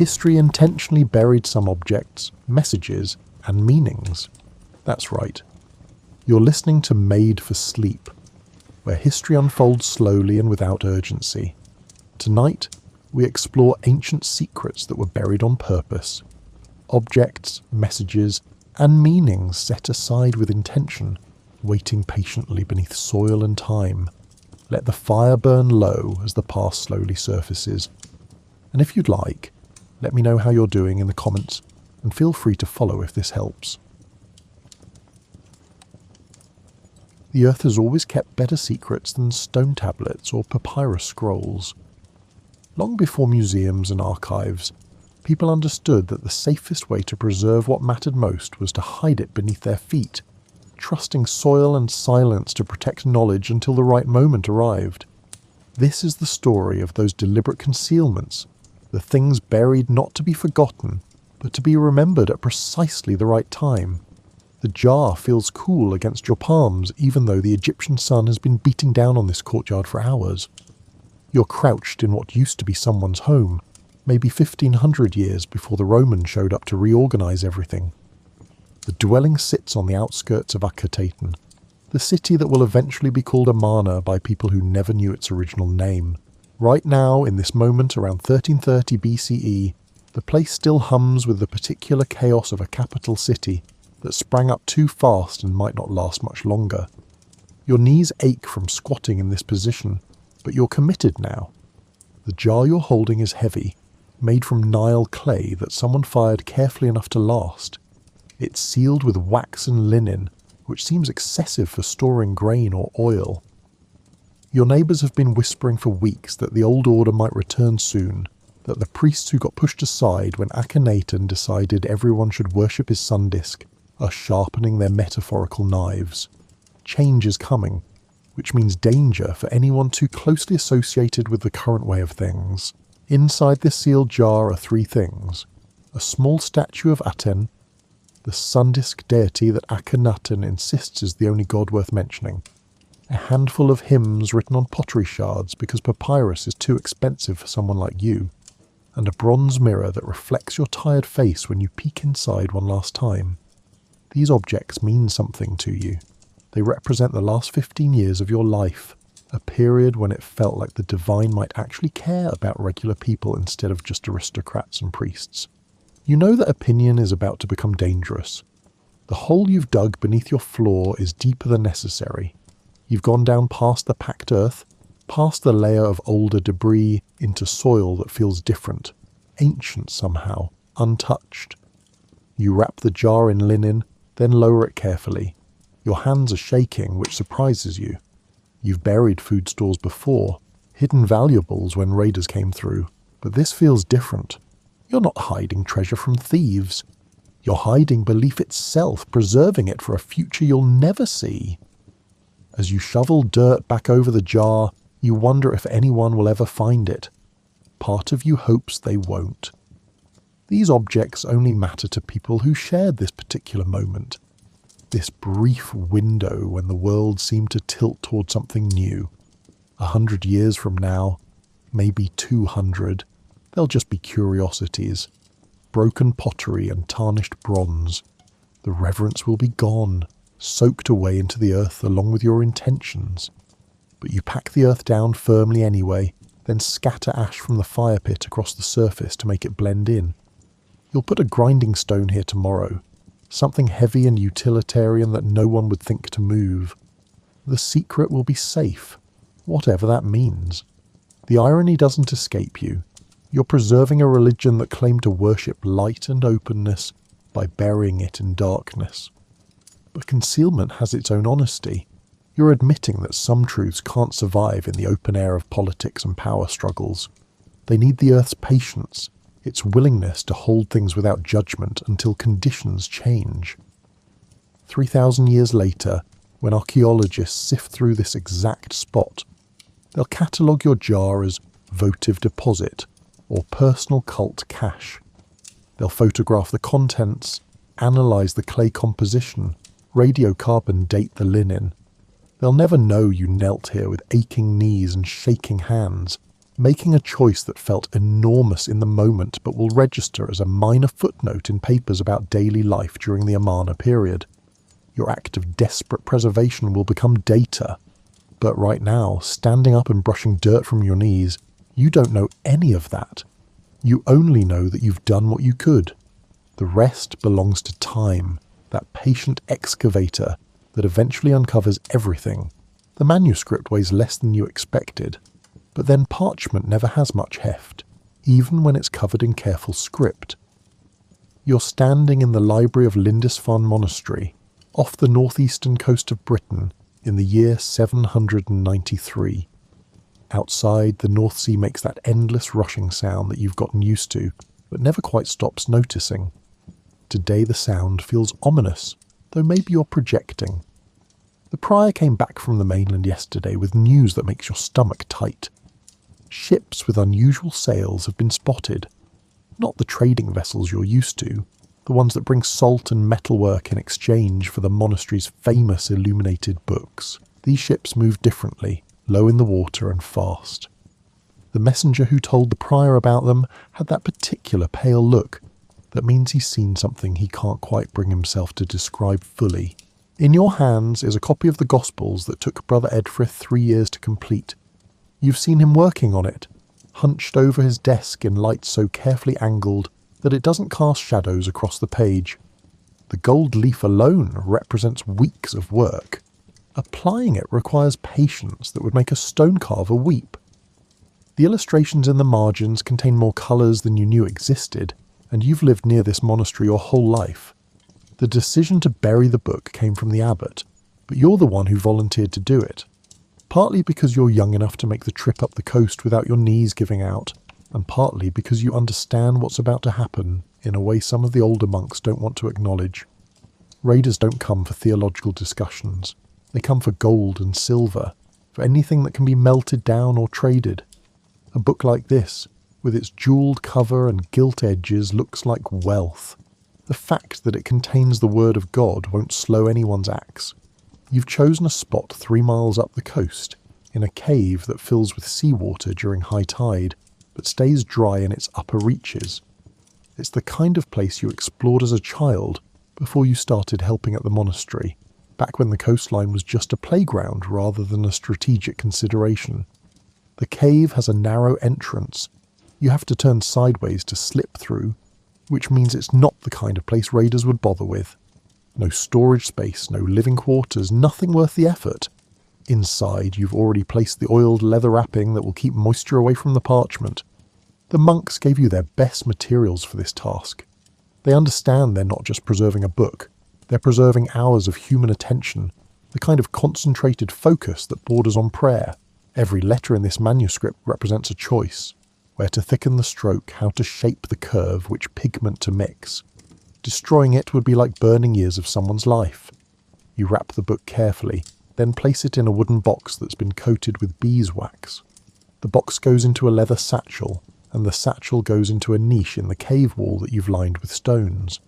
history intentionally buried some objects, messages, and meanings. That's right. You're listening to Made for Sleep, where history unfolds slowly and without urgency. Tonight, we explore ancient secrets that were buried on purpose. Objects, messages, and meanings set aside with intention, waiting patiently beneath soil and time. Let the fire burn low as the past slowly surfaces. And if you'd like, let me know how you're doing in the comments, and feel free to follow if this helps. The Earth has always kept better secrets than stone tablets or papyrus scrolls. Long before museums and archives, people understood that the safest way to preserve what mattered most was to hide it beneath their feet, trusting soil and silence to protect knowledge until the right moment arrived. This is the story of those deliberate concealments, the things buried not to be forgotten, but to be remembered at precisely the right time. The jar feels cool against your palms even though the Egyptian sun has been beating down on this courtyard for hours. You're crouched in what used to be someone's home, maybe 1500 years before the Romans showed up to reorganize everything. The dwelling sits on the outskirts of Akhetaten, the city that will eventually be called Amarna by people who never knew its original name. Right now, in this moment around 1330 BCE, the place still hums with the particular chaos of a capital city that sprang up too fast and might not last much longer. Your knees ache from squatting in this position, but you're committed now. The jar you're holding is heavy, made from Nile clay that someone fired carefully enough to last. It's sealed with wax and linen, which seems excessive for storing grain or oil. Your neighbours have been whispering for weeks that the old order might return soon, that the priests who got pushed aside when Akhenaten decided everyone should worship his sun disk are sharpening their metaphorical knives. Change is coming, which means danger for anyone too closely associated with the current way of things. Inside this sealed jar are three things: a small statue of Aten, the sun disk deity that Akhenaten insists is the only god worth mentioning, a handful of hymns written on pottery shards because papyrus is too expensive for someone like you, and a bronze mirror that reflects your tired face when you peek inside one last time. These objects mean something to you. They represent the last 15 years of your life, a period when it felt like the divine might actually care about regular people instead of just aristocrats and priests. You know that opinion is about to become dangerous. The hole you've dug beneath your floor is deeper than necessary. You've gone down past the packed earth, past the layer of older debris, into soil that feels different, ancient somehow, untouched. You wrap the jar in linen, then lower it carefully. Your hands are shaking, which surprises you. You've buried food stores before, hidden valuables when raiders came through, but this feels different. You're not hiding treasure from thieves. You're hiding belief itself, preserving it for a future you'll never see. As you shovel dirt back over the jar, you wonder if anyone will ever find it. Part of you hopes they won't. These objects only matter to people who shared this particular moment, this brief window when the world seemed to tilt toward something new. 100 years from now, maybe 200, they'll just be curiosities, broken pottery and tarnished bronze. The reverence will be gone, soaked away into the earth along with your intentions. But you pack the earth down firmly anyway, then scatter ash from the fire pit across the surface to make it blend in. You'll put a grinding stone here tomorrow, something heavy and utilitarian that no one would think to move. The secret will be safe, whatever that means. The irony doesn't escape you. You're preserving a religion that claimed to worship light and openness by burying it in darkness. But concealment has its own honesty. You're admitting that some truths can't survive in the open air of politics and power struggles. They need the Earth's patience, its willingness to hold things without judgment until conditions change. 3,000 years later, when archaeologists sift through this exact spot, they'll catalogue your jar as votive deposit or personal cult cache. They'll photograph the contents, analyse the clay composition, radiocarbon date the linen. They'll never know you knelt here with aching knees and shaking hands, making a choice that felt enormous in the moment but will register as a minor footnote in papers about daily life during the Amarna period. Your act of desperate preservation will become data. But right now, standing up and brushing dirt from your knees, you don't know any of that. You only know that you've done what you could. The rest belongs to time, that patient excavator that eventually uncovers everything. The manuscript weighs less than you expected, but then parchment never has much heft, even when it's covered in careful script. You're standing in the library of Lindisfarne Monastery, off the northeastern coast of Britain, in the year 793. Outside, the North Sea makes that endless rushing sound that you've gotten used to, but never quite stops noticing. Today the sound feels ominous, though maybe you're projecting. The prior came back from the mainland yesterday with news that makes your stomach tight. Ships with unusual sails have been spotted. Not the trading vessels you're used to, the ones that bring salt and metalwork in exchange for the monastery's famous illuminated books. These ships move differently, low in the water and fast. The messenger who told the prior about them had that particular pale look. That means he's seen something he can't quite bring himself to describe fully. In your hands is a copy of the Gospels that took Brother Edfrith 3 years to complete. You've seen him working on it, hunched over his desk in light so carefully angled that it doesn't cast shadows across the page. The gold leaf alone represents weeks of work. Applying it requires patience that would make a stone carver weep. The illustrations in the margins contain more colours than you knew existed, and you've lived near this monastery your whole life. The decision to bury the book came from the abbot, but you're the one who volunteered to do it. Partly because you're young enough to make the trip up the coast without your knees giving out, and partly because you understand what's about to happen in a way some of the older monks don't want to acknowledge. Raiders don't come for theological discussions. They come for gold and silver, for anything that can be melted down or traded. A book like this, with its jewelled cover and gilt edges, looks like wealth. The fact that it contains the word of God won't slow anyone's axe. You've chosen a spot 3 miles up the coast, in a cave that fills with seawater during high tide, but stays dry in its upper reaches. It's the kind of place you explored as a child before you started helping at the monastery, back when the coastline was just a playground rather than a strategic consideration. The cave has a narrow entrance. You have to turn sideways to slip through, which means it's not the kind of place raiders would bother with. No storage space, no living quarters, nothing worth the effort. Inside, you've already placed the oiled leather wrapping that will keep moisture away from the parchment. The monks gave you their best materials for this task. They understand they're not just preserving a book, they're preserving hours of human attention, the kind of concentrated focus that borders on prayer. Every letter in this manuscript represents a choice: where to thicken the stroke, how to shape the curve, which pigment to mix. Destroying it would be like burning years of someone's life. You wrap the book carefully, then place it in a wooden box that's been coated with beeswax. The box goes into a leather satchel, and the satchel goes into a niche in the cave wall that you've lined with stones.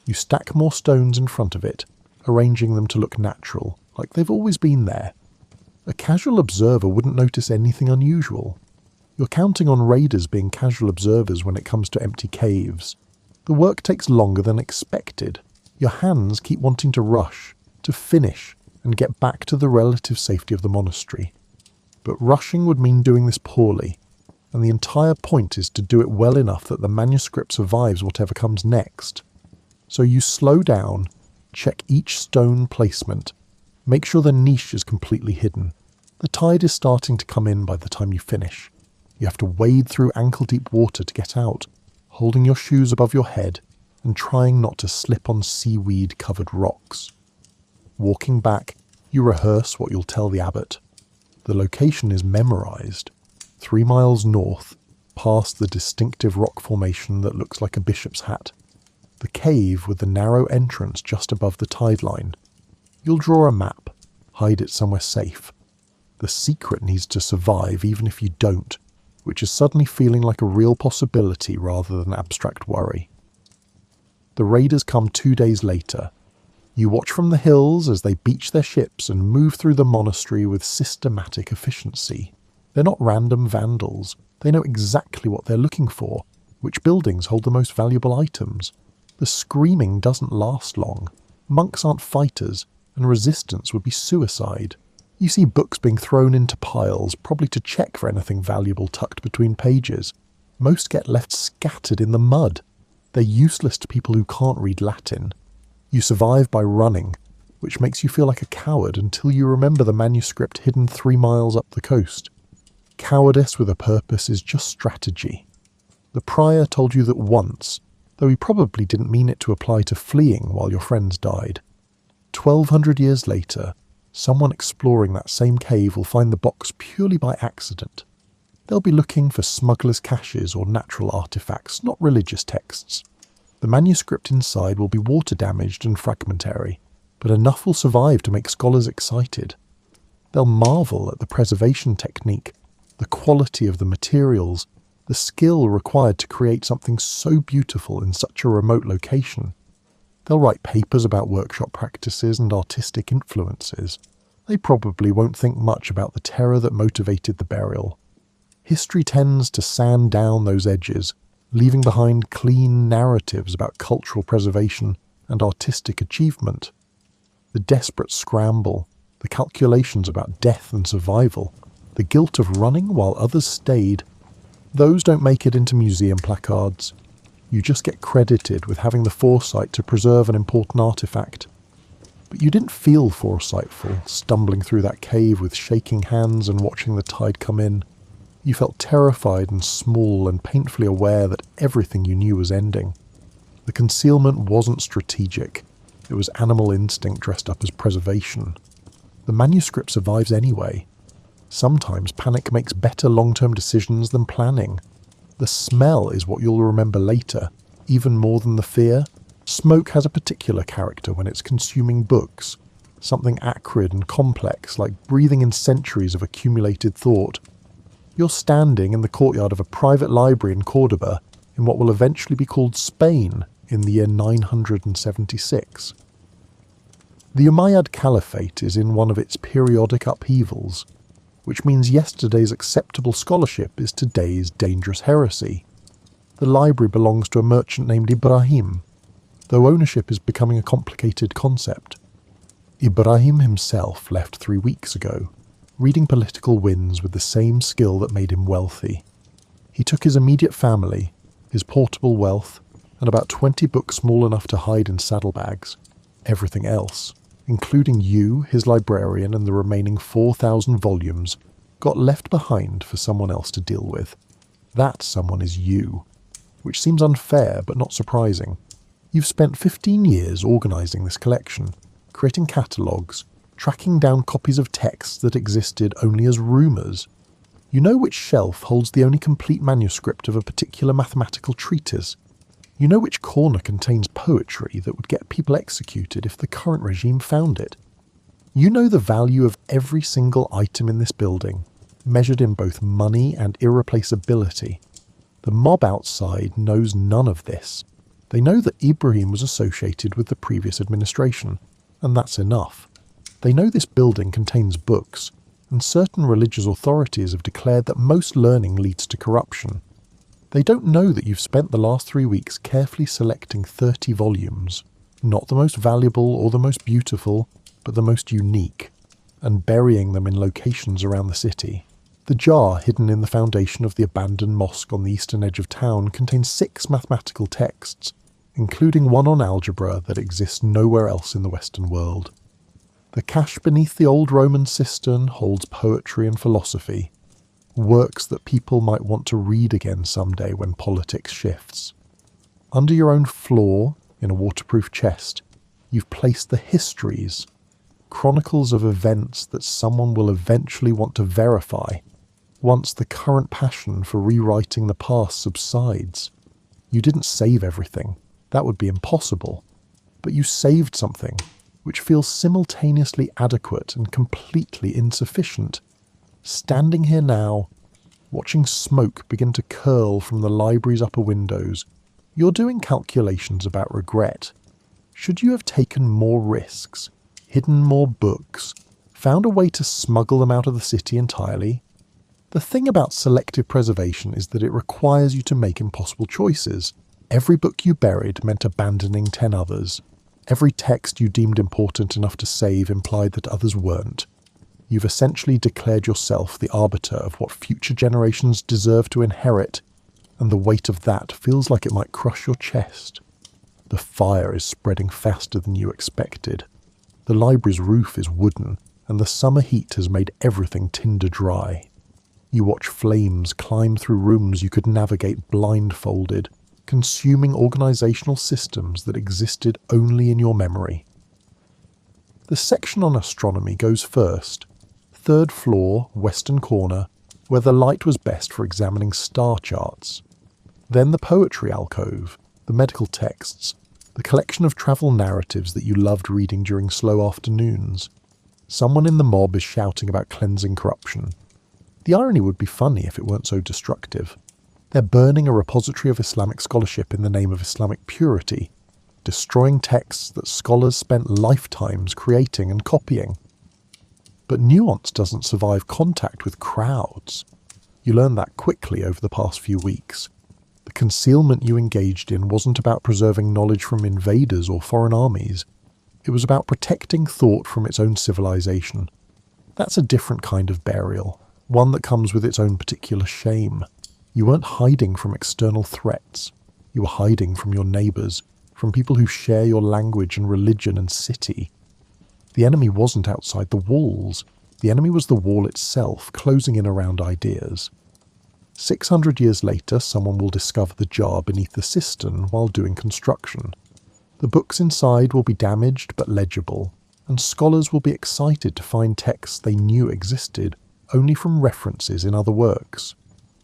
You stack more stones in front of it, arranging them to look natural, like they've always been there. A casual observer wouldn't notice anything unusual. You're counting on raiders being casual observers when it comes to empty caves. The work takes longer than expected. Your hands keep wanting to rush, to finish, and get back to the relative safety of the monastery. But rushing would mean doing this poorly, and the entire point is to do it well enough that the manuscript survives whatever comes next. So you slow down, check each stone placement, make sure the niche is completely hidden. The tide is starting to come in by the time you finish. You have to wade through ankle-deep water to get out, holding your shoes above your head and trying not to slip on seaweed-covered rocks. Walking back, you rehearse what you'll tell the abbot. The location is memorized. 3 miles north, past the distinctive rock formation that looks like a bishop's hat. The cave with the narrow entrance just above the tide line. You'll draw a map, hide it somewhere safe. The secret needs to survive even if you don't, which is suddenly feeling like a real possibility rather than abstract worry. The raiders come 2 days later. You watch from the hills as they beach their ships and move through the monastery with systematic efficiency. They're not random vandals. They know exactly what they're looking for, which buildings hold the most valuable items. The screaming doesn't last long. Monks aren't fighters, and resistance would be suicide. You see books being thrown into piles, probably to check for anything valuable tucked between pages. Most get left scattered in the mud. They're useless to people who can't read Latin. You survive by running, which makes you feel like a coward until you remember the manuscript hidden 3 miles up the coast. Cowardice with a purpose is just strategy. The prior told you that once, though he probably didn't mean it to apply to fleeing while your friends died. 1,200 years later, someone exploring that same cave will find the box purely by accident. They'll be looking for smugglers' caches or natural artifacts, not religious texts. The manuscript inside will be water damaged and fragmentary, but enough will survive to make scholars excited. They'll marvel at the preservation technique, the quality of the materials, the skill required to create something so beautiful in such a remote location. They'll write papers about workshop practices and artistic influences. They probably won't think much about the terror that motivated the burial. History tends to sand down those edges, leaving behind clean narratives about cultural preservation and artistic achievement. The desperate scramble, the calculations about death and survival, the guilt of running while others stayed, those don't make it into museum placards. You just get credited with having the foresight to preserve an important artifact. But you didn't feel foresightful, stumbling through that cave with shaking hands and watching the tide come in. You felt terrified and small and painfully aware that everything you knew was ending. The concealment wasn't strategic. It was animal instinct dressed up as preservation. The manuscript survives anyway. Sometimes panic makes better long-term decisions than planning. The smell is what you'll remember later, even more than the fear. Smoke has a particular character when it's consuming books, something acrid and complex, like breathing in centuries of accumulated thought. You're standing in the courtyard of a private library in Cordoba, in what will eventually be called Spain, in the year 976. The Umayyad Caliphate is in one of its periodic upheavals, which means yesterday's acceptable scholarship is today's dangerous heresy. The library belongs to a merchant named Ibrahim, though ownership is becoming a complicated concept. Ibrahim himself left 3 weeks ago, reading political winds with the same skill that made him wealthy. He took his immediate family, his portable wealth, and about 20 books small enough to hide in saddlebags. Everything else, including you, his librarian, and the remaining 4,000 volumes, got left behind for someone else to deal with. That someone is you, which seems unfair but not surprising. You've spent 15 years organising this collection, creating catalogues, tracking down copies of texts that existed only as rumours. You know which shelf holds the only complete manuscript of a particular mathematical treatise. You know which corner contains poetry that would get people executed if the current regime found it. You know the value of every single item in this building, measured in both money and irreplaceability. The mob outside knows none of this. They know that Ibrahim was associated with the previous administration, and that's enough. They know this building contains books, and certain religious authorities have declared that most learning leads to corruption. They don't know that you've spent the last 3 weeks carefully selecting 30 volumes, not the most valuable or the most beautiful, but the most unique, and burying them in locations around the city. The jar hidden in the foundation of the abandoned mosque on the eastern edge of town contains 6 mathematical texts, including one on algebra that exists nowhere else in the Western world. The cache beneath the old Roman cistern holds poetry and philosophy, works that people might want to read again someday when politics shifts. Under your own floor, in a waterproof chest, you've placed the histories, chronicles of events that someone will eventually want to verify, once the current passion for rewriting the past subsides. You didn't save everything. That would be impossible. But you saved something, which feels simultaneously adequate and completely insufficient. Standing here now, watching smoke begin to curl from the library's upper windows, you're doing calculations about regret. Should you have taken more risks, hidden more books, found a way to smuggle them out of the city entirely? The thing about selective preservation is that it requires you to make impossible choices. Every book you buried meant abandoning 10 others. Every text you deemed important enough to save implied that others weren't. You've essentially declared yourself the arbiter of what future generations deserve to inherit, and the weight of that feels like it might crush your chest. The fire is spreading faster than you expected. The library's roof is wooden, and the summer heat has made everything tinder dry. You watch flames climb through rooms you could navigate blindfolded, consuming organizational systems that existed only in your memory. The section on astronomy goes first. 3rd floor, western corner, where the light was best for examining star charts. Then the poetry alcove, the medical texts, the collection of travel narratives that you loved reading during slow afternoons. Someone in the mob is shouting about cleansing corruption. The irony would be funny if it weren't so destructive. They're burning a repository of Islamic scholarship in the name of Islamic purity, destroying texts that scholars spent lifetimes creating and copying. But nuance doesn't survive contact with crowds. You learned that quickly over the past few weeks. The concealment you engaged in wasn't about preserving knowledge from invaders or foreign armies. It was about protecting thought from its own civilization. That's a different kind of burial, one that comes with its own particular shame. You weren't hiding from external threats. You were hiding from your neighbours, from people who share your language and religion and city. The enemy wasn't outside the walls. The enemy was the wall itself, closing in around ideas. 600 years later, someone will discover the jar beneath the cistern while doing construction. The books inside will be damaged but legible, and scholars will be excited to find texts they knew existed only from references in other works.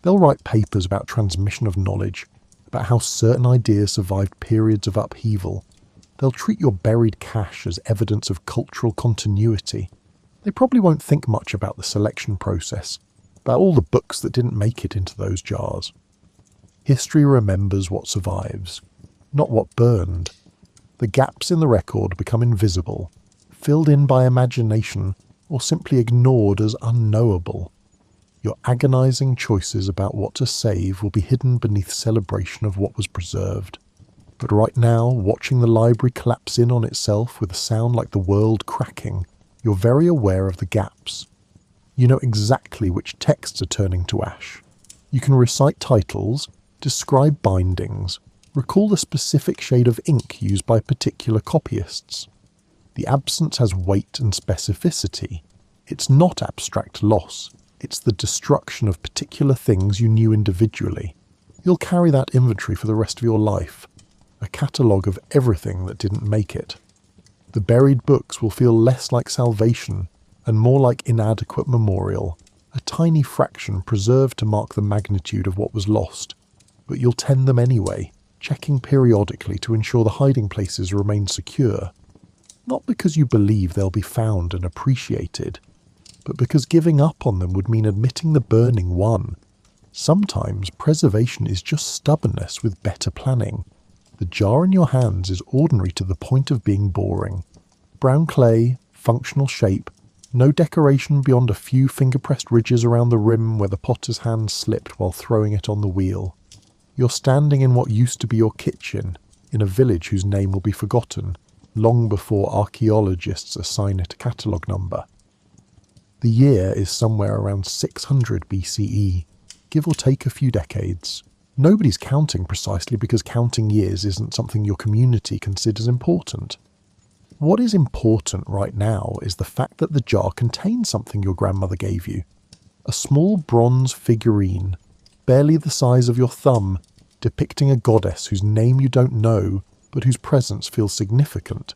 They'll write papers about transmission of knowledge, about how certain ideas survived periods of upheaval. They'll treat your buried cache as evidence of cultural continuity. They probably won't think much about the selection process, about all the books that didn't make it into those jars. History remembers what survives, not what burned. The gaps in the record become invisible, filled in by imagination, or simply ignored as unknowable. Your agonizing choices about what to save will be hidden beneath celebration of what was preserved. But right now, watching the library collapse in on itself with a sound like the world cracking, you're very aware of the gaps. You know exactly which texts are turning to ash. You can recite titles, describe bindings, recall the specific shade of ink used by particular copyists. The absence has weight and specificity. It's not abstract loss. It's the destruction of particular things you knew individually. You'll carry that inventory for the rest of your life, a catalogue of everything that didn't make it. The buried books will feel less like salvation and more like inadequate memorial, a tiny fraction preserved to mark the magnitude of what was lost. But you'll tend them anyway, checking periodically to ensure the hiding places remain secure. Not because you believe they'll be found and appreciated, but because giving up on them would mean admitting the burning won. Sometimes preservation is just stubbornness with better planning. The jar in your hands is ordinary to the point of being boring. Brown clay, functional shape, no decoration beyond a few finger-pressed ridges around the rim where the potter's hand slipped while throwing it on the wheel. You're standing in what used to be your kitchen, in a village whose name will be forgotten, long before archaeologists assign it a catalogue number. The year is somewhere around 600 BCE, give or take a few decades. Nobody's counting precisely because counting years isn't something your community considers important. What is important right now is the fact that the jar contains something your grandmother gave you. A small bronze figurine, barely the size of your thumb, depicting a goddess whose name you don't know, but whose presence feels significant.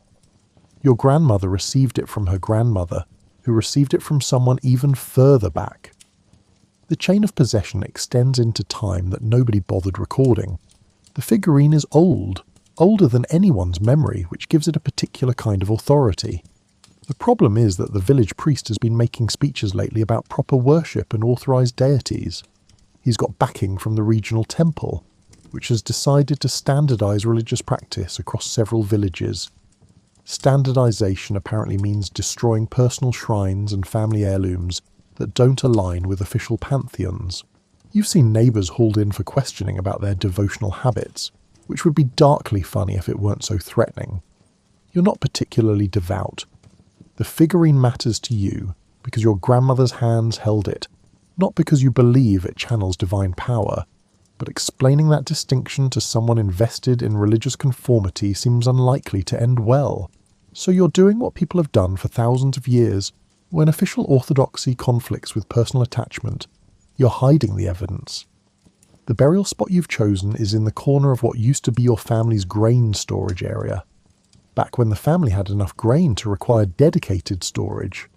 Your grandmother received it from her grandmother, who received it from someone even further back. The chain of possession extends into time that nobody bothered recording. The figurine is old, older than anyone's memory, which gives it a particular kind of authority. The problem is that the village priest has been making speeches lately about proper worship and authorized deities. He's got backing from the regional temple, which has decided to standardize religious practice across several villages. Standardization apparently means destroying personal shrines and family heirlooms that don't align with official pantheons. You've seen neighbours hauled in for questioning about their devotional habits, which would be darkly funny if it weren't so threatening. You're not particularly devout. The figurine matters to you because your grandmother's hands held it, not because you believe it channels divine power, but explaining that distinction to someone invested in religious conformity seems unlikely to end well. So you're doing what people have done for thousands of years. When official orthodoxy conflicts with personal attachment, you're hiding the evidence. The burial spot you've chosen is in the corner of what used to be your family's grain storage area, back when the family had enough grain to require dedicated storage.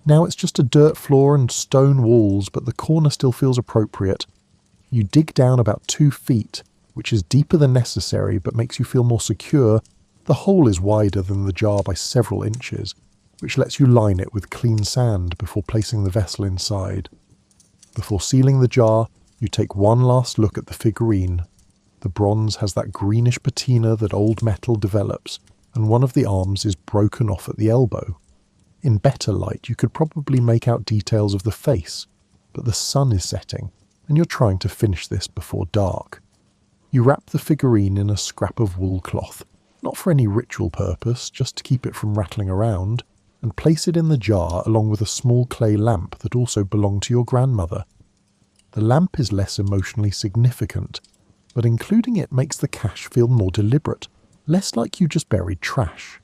Now it's just a dirt floor and stone walls, but the corner still feels appropriate. You dig down about 2 feet, which is deeper than necessary but makes you feel more secure. The hole is wider than the jar by several inches, which lets you line it with clean sand before placing the vessel inside. Before sealing the jar, you take one last look at the figurine. The bronze has that greenish patina that old metal develops, and one of the arms is broken off at the elbow. In better light, you could probably make out details of the face, but the sun is setting, and you're trying to finish this before dark. You wrap the figurine in a scrap of wool cloth, not for any ritual purpose, just to keep it from rattling around, and place it in the jar along with a small clay lamp that also belonged to your grandmother. The lamp is less emotionally significant, but including it makes the cache feel more deliberate, less like you just buried trash.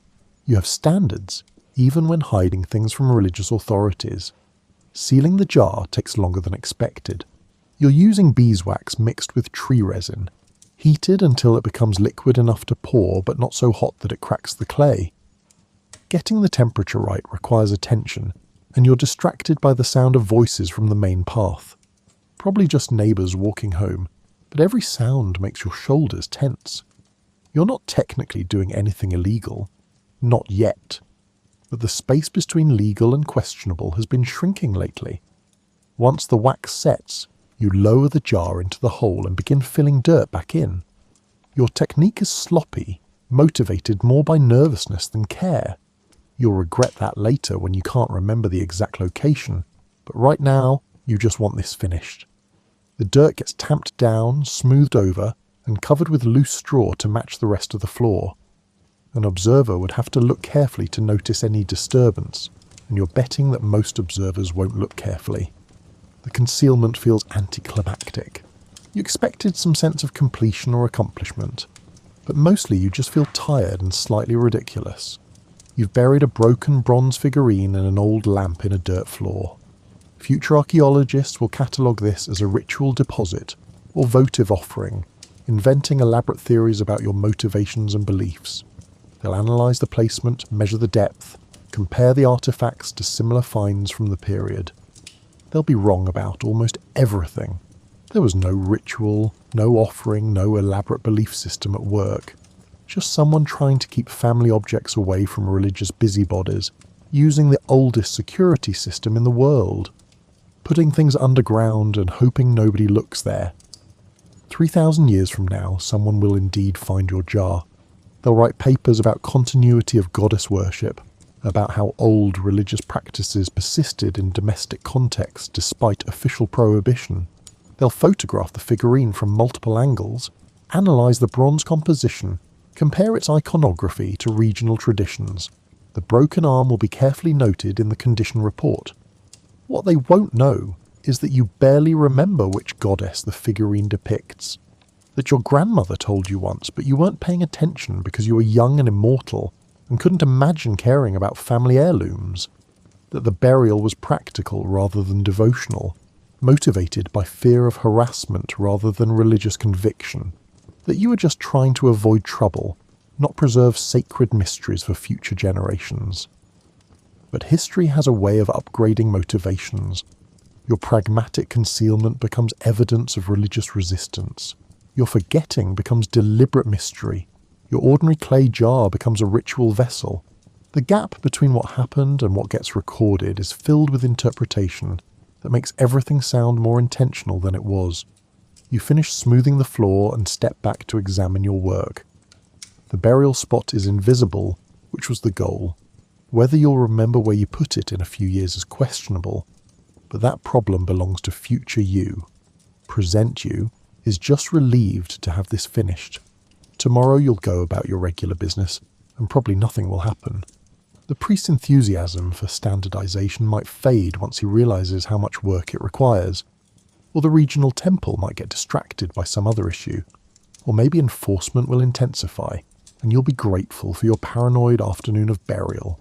You have standards, even when hiding things from religious authorities. Sealing the jar takes longer than expected. You're using beeswax mixed with tree resin, heated until it becomes liquid enough to pour but not so hot that it cracks the clay. Getting the temperature right requires attention, and you're distracted by the sound of voices from the main path. Probably just neighbours walking home, but every sound makes your shoulders tense. You're not technically doing anything illegal. Not yet. But the space between legal and questionable has been shrinking lately. Once the wax sets, you lower the jar into the hole and begin filling dirt back in. Your technique is sloppy, motivated more by nervousness than care. You'll regret that later when you can't remember the exact location, but right now, you just want this finished. The dirt gets tamped down, smoothed over, and covered with loose straw to match the rest of the floor. An observer would have to look carefully to notice any disturbance, and you're betting that most observers won't look carefully. The concealment feels anticlimactic. You expected some sense of completion or accomplishment, but mostly you just feel tired and slightly ridiculous. You've buried a broken bronze figurine and an old lamp in a dirt floor. Future archaeologists will catalogue this as a ritual deposit or votive offering, inventing elaborate theories about your motivations and beliefs. They'll analyse the placement, measure the depth, compare the artefacts to similar finds from the period. They'll be wrong about almost everything. There was no ritual, no offering, no elaborate belief system at work. Just someone trying to keep family objects away from religious busybodies, using the oldest security system in the world. Putting things underground and hoping nobody looks there. 3,000 years from now, someone will indeed find your jar. They'll write papers about continuity of goddess worship, about how old religious practices persisted in domestic contexts despite official prohibition. They'll photograph the figurine from multiple angles, analyse the bronze composition, compare its iconography to regional traditions. The broken arm will be carefully noted in the condition report. What they won't know is that you barely remember which goddess the figurine depicts. That your grandmother told you once, but you weren't paying attention because you were young and immortal and couldn't imagine caring about family heirlooms. That the burial was practical rather than devotional, motivated by fear of harassment rather than religious conviction. That you were just trying to avoid trouble, not preserve sacred mysteries for future generations. But history has a way of upgrading motivations. Your pragmatic concealment becomes evidence of religious resistance. Your forgetting becomes deliberate mystery. Your ordinary clay jar becomes a ritual vessel. The gap between what happened and what gets recorded is filled with interpretation that makes everything sound more intentional than it was. You finish smoothing the floor and step back to examine your work. The burial spot is invisible, which was the goal. Whether you'll remember where you put it in a few years is questionable. but that problem belongs to future you. Present you is just relieved to have this finished. Tomorrow you'll go about your regular business, and probably nothing will happen. The priest's enthusiasm for standardization might fade once he realizes how much work it requires, or the regional temple might get distracted by some other issue, or maybe enforcement will intensify, and you'll be grateful for your paranoid afternoon of burial.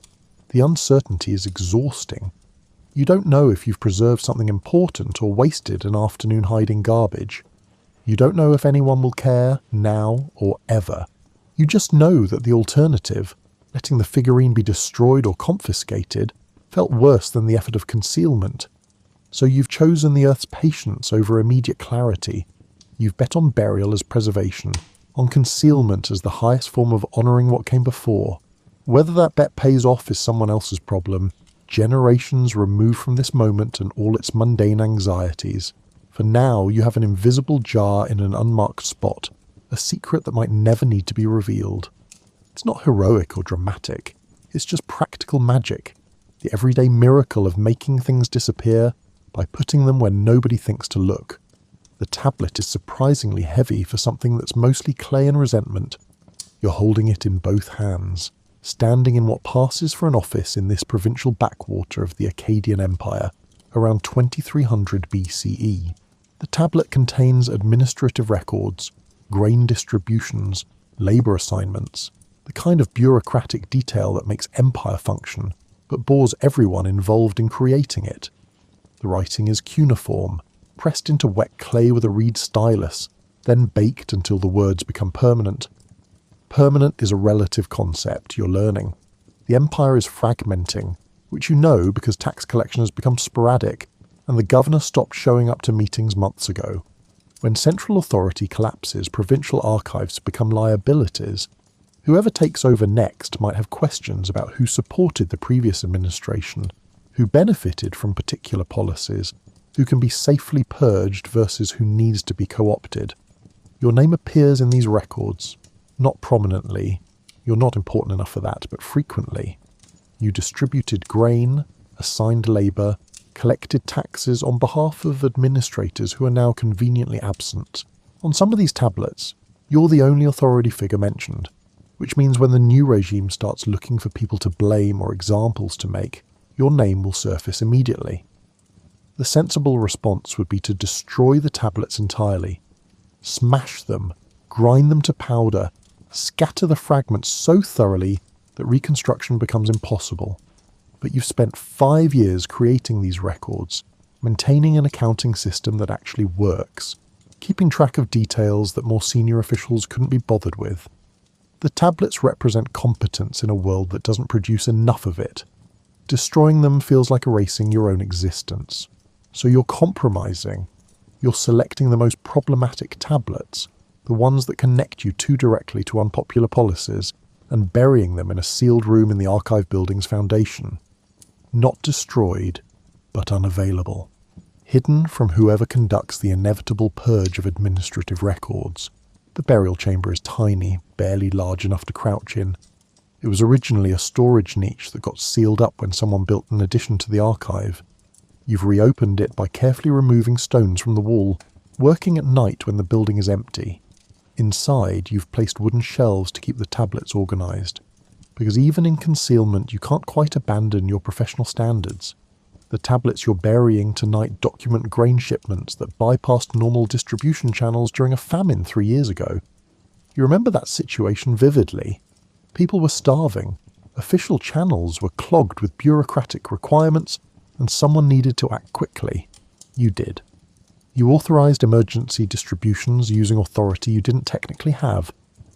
The uncertainty is exhausting. You don't know if you've preserved something important or wasted an afternoon hiding garbage. You don't know if anyone will care, now or ever. You just know that the alternative, letting the figurine be destroyed or confiscated, felt worse than the effort of concealment. So you've chosen the Earth's patience over immediate clarity. You've bet on burial as preservation, on concealment as the highest form of honouring what came before. Whether that bet pays off is someone else's problem. Generations removed from this moment and all its mundane anxieties. For now, you have an invisible jar in an unmarked spot, a secret that might never need to be revealed. It's not heroic or dramatic. It's just practical magic. The everyday miracle of making things disappear by putting them where nobody thinks to look. The tablet is surprisingly heavy for something that's mostly clay and resentment. You're holding it in both hands, standing in what passes for an office in this provincial backwater of the Akkadian Empire, around 2300 BCE. The tablet contains administrative records, grain distributions, labour assignments, the kind of bureaucratic detail that makes empire function, but bores everyone involved in creating it. The writing is cuneiform, pressed into wet clay with a reed stylus, then baked until the words become permanent. Permanent is a relative concept you're learning. The empire is fragmenting, which you know because tax collection has become sporadic, and the governor stopped showing up to meetings months ago. When central authority collapses, provincial archives become liabilities. Whoever takes over next might have questions about who supported the previous administration, who benefited from particular policies, who can be safely purged versus who needs to be co-opted. Your name appears in these records, not prominently. You're not important enough for that, but frequently. You distributed grain, assigned labour, collected taxes on behalf of administrators who are now conveniently absent. On some of these tablets, you're the only authority figure mentioned, which means when the new regime starts looking for people to blame or examples to make, your name will surface immediately. The sensible response would be to destroy the tablets entirely, smash them, grind them to powder, scatter the fragments so thoroughly that reconstruction becomes impossible. But you've spent 5 years creating these records, maintaining an accounting system that actually works, keeping track of details that more senior officials couldn't be bothered with. The tablets represent competence in a world that doesn't produce enough of it. Destroying them feels like erasing your own existence. So you're compromising. You're selecting the most problematic tablets, the ones that connect you too directly to unpopular policies, and burying them in a sealed room in the archive building's foundation. Not destroyed, but unavailable. Hidden from whoever conducts the inevitable purge of administrative records. The burial chamber is tiny, barely large enough to crouch in. It was originally a storage niche that got sealed up when someone built an addition to the archive. You've reopened it by carefully removing stones from the wall, working at night when the building is empty. Inside, you've placed wooden shelves to keep the tablets organised, because even in concealment you can't quite abandon your professional standards. The tablets you're burying tonight document grain shipments that bypassed normal distribution channels during a famine 3 years ago. You remember that situation vividly. People were starving, official channels were clogged with bureaucratic requirements, and someone needed to act quickly. You did. You authorised emergency distributions using authority you didn't technically have,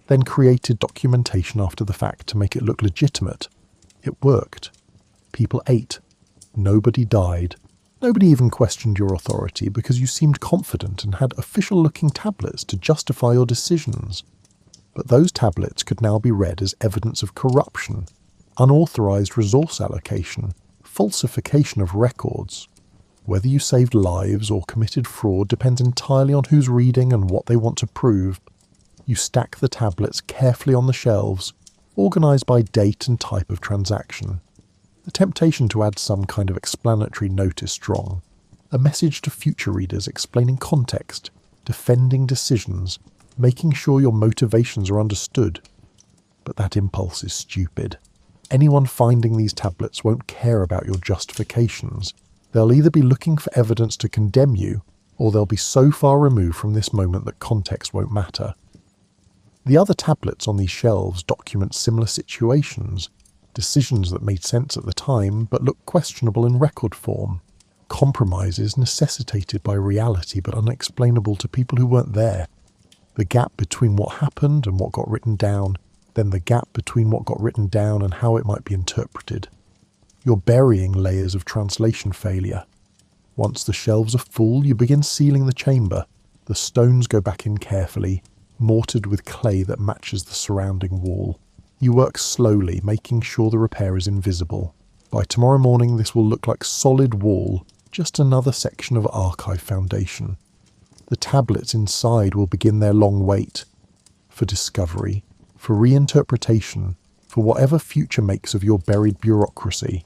then created documentation after the fact to make it look legitimate. It worked. People ate. Nobody died. Nobody even questioned your authority because you seemed confident and had official-looking tablets to justify your decisions. But those tablets could now be read as evidence of corruption, unauthorised resource allocation, falsification of records. Whether you saved lives or committed fraud depends entirely on who's reading and what they want to prove. You stack the tablets carefully on the shelves, organised by date and type of transaction. The temptation to add some kind of explanatory note is strong. A message to future readers explaining context, defending decisions, making sure your motivations are understood. But that impulse is stupid. Anyone finding these tablets won't care about your justifications. They'll either be looking for evidence to condemn you, or they'll be so far removed from this moment that context won't matter. The other tablets on these shelves document similar situations, decisions that made sense at the time but look questionable in record form, compromises necessitated by reality but unexplainable to people who weren't there, the gap between what happened and what got written down, then the gap between what got written down and how it might be interpreted. You're burying layers of translation failure. Once the shelves are full, you begin sealing the chamber. The stones go back in carefully, mortared with clay that matches the surrounding wall. You work slowly, making sure the repair is invisible. By tomorrow morning, this will look like solid wall, just another section of archive foundation. The tablets inside will begin their long wait for discovery, for reinterpretation, for whatever future makes of your buried bureaucracy.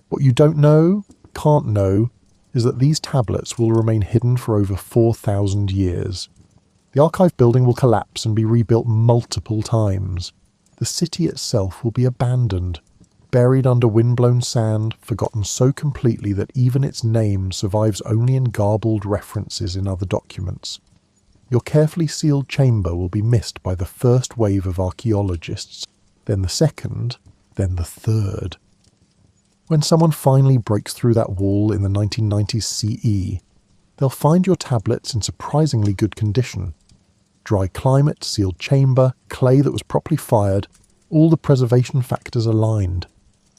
What you don't know, can't know, is that these tablets will remain hidden for over 4,000 years. The archive building will collapse and be rebuilt multiple times. The city itself will be abandoned, buried under windblown sand, forgotten so completely that even its name survives only in garbled references in other documents. Your carefully sealed chamber will be missed by the first wave of archaeologists, then the second, then the third. When someone finally breaks through that wall in the 1990s CE, they'll find your tablets in surprisingly good condition. Dry climate, sealed chamber, clay that was properly fired, all the preservation factors aligned.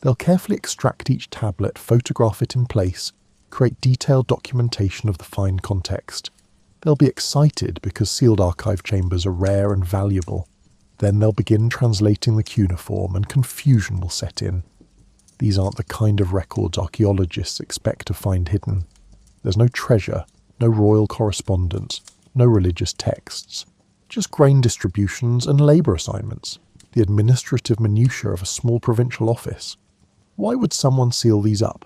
They'll carefully extract each tablet, photograph it in place, create detailed documentation of the fine context. They'll be excited because sealed archive chambers are rare and valuable. Then they'll begin translating the cuneiform and confusion will set in. These aren't the kind of records archaeologists expect to find hidden. There's no treasure, no royal correspondence, no religious texts. Just grain distributions and labour assignments, the administrative minutiae of a small provincial office. Why would someone seal these up?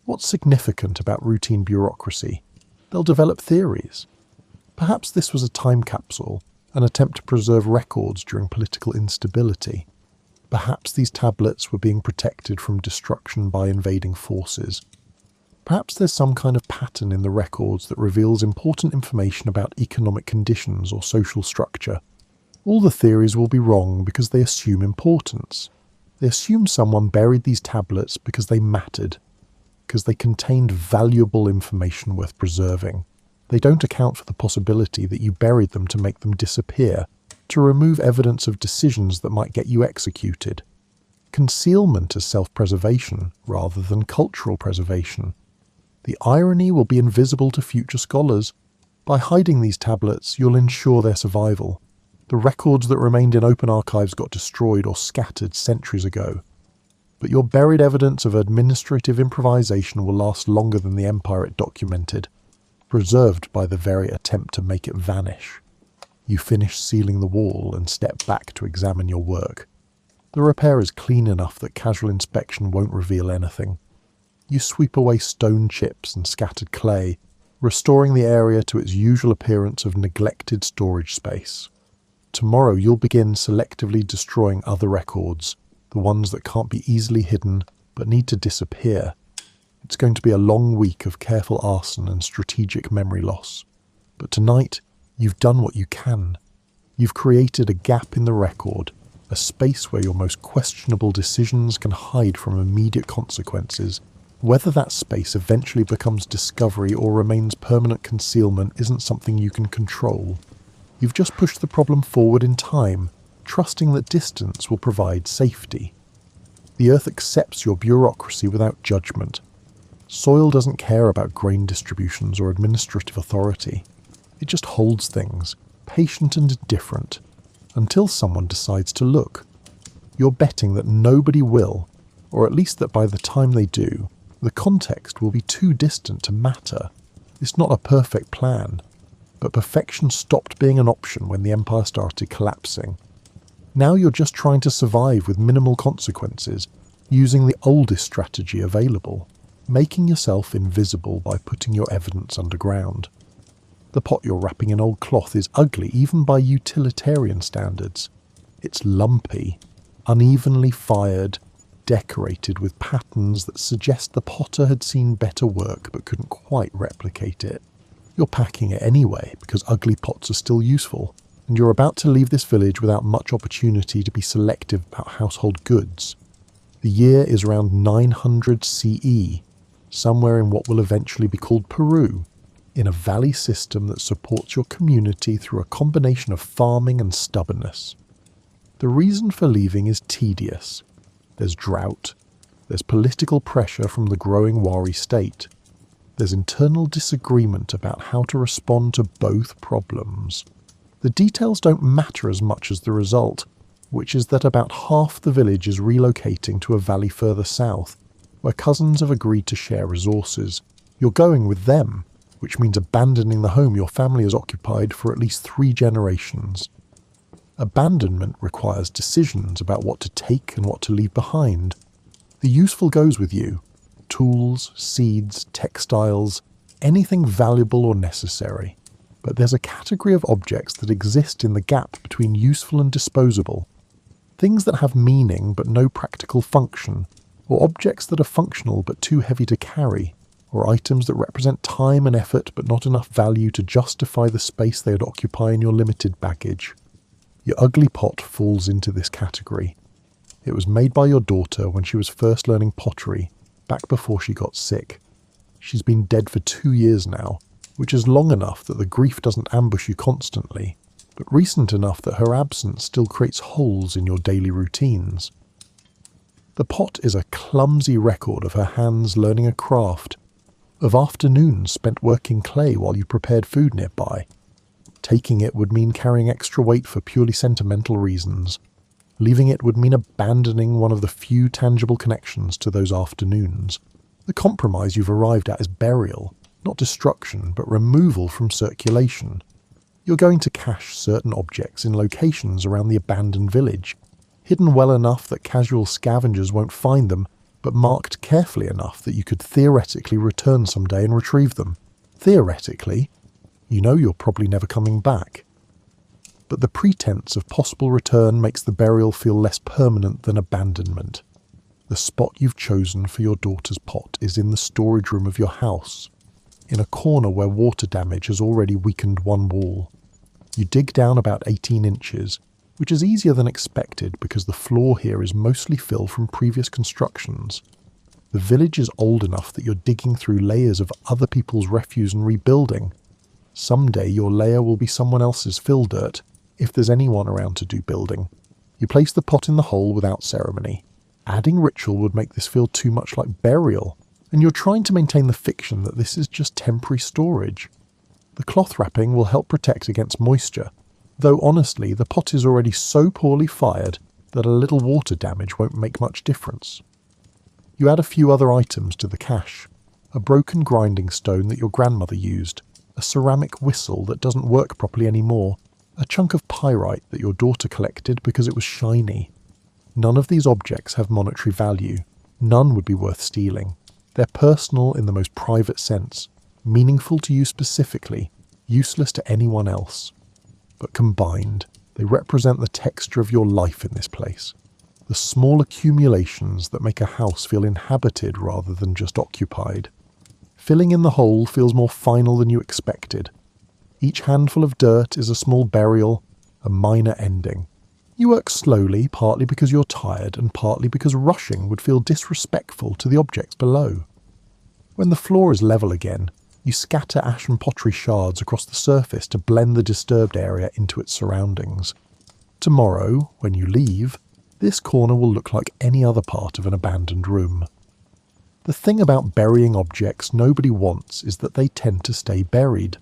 What's significant about routine bureaucracy? They'll develop theories. Perhaps this was a time capsule, an attempt to preserve records during political instability. Perhaps these tablets were being protected from destruction by invading forces. Perhaps there's some kind of pattern in the records that reveals important information about economic conditions or social structure. All the theories will be wrong because they assume importance. They assume someone buried these tablets because they mattered, because they contained valuable information worth preserving. They don't account for the possibility that you buried them to make them disappear, to remove evidence of decisions that might get you executed. Concealment is self-preservation rather than cultural preservation. The irony will be invisible to future scholars. By hiding these tablets, you'll ensure their survival. The records that remained in open archives got destroyed or scattered centuries ago. But your buried evidence of administrative improvisation will last longer than the empire it documented, preserved by the very attempt to make it vanish. You finish sealing the wall and step back to examine your work. The repair is clean enough that casual inspection won't reveal anything. You sweep away stone chips and scattered clay, restoring the area to its usual appearance of neglected storage space. Tomorrow you'll begin selectively destroying other records, the ones that can't be easily hidden but need to disappear. It's going to be a long week of careful arson and strategic memory loss. But tonight, you've done what you can. You've created a gap in the record, a space where your most questionable decisions can hide from immediate consequences. Whether that space eventually becomes discovery or remains permanent concealment isn't something you can control. You've just pushed the problem forward in time, trusting that distance will provide safety. The earth accepts your bureaucracy without judgment. Soil doesn't care about grain distributions or administrative authority. It just holds things, patient and indifferent, until someone decides to look. You're betting that nobody will, or at least that by the time they do, the context will be too distant to matter. It's not a perfect plan, but perfection stopped being an option when the empire started collapsing. Now you're just trying to survive with minimal consequences, using the oldest strategy available. making yourself invisible by putting your evidence underground. The pot you're wrapping in old cloth is ugly even by utilitarian standards. It's lumpy, unevenly fired, decorated with patterns that suggest the potter had seen better work but couldn't quite replicate it. You're packing it anyway because ugly pots are still useful, and you're about to leave this village without much opportunity to be selective about household goods. The year is around 900 CE, somewhere in what will eventually be called Peru, in a valley system that supports your community through a combination of farming and stubbornness. The reason for leaving is tedious. There's drought. There's political pressure from the growing Wari state. There's internal disagreement about how to respond to both problems. The details don't matter as much as the result, which is that about half the village is relocating to a valley further south, where cousins have agreed to share resources. You're going with them, which means abandoning the home your family has occupied for at least 3 generations. Abandonment requires decisions about what to take and what to leave behind. The useful goes with you. Tools, seeds, textiles, anything valuable or necessary. But there's a category of objects that exist in the gap between useful and disposable. Things that have meaning but no practical function, or objects that are functional but too heavy to carry, or items that represent time and effort but not enough value to justify the space they would occupy in your limited baggage. Your ugly pot falls into this category. It was made by your daughter when she was first learning pottery, back before she got sick. She's been dead for 2 years now, which is long enough that the grief doesn't ambush you constantly, but recent enough that her absence still creates holes in your daily routines. The pot is a clumsy record of her hands learning a craft, of afternoons spent working clay while you prepared food nearby. Taking it would mean carrying extra weight for purely sentimental reasons. Leaving it would mean abandoning one of the few tangible connections to those afternoons. The compromise you've arrived at is burial, not destruction, but removal from circulation. You're going to cache certain objects in locations around the abandoned village, hidden well enough that casual scavengers won't find them, but marked carefully enough that you could theoretically return someday and retrieve them. Theoretically. You know you're probably never coming back. But the pretense of possible return makes the burial feel less permanent than abandonment. The spot you've chosen for your daughter's pot is in the storage room of your house, in a corner where water damage has already weakened one wall. You dig down about 18 inches, which is easier than expected because the floor here is mostly fill from previous constructions. The village is old enough that you're digging through layers of other people's refuse and rebuilding. Someday your layer will be someone else's fill dirt, if there's anyone around to do building. You place the pot in the hole without ceremony. Adding ritual would make this feel too much like burial, and you're trying to maintain the fiction that this is just temporary storage. The cloth wrapping will help protect against moisture, though honestly the pot is already so poorly fired that a little water damage won't make much difference. You add a few other items to the cache. A broken grinding stone that your grandmother used, a ceramic whistle that doesn't work properly anymore, a chunk of pyrite that your daughter collected because it was shiny. None of these objects have monetary value. None would be worth stealing. They're personal in the most private sense, meaningful to you specifically, useless to anyone else. But combined, they represent the texture of your life in this place. The small accumulations that make a house feel inhabited rather than just occupied. Filling in the hole feels more final than you expected. Each handful of dirt is a small burial, a minor ending. You work slowly, partly because you're tired and partly because rushing would feel disrespectful to the objects below. When the floor is level again, you scatter ash and pottery shards across the surface to blend the disturbed area into its surroundings. Tomorrow, when you leave, this corner will look like any other part of an abandoned room. The thing about burying objects nobody wants is that they tend to stay buried.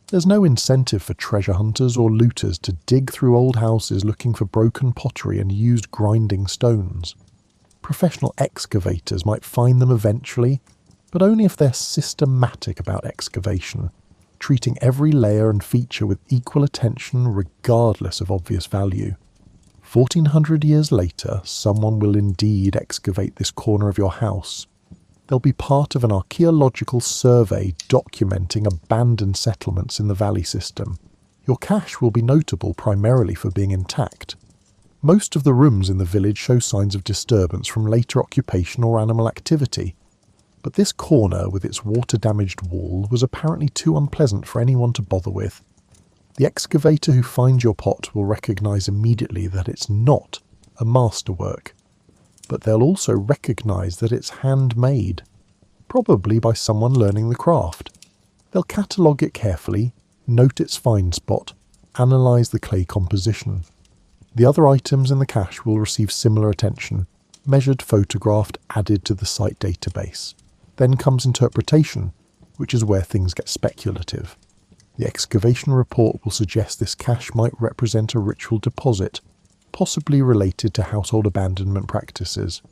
There's no incentive for treasure hunters or looters to dig through old houses looking for broken pottery and used grinding stones. Professional excavators might find them eventually, but only if they're systematic about excavation, treating every layer and feature with equal attention regardless of obvious value. 1400 years later, someone will indeed excavate this corner of your house. They'll be part of an archaeological survey documenting abandoned settlements in the valley system. Your cache will be notable primarily for being intact. Most of the rooms in the village show signs of disturbance from later occupation or animal activity, but this corner with its water-damaged wall was apparently too unpleasant for anyone to bother with. The excavator who finds your pot will recognise immediately that it's not a masterwork, but they'll also recognise that it's handmade, probably by someone learning the craft. They'll catalogue it carefully, note its find spot, analyse the clay composition. The other items in the cache will receive similar attention, measured, photographed, added to the site database. Then comes interpretation, which is where things get speculative. The excavation report will suggest this cache might represent a ritual deposit, possibly related to household abandonment practices.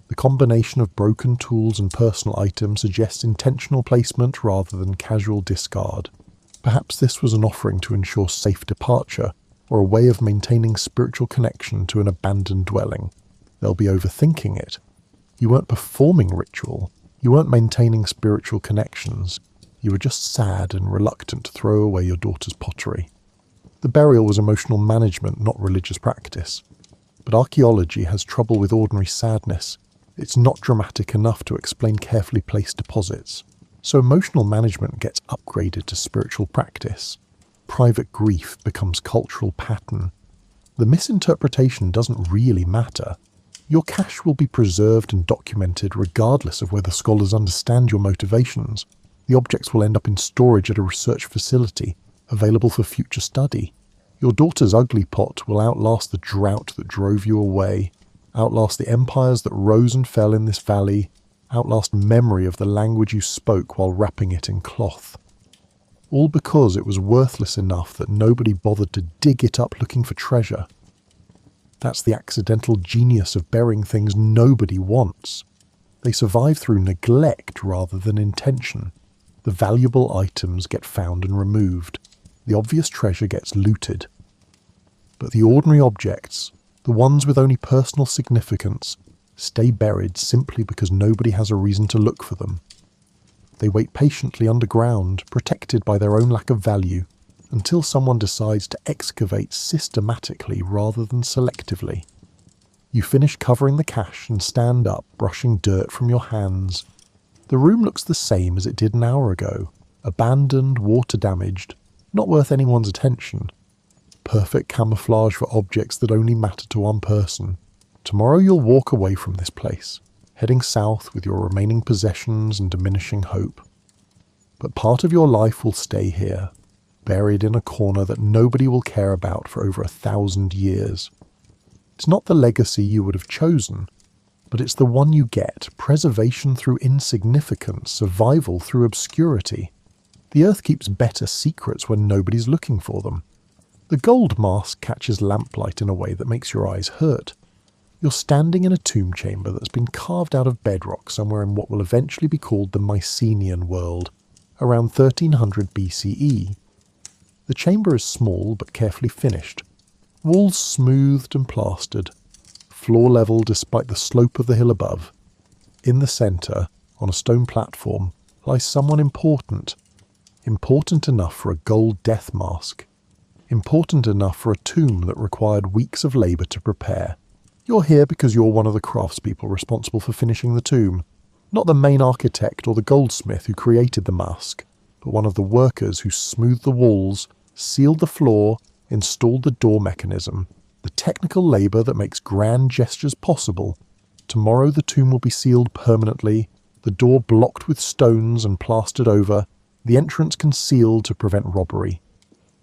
The combination of broken tools and personal items suggests intentional placement rather than casual discard. Perhaps this was an offering to ensure safe departure, or a way of maintaining spiritual connection to an abandoned dwelling. They'll be overthinking it. You weren't performing ritual. You weren't maintaining spiritual connections. You were just sad and reluctant to throw away your daughter's pottery. The burial was emotional management, not religious practice. But archaeology has trouble with ordinary sadness. It's not dramatic enough to explain carefully placed deposits. So emotional management gets upgraded to spiritual practice. Private grief becomes cultural pattern. The misinterpretation doesn't really matter. Your cache will be preserved and documented regardless of whether scholars understand your motivations. The objects will end up in storage at a research facility, available for future study. Your daughter's ugly pot will outlast the drought that drove you away, outlast the empires that rose and fell in this valley, outlast memory of the language you spoke while wrapping it in cloth. All because it was worthless enough that nobody bothered to dig it up looking for treasure. That's the accidental genius of burying things nobody wants. They survive through neglect rather than intention. The valuable items get found and removed. The obvious treasure gets looted. But the ordinary objects, the ones with only personal significance, stay buried simply because nobody has a reason to look for them. They wait patiently underground, protected by their own lack of value, until someone decides to excavate systematically rather than selectively. You finish covering the cache and stand up, brushing dirt from your hands. The room looks the same as it did an hour ago. Abandoned, water-damaged, not worth anyone's attention. Perfect camouflage for objects that only matter to one person. Tomorrow you'll walk away from this place, heading south with your remaining possessions and diminishing hope. But part of your life will stay here, buried in a corner that nobody will care about for over 1,000 years. It's not the legacy you would have chosen, but it's the one you get, preservation through insignificance, survival through obscurity. The earth keeps better secrets when nobody's looking for them. The gold mask catches lamplight in a way that makes your eyes hurt. You're standing in a tomb chamber that's been carved out of bedrock somewhere in what will eventually be called the Mycenaean world, around 1300 BCE. The chamber is small but carefully finished. Walls smoothed and plastered. Floor level despite the slope of the hill above. In the centre, on a stone platform, lies someone important. Important enough for a gold death mask. Important enough for a tomb that required weeks of labour to prepare. You're here because you're one of the craftspeople responsible for finishing the tomb. Not the main architect or the goldsmith who created the mask, but one of the workers who smoothed the walls, sealed the floor, installed the door mechanism. The technical labour that makes grand gestures possible. Tomorrow the tomb will be sealed permanently, the door blocked with stones and plastered over, the entrance concealed to prevent robbery.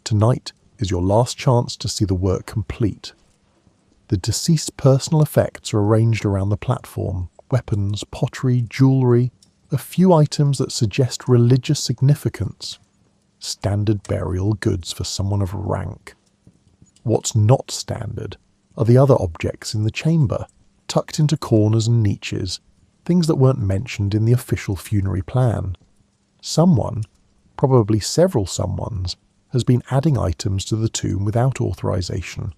Tonight is your last chance to see the work complete. The deceased's personal effects are arranged around the platform. Weapons, pottery, jewellery, a few items that suggest religious significance. Standard burial goods for someone of rank. What's not standard are the other objects in the chamber, tucked into corners and niches, things that weren't mentioned in the official funerary plan. Someone, probably several someones, has been adding items to the tomb without authorization.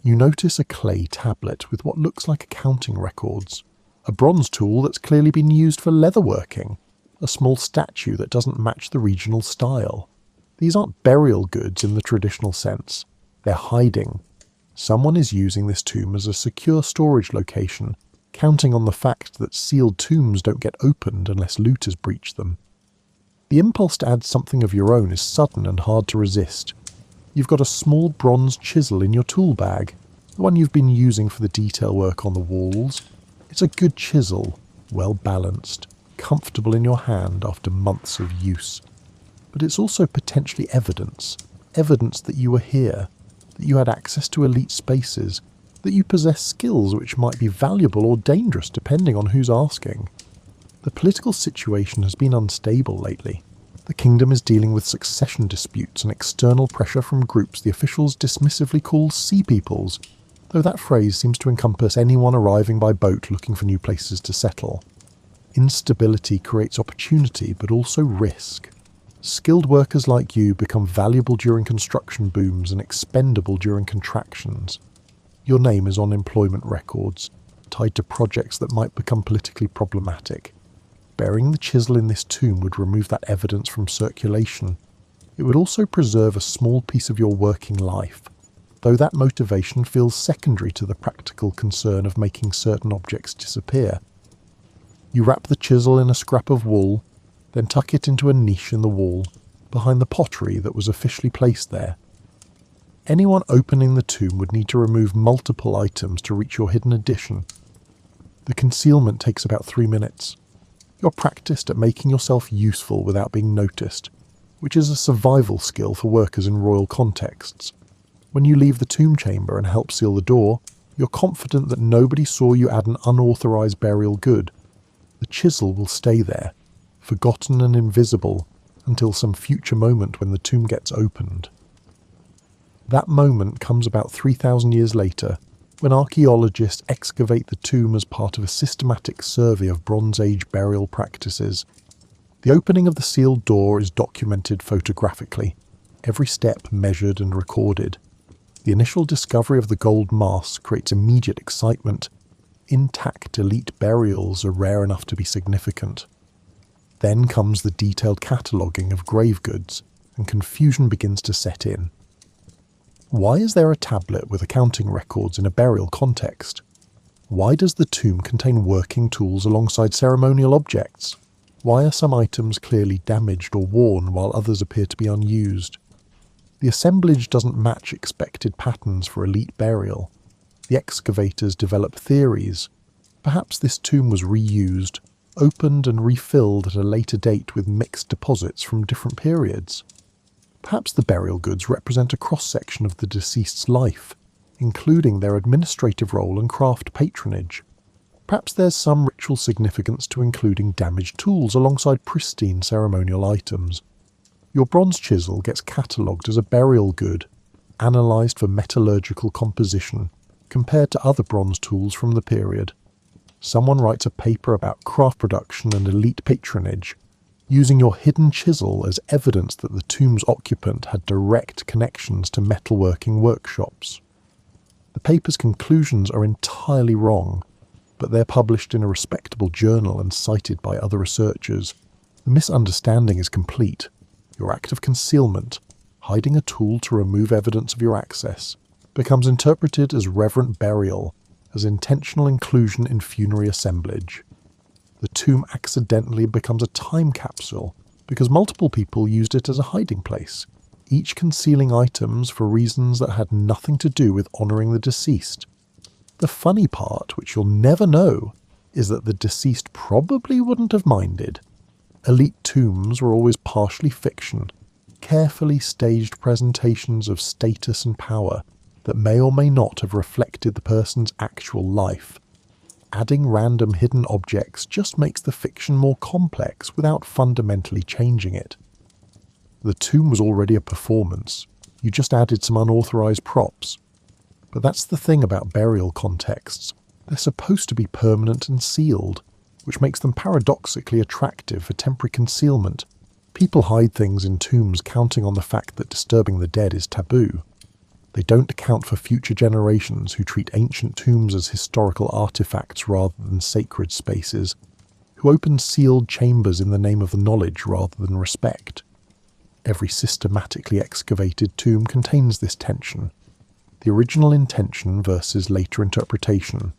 You notice a clay tablet with what looks like accounting records. a bronze tool that's clearly been used for leatherworking, a small statue that doesn't match the regional style. These aren't burial goods in the traditional sense. They're hiding. Someone is using this tomb as a secure storage location, counting on the fact that sealed tombs don't get opened unless loot has breached them. The impulse to add something of your own is sudden and hard to resist. You've got a small bronze chisel in your tool bag, the one you've been using for the detail work on the walls. It's a good chisel, well balanced, comfortable in your hand after months of use. But it's also potentially evidence that you were here, that you had access to elite spaces, that you possess skills which might be valuable or dangerous depending on who's asking. The political situation has been unstable lately. The kingdom is dealing with succession disputes and external pressure from groups the officials dismissively call sea peoples, though that phrase seems to encompass anyone arriving by boat looking for new places to settle. Instability creates opportunity but also risk. Skilled workers like you become valuable during construction booms and expendable during contractions. Your name is on employment records, tied to projects that might become politically problematic. Burying the chisel in this tomb would remove that evidence from circulation. It would also preserve a small piece of your working life, though that motivation feels secondary to the practical concern of making certain objects disappear. You wrap the chisel in a scrap of wool, then tuck it into a niche in the wall, behind the pottery that was officially placed there. Anyone opening the tomb would need to remove multiple items to reach your hidden addition. The concealment takes about 3 minutes. You're practiced at making yourself useful without being noticed, which is a survival skill for workers in royal contexts. When you leave the tomb chamber and help seal the door, you're confident that nobody saw you add an unauthorized burial good. The chisel will stay there, forgotten and invisible, until some future moment when the tomb gets opened. That moment comes about 3,000 years later, when archaeologists excavate the tomb as part of a systematic survey of Bronze Age burial practices. The opening of the sealed door is documented photographically, every step measured and recorded. The initial discovery of the gold mask creates immediate excitement. Intact elite burials are rare enough to be significant. Then comes the detailed cataloguing of grave goods, and confusion begins to set in. Why is there a tablet with accounting records in a burial context? Why does the tomb contain working tools alongside ceremonial objects? Why are some items clearly damaged or worn while others appear to be unused? The assemblage doesn't match expected patterns for elite burial. The excavators develop theories. Perhaps this tomb was reused, opened and refilled at a later date with mixed deposits from different periods. Perhaps the burial goods represent a cross-section of the deceased's life, including their administrative role and craft patronage. Perhaps there's some ritual significance to including damaged tools alongside pristine ceremonial items. Your bronze chisel gets catalogued as a burial good, analysed for metallurgical composition, compared to other bronze tools from the period. Someone writes a paper about craft production and elite patronage, using your hidden chisel as evidence that the tomb's occupant had direct connections to metalworking workshops. The paper's conclusions are entirely wrong, but they're published in a respectable journal and cited by other researchers. The misunderstanding is complete. Your act of concealment, hiding a tool to remove evidence of your access, becomes interpreted as reverent burial, as intentional inclusion in funerary assemblage. The tomb accidentally becomes a time capsule because multiple people used it as a hiding place, each concealing items for reasons that had nothing to do with honouring the deceased. The funny part, which you'll never know, is that the deceased probably wouldn't have minded. Elite tombs were always partially fiction, carefully staged presentations of status and power that may or may not have reflected the person's actual life. Adding random hidden objects just makes the fiction more complex without fundamentally changing it. The tomb was already a performance. You just added some unauthorized props. But that's the thing about burial contexts. They're supposed to be permanent and sealed, which makes them paradoxically attractive for temporary concealment. People hide things in tombs counting on the fact that disturbing the dead is taboo. They don't account for future generations who treat ancient tombs as historical artifacts rather than sacred spaces, who open sealed chambers in the name of knowledge rather than respect. Every systematically excavated tomb contains this tension. The original intention versus later interpretation,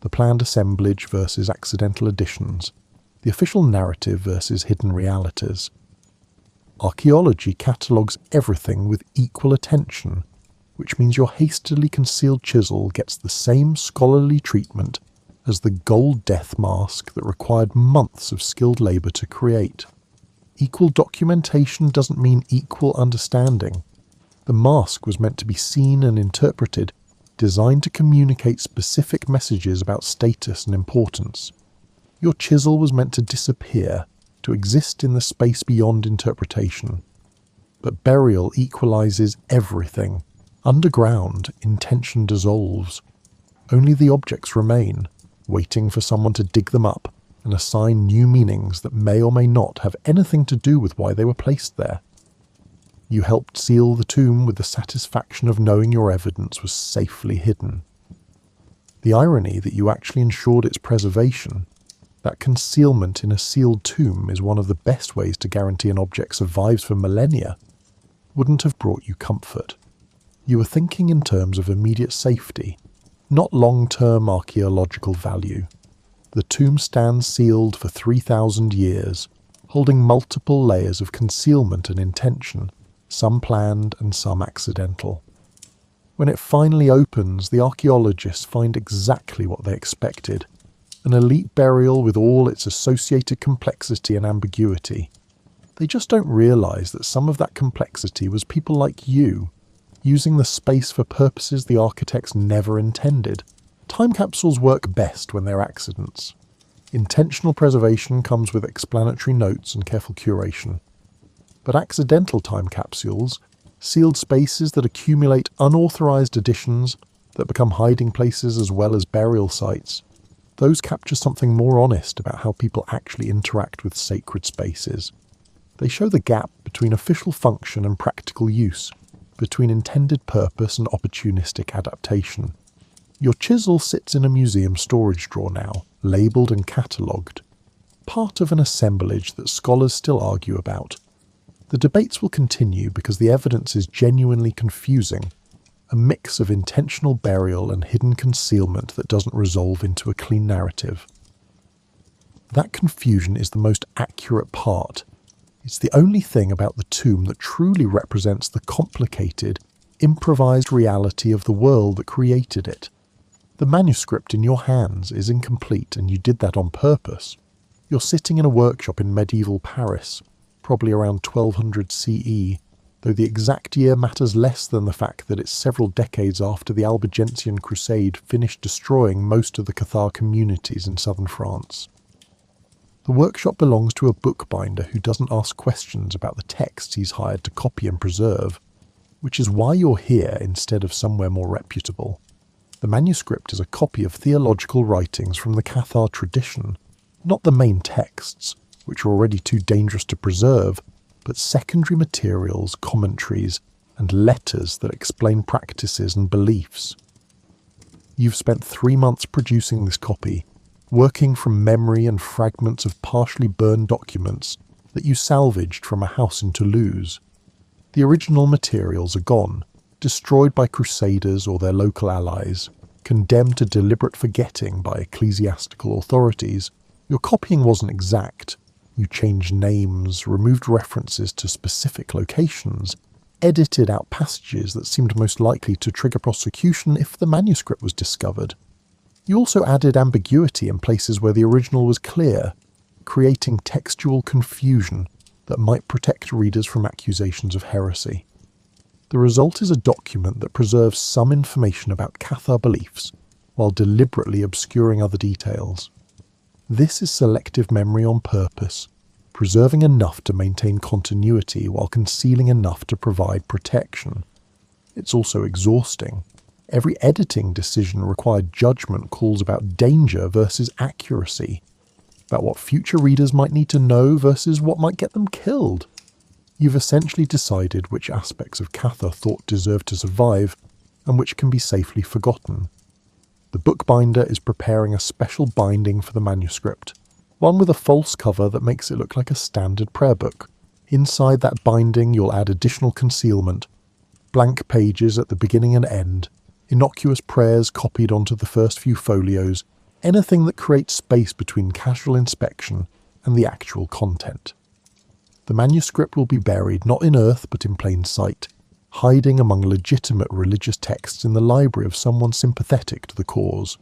the planned assemblage versus accidental additions, the official narrative versus hidden realities. Archaeology catalogues everything with equal attention, which means your hastily concealed chisel gets the same scholarly treatment as the gold death mask that required months of skilled labour to create. Equal documentation doesn't mean equal understanding. The mask was meant to be seen and interpreted, designed to communicate specific messages about status and importance. Your chisel was meant to disappear, to exist in the space beyond interpretation. But burial equalizes everything. Underground, intention dissolves. Only the objects remain, waiting for someone to dig them up and assign new meanings that may or may not have anything to do with why they were placed there. You helped seal the tomb with the satisfaction of knowing your evidence was safely hidden. The irony that you actually ensured its preservation, that concealment in a sealed tomb is one of the best ways to guarantee an object survives for millennia, wouldn't have brought you comfort. You were thinking in terms of immediate safety, not long-term archaeological value. The tomb stands sealed for 3,000 years, holding multiple layers of concealment and intention, some planned and some accidental. When it finally opens, the archaeologists find exactly what they expected, an elite burial with all its associated complexity and ambiguity. They just don't realise that some of that complexity was people like you, using the space for purposes the architects never intended. Time capsules work best when they're accidents. Intentional preservation comes with explanatory notes and careful curation. But accidental time capsules, sealed spaces that accumulate unauthorized additions, that become hiding places as well as burial sites, those capture something more honest about how people actually interact with sacred spaces. They show the gap between official function and practical use, between intended purpose and opportunistic adaptation. Your chisel sits in a museum storage drawer now, labelled and catalogued, part of an assemblage that scholars still argue about. The debates will continue because the evidence is genuinely confusing, a mix of intentional burial and hidden concealment that doesn't resolve into a clean narrative. That confusion is the most accurate part. It's the only thing about the tomb that truly represents the complicated, improvised reality of the world that created it. The manuscript in your hands is incomplete, and you did that on purpose. You're sitting in a workshop in medieval Paris, probably around 1200 CE, though the exact year matters less than the fact that it's several decades after the Albigensian Crusade finished destroying most of the Cathar communities in southern France. The workshop belongs to a bookbinder who doesn't ask questions about the texts he's hired to copy and preserve, which is why you're here instead of somewhere more reputable. The manuscript is a copy of theological writings from the Cathar tradition, not the main texts, which are already too dangerous to preserve, but secondary materials, commentaries, and letters that explain practices and beliefs. You've spent 3 months producing this copy, working from memory and fragments of partially burned documents that you salvaged from a house in Toulouse. The original materials are gone, destroyed by crusaders or their local allies, condemned to deliberate forgetting by ecclesiastical authorities. Your copying wasn't exact. You changed names, removed references to specific locations, edited out passages that seemed most likely to trigger prosecution if the manuscript was discovered. You also added ambiguity in places where the original was clear, creating textual confusion that might protect readers from accusations of heresy. The result is a document that preserves some information about Cathar beliefs, while deliberately obscuring other details. This is selective memory on purpose, preserving enough to maintain continuity while concealing enough to provide protection. It's also exhausting. Every editing decision required judgment calls about danger versus accuracy, about what future readers might need to know versus what might get them killed. You've essentially decided which aspects of Cathar thought deserved to survive and which can be safely forgotten. The bookbinder is preparing a special binding for the manuscript, one with a false cover that makes it look like a standard prayer book. Inside that binding you'll add additional concealment, blank pages at the beginning and end, innocuous prayers copied onto the first few folios, anything that creates space between casual inspection and the actual content. The manuscript will be buried not in earth but in plain sight, hiding among legitimate religious texts in the library of someone sympathetic to the cause.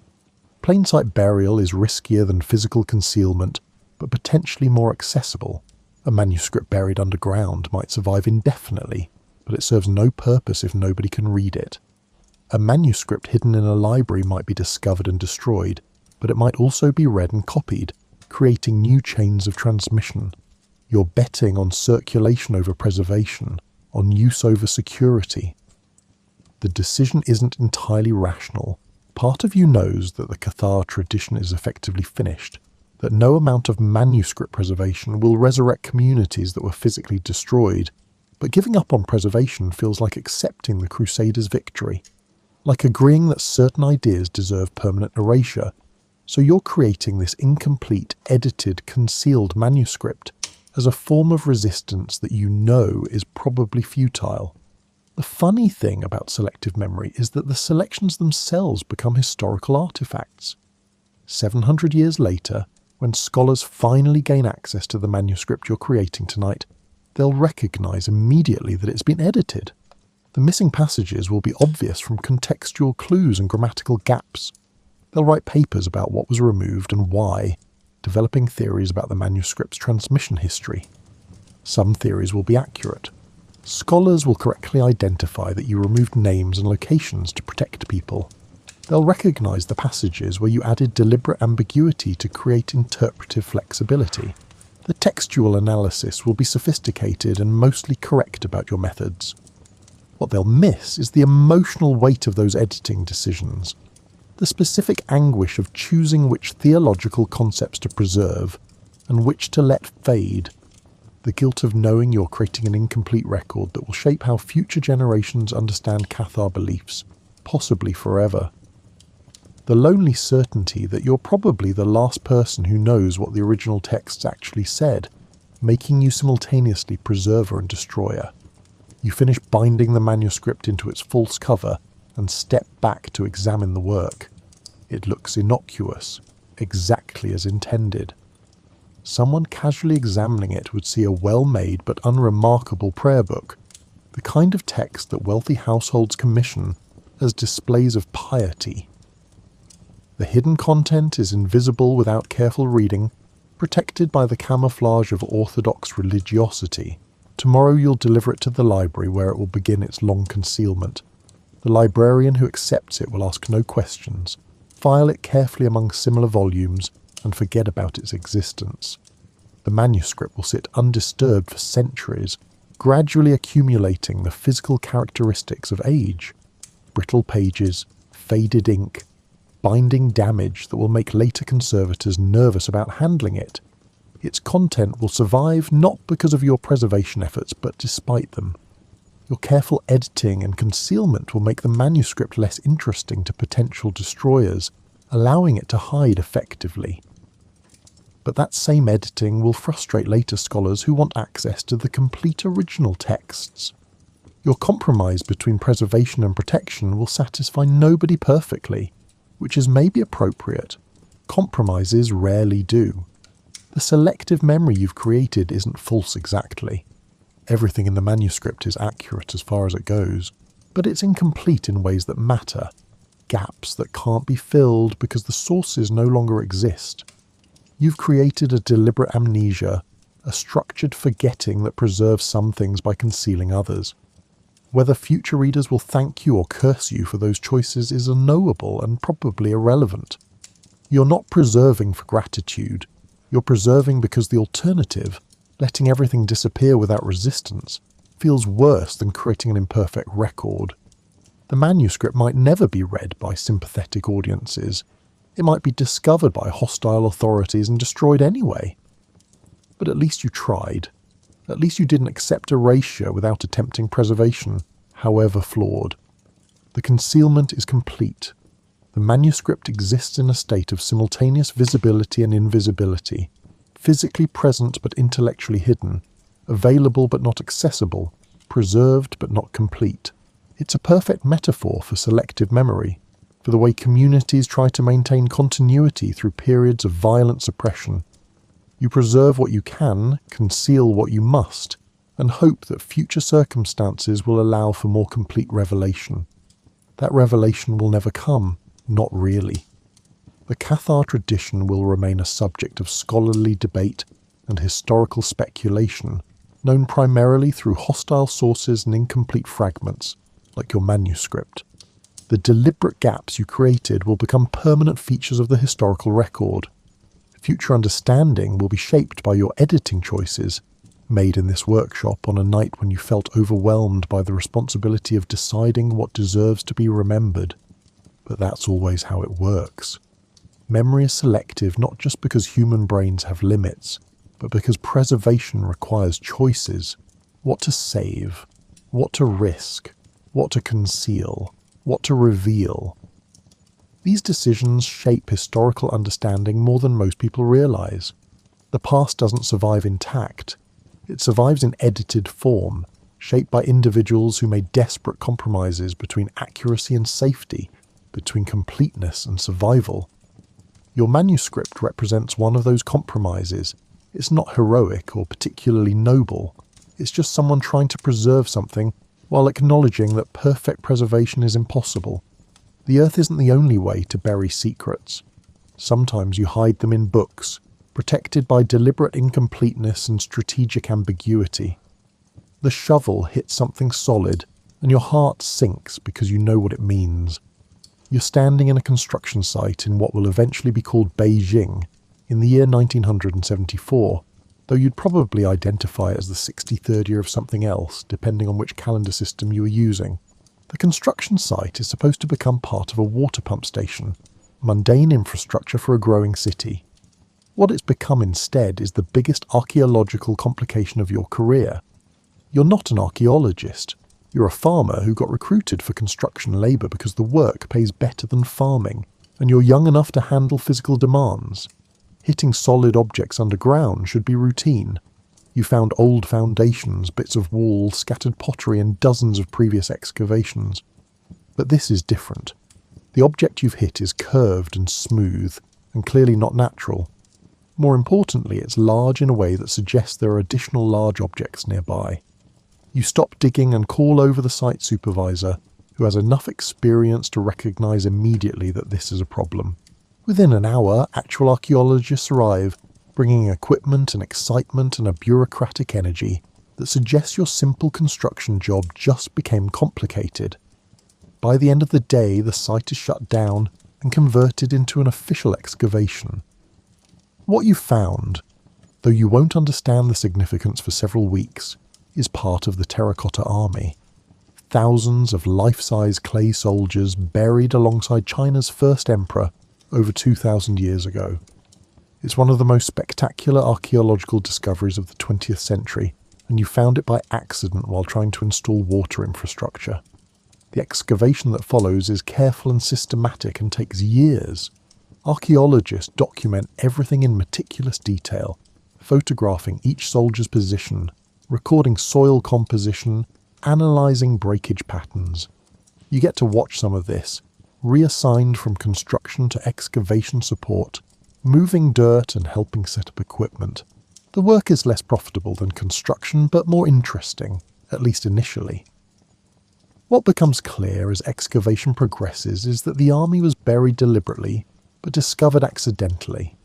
Plain sight burial is riskier than physical concealment, but potentially more accessible. A manuscript buried underground might survive indefinitely, but it serves no purpose if nobody can read it. A manuscript hidden in a library might be discovered and destroyed, but it might also be read and copied, creating new chains of transmission. You're betting on circulation over preservation, on use over security. The decision isn't entirely rational. Part of you knows that the Cathar tradition is effectively finished, that no amount of manuscript preservation will resurrect communities that were physically destroyed, but giving up on preservation feels like accepting the Crusaders' victory, like agreeing that certain ideas deserve permanent erasure, so you're creating this incomplete, edited, concealed manuscript as a form of resistance that you know is probably futile. The funny thing about selective memory is that the selections themselves become historical artifacts. 700 years later, when scholars finally gain access to the manuscript you're creating tonight, they'll recognise immediately that it's been edited. The missing passages will be obvious from contextual clues and grammatical gaps. They'll write papers about what was removed and why, developing theories about the manuscript's transmission history. Some theories will be accurate. Scholars will correctly identify that you removed names and locations to protect people. They'll recognise the passages where you added deliberate ambiguity to create interpretive flexibility. The textual analysis will be sophisticated and mostly correct about your methods. What they'll miss is the emotional weight of those editing decisions, the specific anguish of choosing which theological concepts to preserve and which to let fade, the guilt of knowing you're creating an incomplete record that will shape how future generations understand Cathar beliefs, possibly forever. The lonely certainty that you're probably the last person who knows what the original texts actually said, making you simultaneously preserver and destroyer. You finish binding the manuscript into its false cover and step back to examine the work. It looks innocuous, exactly as intended. Someone casually examining it would see a well-made but unremarkable prayer book, the kind of text that wealthy households commission as displays of piety. The hidden content is invisible without careful reading, protected by the camouflage of orthodox religiosity. Tomorrow you'll deliver it to the library where it will begin its long concealment. The librarian who accepts it will ask no questions, file it carefully among similar volumes, and forget about its existence. The manuscript will sit undisturbed for centuries, gradually accumulating the physical characteristics of age. Brittle pages, faded ink, binding damage that will make later conservators nervous about handling it. Its content will survive not because of your preservation efforts, but despite them. Your careful editing and concealment will make the manuscript less interesting to potential destroyers, allowing it to hide effectively. But that same editing will frustrate later scholars who want access to the complete original texts. Your compromise between preservation and protection will satisfy nobody perfectly, which is maybe appropriate. Compromises rarely do. The selective memory you've created isn't false exactly. Everything in the manuscript is accurate as far as it goes, but it's incomplete in ways that matter, gaps that can't be filled because the sources no longer exist. You've created a deliberate amnesia, a structured forgetting that preserves some things by concealing others. Whether future readers will thank you or curse you for those choices is unknowable and probably irrelevant. You're not preserving for gratitude. You're preserving because the alternative, letting everything disappear without resistance, feels worse than creating an imperfect record. The manuscript might never be read by sympathetic audiences. It might be discovered by hostile authorities and destroyed anyway. But at least you tried. At least you didn't accept erasure without attempting preservation, however flawed. The concealment is complete. The manuscript exists in a state of simultaneous visibility and invisibility, physically present but intellectually hidden, available but not accessible, preserved but not complete. It's a perfect metaphor for selective memory, for the way communities try to maintain continuity through periods of violent suppression. You preserve what you can, conceal what you must, and hope that future circumstances will allow for more complete revelation. That revelation will never come, not really. The Cathar tradition will remain a subject of scholarly debate and historical speculation, known primarily through hostile sources and incomplete fragments, like your manuscript. The deliberate gaps you created will become permanent features of the historical record. Future understanding will be shaped by your editing choices, made in this workshop on a night when you felt overwhelmed by the responsibility of deciding what deserves to be remembered. But that's always how it works. Memory is selective not just because human brains have limits, but because preservation requires choices. What to save, what to risk, what to conceal, what to reveal. These decisions shape historical understanding more than most people realize. The past doesn't survive intact. It survives in edited form, shaped by individuals who made desperate compromises between accuracy and safety, between completeness and survival. Your manuscript represents one of those compromises. It's not heroic or particularly noble. It's just someone trying to preserve something while acknowledging that perfect preservation is impossible. The earth isn't the only way to bury secrets. Sometimes you hide them in books, protected by deliberate incompleteness and strategic ambiguity. The shovel hits something solid, and your heart sinks because you know what it means. You're standing in a construction site in what will eventually be called Beijing, in the year 1974, though you'd probably identify it as the 63rd year of something else, depending on which calendar system you were using. The construction site is supposed to become part of a water pump station, mundane infrastructure for a growing city. What it's become instead is the biggest archaeological complication of your career. You're not an archaeologist. You're a farmer who got recruited for construction labour because the work pays better than farming, and you're young enough to handle physical demands. Hitting solid objects underground should be routine. You found old foundations, bits of wall, scattered pottery and dozens of previous excavations. But this is different. The object you've hit is curved and smooth, and clearly not natural. More importantly, it's large in a way that suggests there are additional large objects nearby. You stop digging and call over the site supervisor, who has enough experience to recognise immediately that this is a problem. Within an hour, actual archaeologists arrive, bringing equipment and excitement and a bureaucratic energy that suggests your simple construction job just became complicated. By the end of the day, the site is shut down and converted into an official excavation. What you found, though you won't understand the significance for several weeks, is part of the Terracotta Army. Thousands of life-size clay soldiers buried alongside China's first emperor over 2,000 years ago. It's one of the most spectacular archaeological discoveries of the 20th century, and you found it by accident while trying to install water infrastructure. The excavation that follows is careful and systematic and takes years. Archaeologists document everything in meticulous detail, photographing each soldier's position, recording soil composition, analysing breakage patterns. You get to watch some of this, reassigned from construction to excavation support, moving dirt and helping set up equipment. The work is less profitable than construction, but more interesting, at least initially. What becomes clear as excavation progresses is that the army was buried deliberately, but discovered accidentally.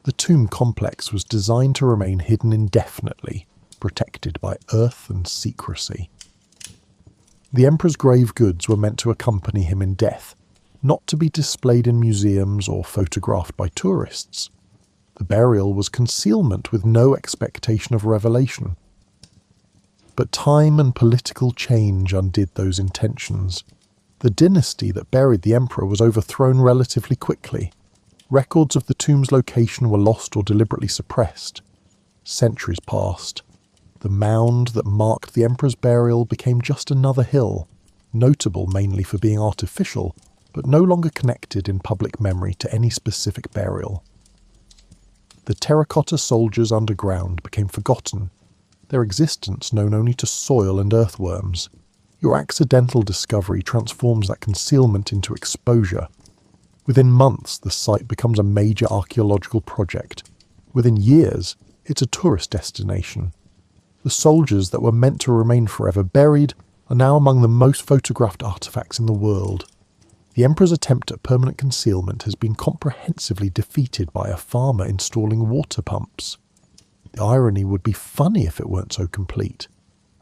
The tomb complex was designed to remain hidden indefinitely, protected by earth and secrecy. The emperor's grave goods were meant to accompany him in death, not to be displayed in museums or photographed by tourists. The burial was concealment with no expectation of revelation. But time and political change undid those intentions. The dynasty that buried the emperor was overthrown relatively quickly. Records of the tomb's location were lost or deliberately suppressed. Centuries passed. The mound that marked the emperor's burial became just another hill, notable mainly for being artificial, but no longer connected in public memory to any specific burial. The terracotta soldiers underground became forgotten, their existence known only to soil and earthworms. Your accidental discovery transforms that concealment into exposure. Within months, the site becomes a major archaeological project. Within years, it's a tourist destination. The soldiers that were meant to remain forever buried are now among the most photographed artifacts in the world. The emperor's attempt at permanent concealment has been comprehensively defeated by a farmer installing water pumps. The irony would be funny if it weren't so complete.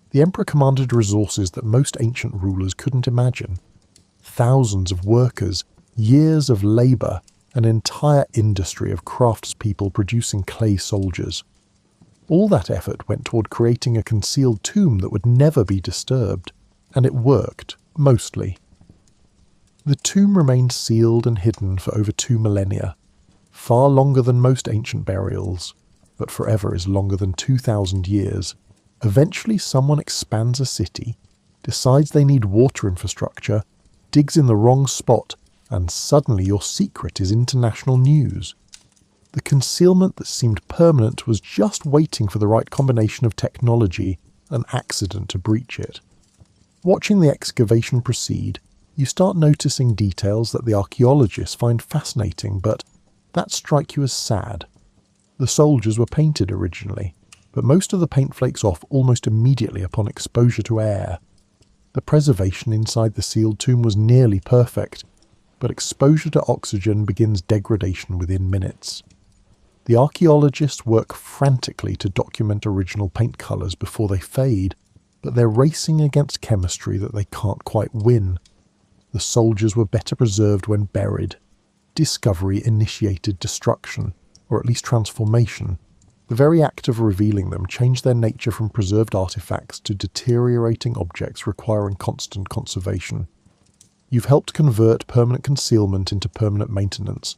The emperor commanded resources that most ancient rulers couldn't imagine. Thousands of workers, years of labour, an entire industry of craftspeople producing clay soldiers. All that effort went toward creating a concealed tomb that would never be disturbed, and it worked, mostly. The tomb remained sealed and hidden for over 2 millennia, far longer than most ancient burials, but forever is longer than 2,000 years. Eventually someone expands a city, decides they need water infrastructure, digs in the wrong spot, and suddenly your secret is international news. The concealment that seemed permanent was just waiting for the right combination of technology and accident to breach it. Watching the excavation proceed, you start noticing details that the archaeologists find fascinating, but that strike you as sad. The soldiers were painted originally, but most of the paint flakes off almost immediately upon exposure to air. The preservation inside the sealed tomb was nearly perfect, but exposure to oxygen begins degradation within minutes. The archaeologists work frantically to document original paint colours before they fade, but they're racing against chemistry that they can't quite win. The soldiers were better preserved when buried. Discovery initiated destruction, or at least transformation. The very act of revealing them changed their nature from preserved artifacts to deteriorating objects requiring constant conservation. You've helped convert permanent concealment into permanent maintenance.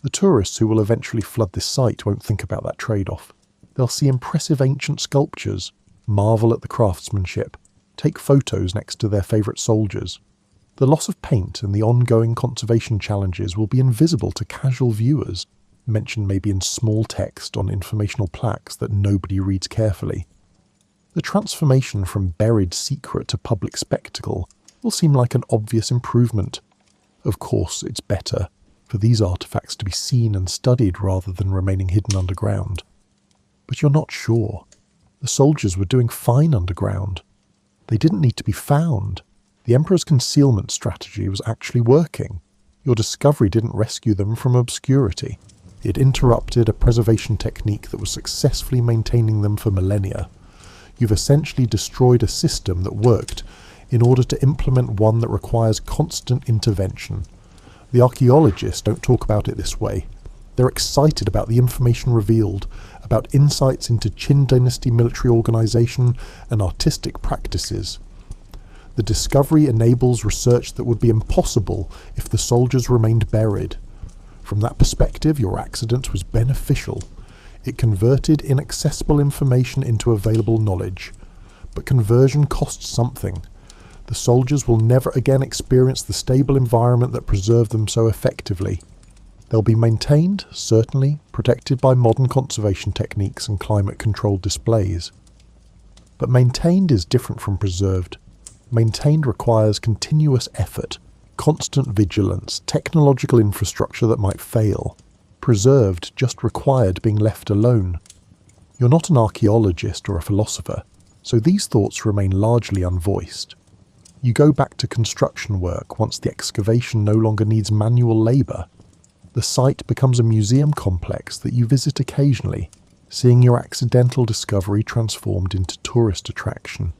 The tourists who will eventually flood this site won't think about that trade-off. They'll see impressive ancient sculptures, marvel at the craftsmanship, take photos next to their favourite soldiers. The loss of paint and the ongoing conservation challenges will be invisible to casual viewers, mentioned maybe in small text on informational plaques that nobody reads carefully. The transformation from buried secret to public spectacle will seem like an obvious improvement. Of course, it's better for these artifacts to be seen and studied rather than remaining hidden underground. But you're not sure. The soldiers were doing fine underground. They didn't need to be found. The Emperor's concealment strategy was actually working. Your discovery didn't rescue them from obscurity. It interrupted a preservation technique that was successfully maintaining them for millennia. You've essentially destroyed a system that worked in order to implement one that requires constant intervention. The archaeologists don't talk about it this way. They're excited about the information revealed, about insights into Qin dynasty military organization and artistic practices. The discovery enables research that would be impossible if the soldiers remained buried. From that perspective, your accident was beneficial. It converted inaccessible information into available knowledge. But conversion costs something. The soldiers will never again experience the stable environment that preserved them so effectively. They'll be maintained, certainly, protected by modern conservation techniques and climate-controlled displays. But maintained is different from preserved. Maintained requires continuous effort, constant vigilance, technological infrastructure that might fail. Preserved just required being left alone. You're not an archaeologist or a philosopher, so these thoughts remain largely unvoiced. You go back to construction work once the excavation no longer needs manual labour. The site becomes a museum complex that you visit occasionally, seeing your accidental discovery transformed into tourist attraction.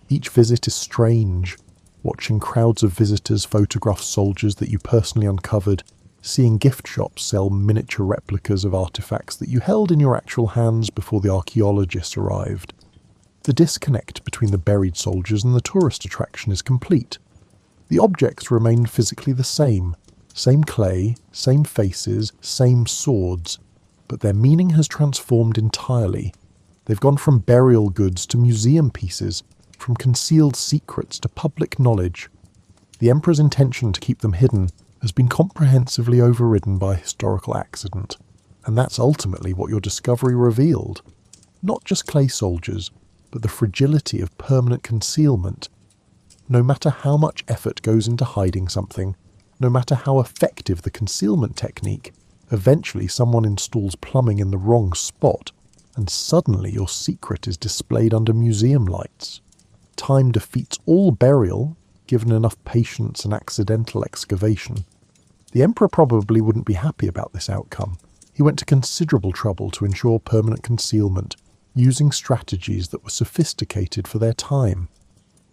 Each visit is strange, watching crowds of visitors photograph soldiers that you personally uncovered, seeing gift shops sell miniature replicas of artifacts that you held in your actual hands before the archaeologists arrived. The disconnect between the buried soldiers and the tourist attraction is complete. The objects remain physically the same clay, same faces, same swords, but their meaning has transformed entirely. They've gone from burial goods to museum pieces, from concealed secrets to public knowledge. The emperor's intention to keep them hidden has been comprehensively overridden by historical accident, and that's ultimately what your discovery revealed. Not just clay soldiers, but the fragility of permanent concealment. No matter how much effort goes into hiding something, no matter how effective the concealment technique, eventually someone installs plumbing in the wrong spot, and suddenly your secret is displayed under museum lights. Time defeats all burial, given enough patience and accidental excavation. The emperor probably wouldn't be happy about this outcome. He went to considerable trouble to ensure permanent concealment, using strategies that were sophisticated for their time.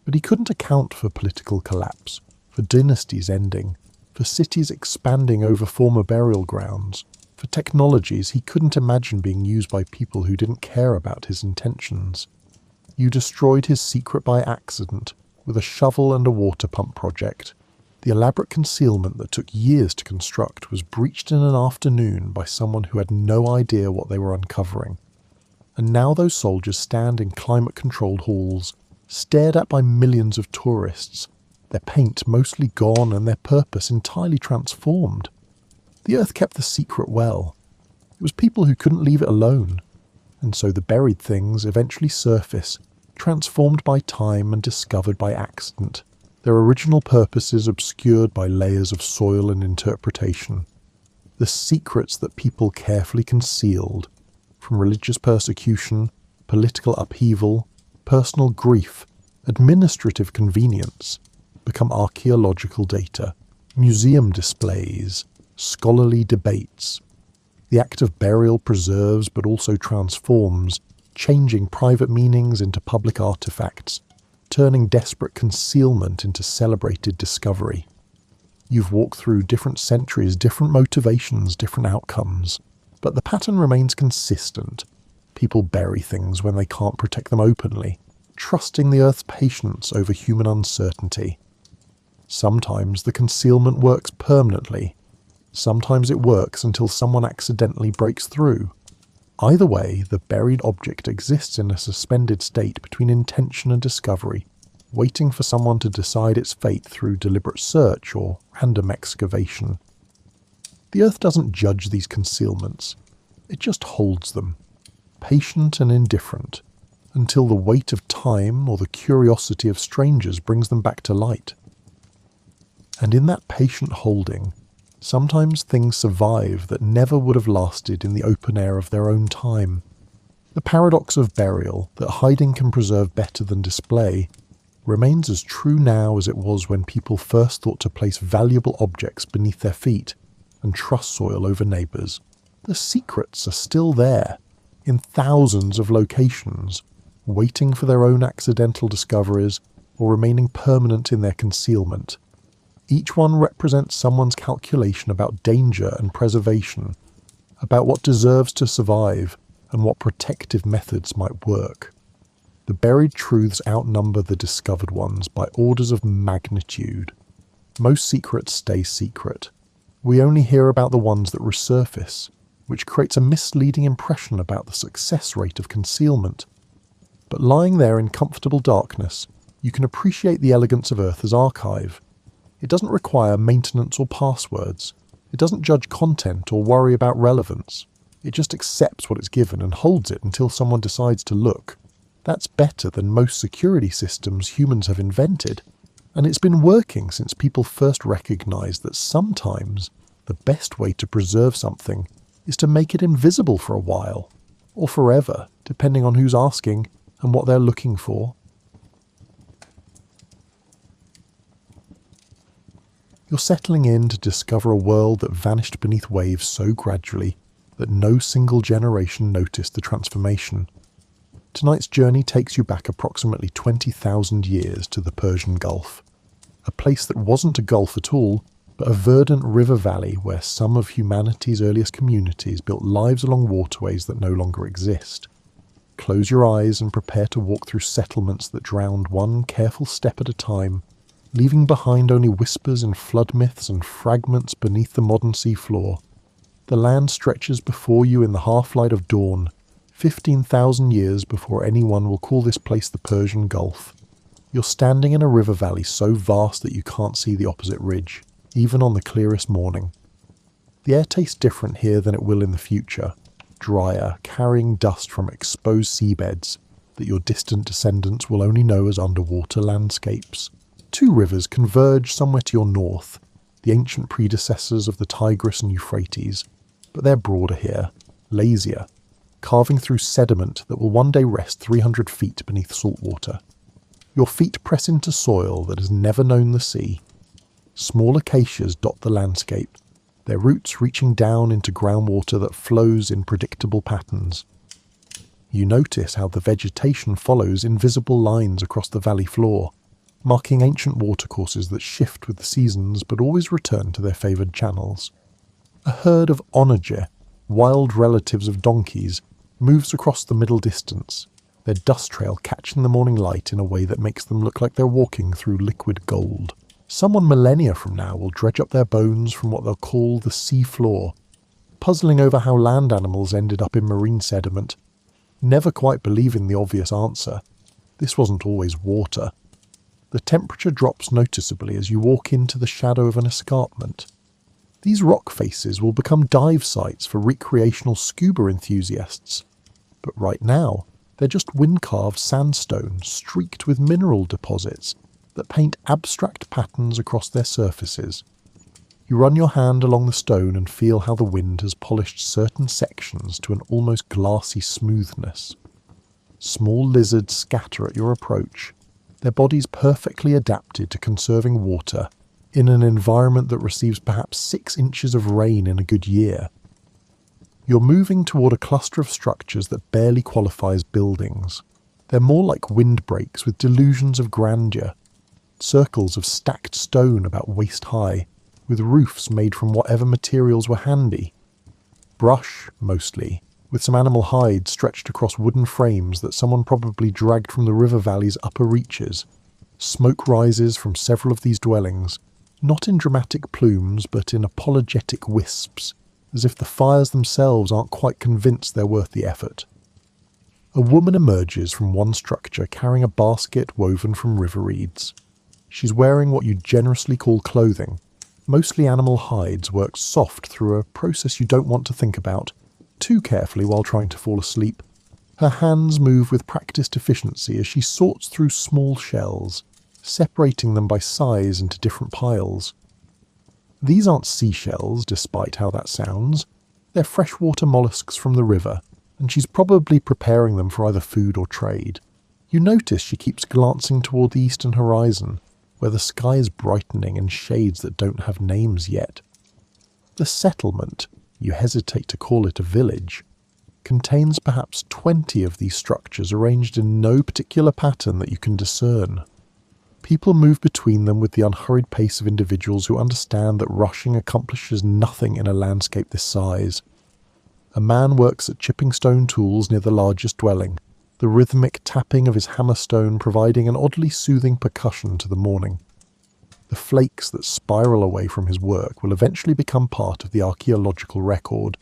But he couldn't account for political collapse, for dynasties ending, for cities expanding over former burial grounds, for technologies he couldn't imagine being used by people who didn't care about his intentions. You destroyed his secret by accident, with a shovel and a water pump project. The elaborate concealment that took years to construct was breached in an afternoon by someone who had no idea what they were uncovering. And now those soldiers stand in climate-controlled halls, stared at by millions of tourists, their paint mostly gone and their purpose entirely transformed. The Earth kept the secret well. It was people who couldn't leave it alone, and so the buried things eventually surface, transformed by time and discovered by accident, their original purposes obscured by layers of soil and interpretation. The secrets that people carefully concealed, from religious persecution, political upheaval, personal grief, administrative convenience, become archaeological data, museum displays, scholarly debates. The act of burial preserves but also transforms, changing private meanings into public artifacts, turning desperate concealment into celebrated discovery. You've walked through different centuries, different motivations, different outcomes, but the pattern remains consistent. People bury things when they can't protect them openly, trusting the Earth's patience over human uncertainty. Sometimes the concealment works permanently. Sometimes it works until someone accidentally breaks through. Either way, the buried object exists in a suspended state between intention and discovery, waiting for someone to decide its fate through deliberate search or random excavation. The Earth doesn't judge these concealments. It just holds them, patient and indifferent, until the weight of time or the curiosity of strangers brings them back to light. And in that patient holding, sometimes things survive that never would have lasted in the open air of their own time. The paradox of burial, that hiding can preserve better than display, remains as true now as it was when people first thought to place valuable objects beneath their feet and trust soil over neighbours. The secrets are still there, in thousands of locations, waiting for their own accidental discoveries or remaining permanent in their concealment. Each one represents someone's calculation about danger and preservation, about what deserves to survive and what protective methods might work. The buried truths outnumber the discovered ones by orders of magnitude. Most secrets stay secret. We only hear about the ones that resurface, which creates a misleading impression about the success rate of concealment. But lying there in comfortable darkness, you can appreciate the elegance of Earth as archive. It doesn't require maintenance or passwords. It doesn't judge content or worry about relevance. It just accepts what it's given and holds it until someone decides to look. That's better than most security systems humans have invented. And it's been working since people first recognized that sometimes the best way to preserve something is to make it invisible for a while, or forever, depending on who's asking and what they're looking for. You're settling in to discover a world that vanished beneath waves so gradually that no single generation noticed the transformation. Tonight's journey takes you back approximately 20,000 years to the Persian Gulf, a place that wasn't a gulf at all, but a verdant river valley where some of humanity's earliest communities built lives along waterways that no longer exist. Close your eyes and prepare to walk through settlements that drowned one careful step at a time, leaving behind only whispers and flood myths and fragments beneath the modern seafloor. The land stretches before you in the half-light of dawn, 15,000 years before anyone will call this place the Persian Gulf. You're standing in a river valley so vast that you can't see the opposite ridge, even on the clearest morning. The air tastes different here than it will in the future, drier, carrying dust from exposed seabeds that your distant descendants will only know as underwater landscapes. Two rivers converge somewhere to your north, the ancient predecessors of the Tigris and Euphrates, but they're broader here, lazier, carving through sediment that will one day rest 300 feet beneath salt water. Your feet press into soil that has never known the sea. Small acacias dot the landscape, their roots reaching down into groundwater that flows in predictable patterns. You notice how the vegetation follows invisible lines across the valley floor, marking ancient watercourses that shift with the seasons but always return to their favoured channels. A herd of onager, wild relatives of donkeys, moves across the middle distance, their dust trail catching the morning light in a way that makes them look like they're walking through liquid gold. Someone millennia from now will dredge up their bones from what they'll call the sea floor, puzzling over how land animals ended up in marine sediment, never quite believing the obvious answer. This wasn't always water. The temperature drops noticeably as you walk into the shadow of an escarpment. These rock faces will become dive sites for recreational scuba enthusiasts. But right now, they're just wind-carved sandstone streaked with mineral deposits that paint abstract patterns across their surfaces. You run your hand along the stone and feel how the wind has polished certain sections to an almost glassy smoothness. Small lizards scatter at your approach, their bodies perfectly adapted to conserving water in an environment that receives perhaps 6 inches of rain in a good year. You're moving toward a cluster of structures that barely qualify as buildings. They're more like windbreaks with delusions of grandeur, circles of stacked stone about waist high, with roofs made from whatever materials were handy. Brush, mostly, with some animal hide stretched across wooden frames that someone probably dragged from the river valley's upper reaches. Smoke rises from several of these dwellings, not in dramatic plumes but in apologetic wisps, as if the fires themselves aren't quite convinced they're worth the effort. A woman emerges from one structure carrying a basket woven from river reeds. She's wearing what you generously call clothing, mostly animal hides worked soft through a process you don't want to think about too carefully while trying to fall asleep. Her hands move with practiced efficiency as she sorts through small shells, separating them by size into different piles. These aren't seashells, despite how that sounds. They're freshwater mollusks from the river, and she's probably preparing them for either food or trade. You notice she keeps glancing toward the eastern horizon, where the sky is brightening in shades that don't have names yet. The settlement, you hesitate to call it a village, contains perhaps 20 of these structures arranged in no particular pattern that you can discern. People move between them with the unhurried pace of individuals who understand that rushing accomplishes nothing in a landscape this size. A man works at chipping stone tools near the largest dwelling, the rhythmic tapping of his hammerstone providing an oddly soothing percussion to the morning. The flakes that spiral away from his work will eventually become part of the archaeological record.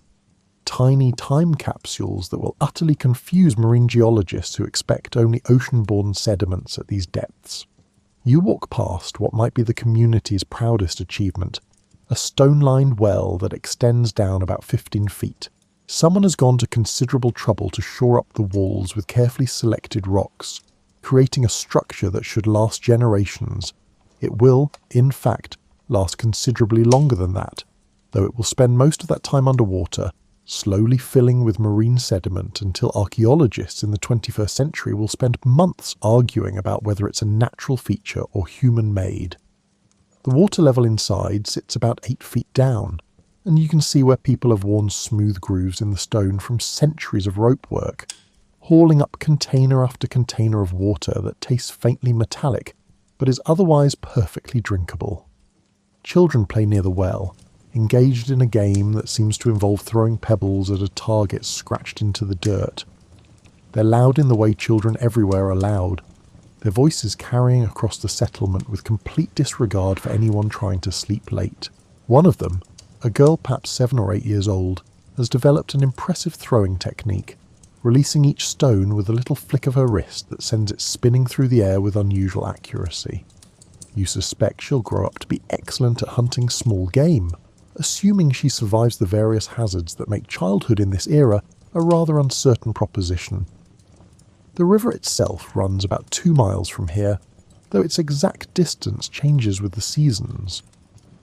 Tiny time capsules that will utterly confuse marine geologists who expect only ocean-borne sediments at these depths. You walk past what might be the community's proudest achievement, a stone-lined well that extends down about 15 feet. Someone has gone to considerable trouble to shore up the walls with carefully selected rocks, creating a structure that should last generations. It will, in fact, last considerably longer than that, though it will spend most of that time underwater, slowly filling with marine sediment until archaeologists in the 21st century will spend months arguing about whether it's a natural feature or human-made. The water level inside sits about 8 feet down, and you can see where people have worn smooth grooves in the stone from centuries of rope work, hauling up container after container of water that tastes faintly metallic, but is otherwise perfectly drinkable. Children play near the well, engaged in a game that seems to involve throwing pebbles at a target scratched into the dirt. They're loud in the way children everywhere are loud, their voices carrying across the settlement with complete disregard for anyone trying to sleep late. One of them, a girl perhaps 7 or 8 years old, has developed an impressive throwing technique, releasing each stone with a little flick of her wrist that sends it spinning through the air with unusual accuracy. You suspect she'll grow up to be excellent at hunting small game, assuming she survives the various hazards that make childhood in this era a rather uncertain proposition. The river itself runs about 2 miles from here, though its exact distance changes with the seasons.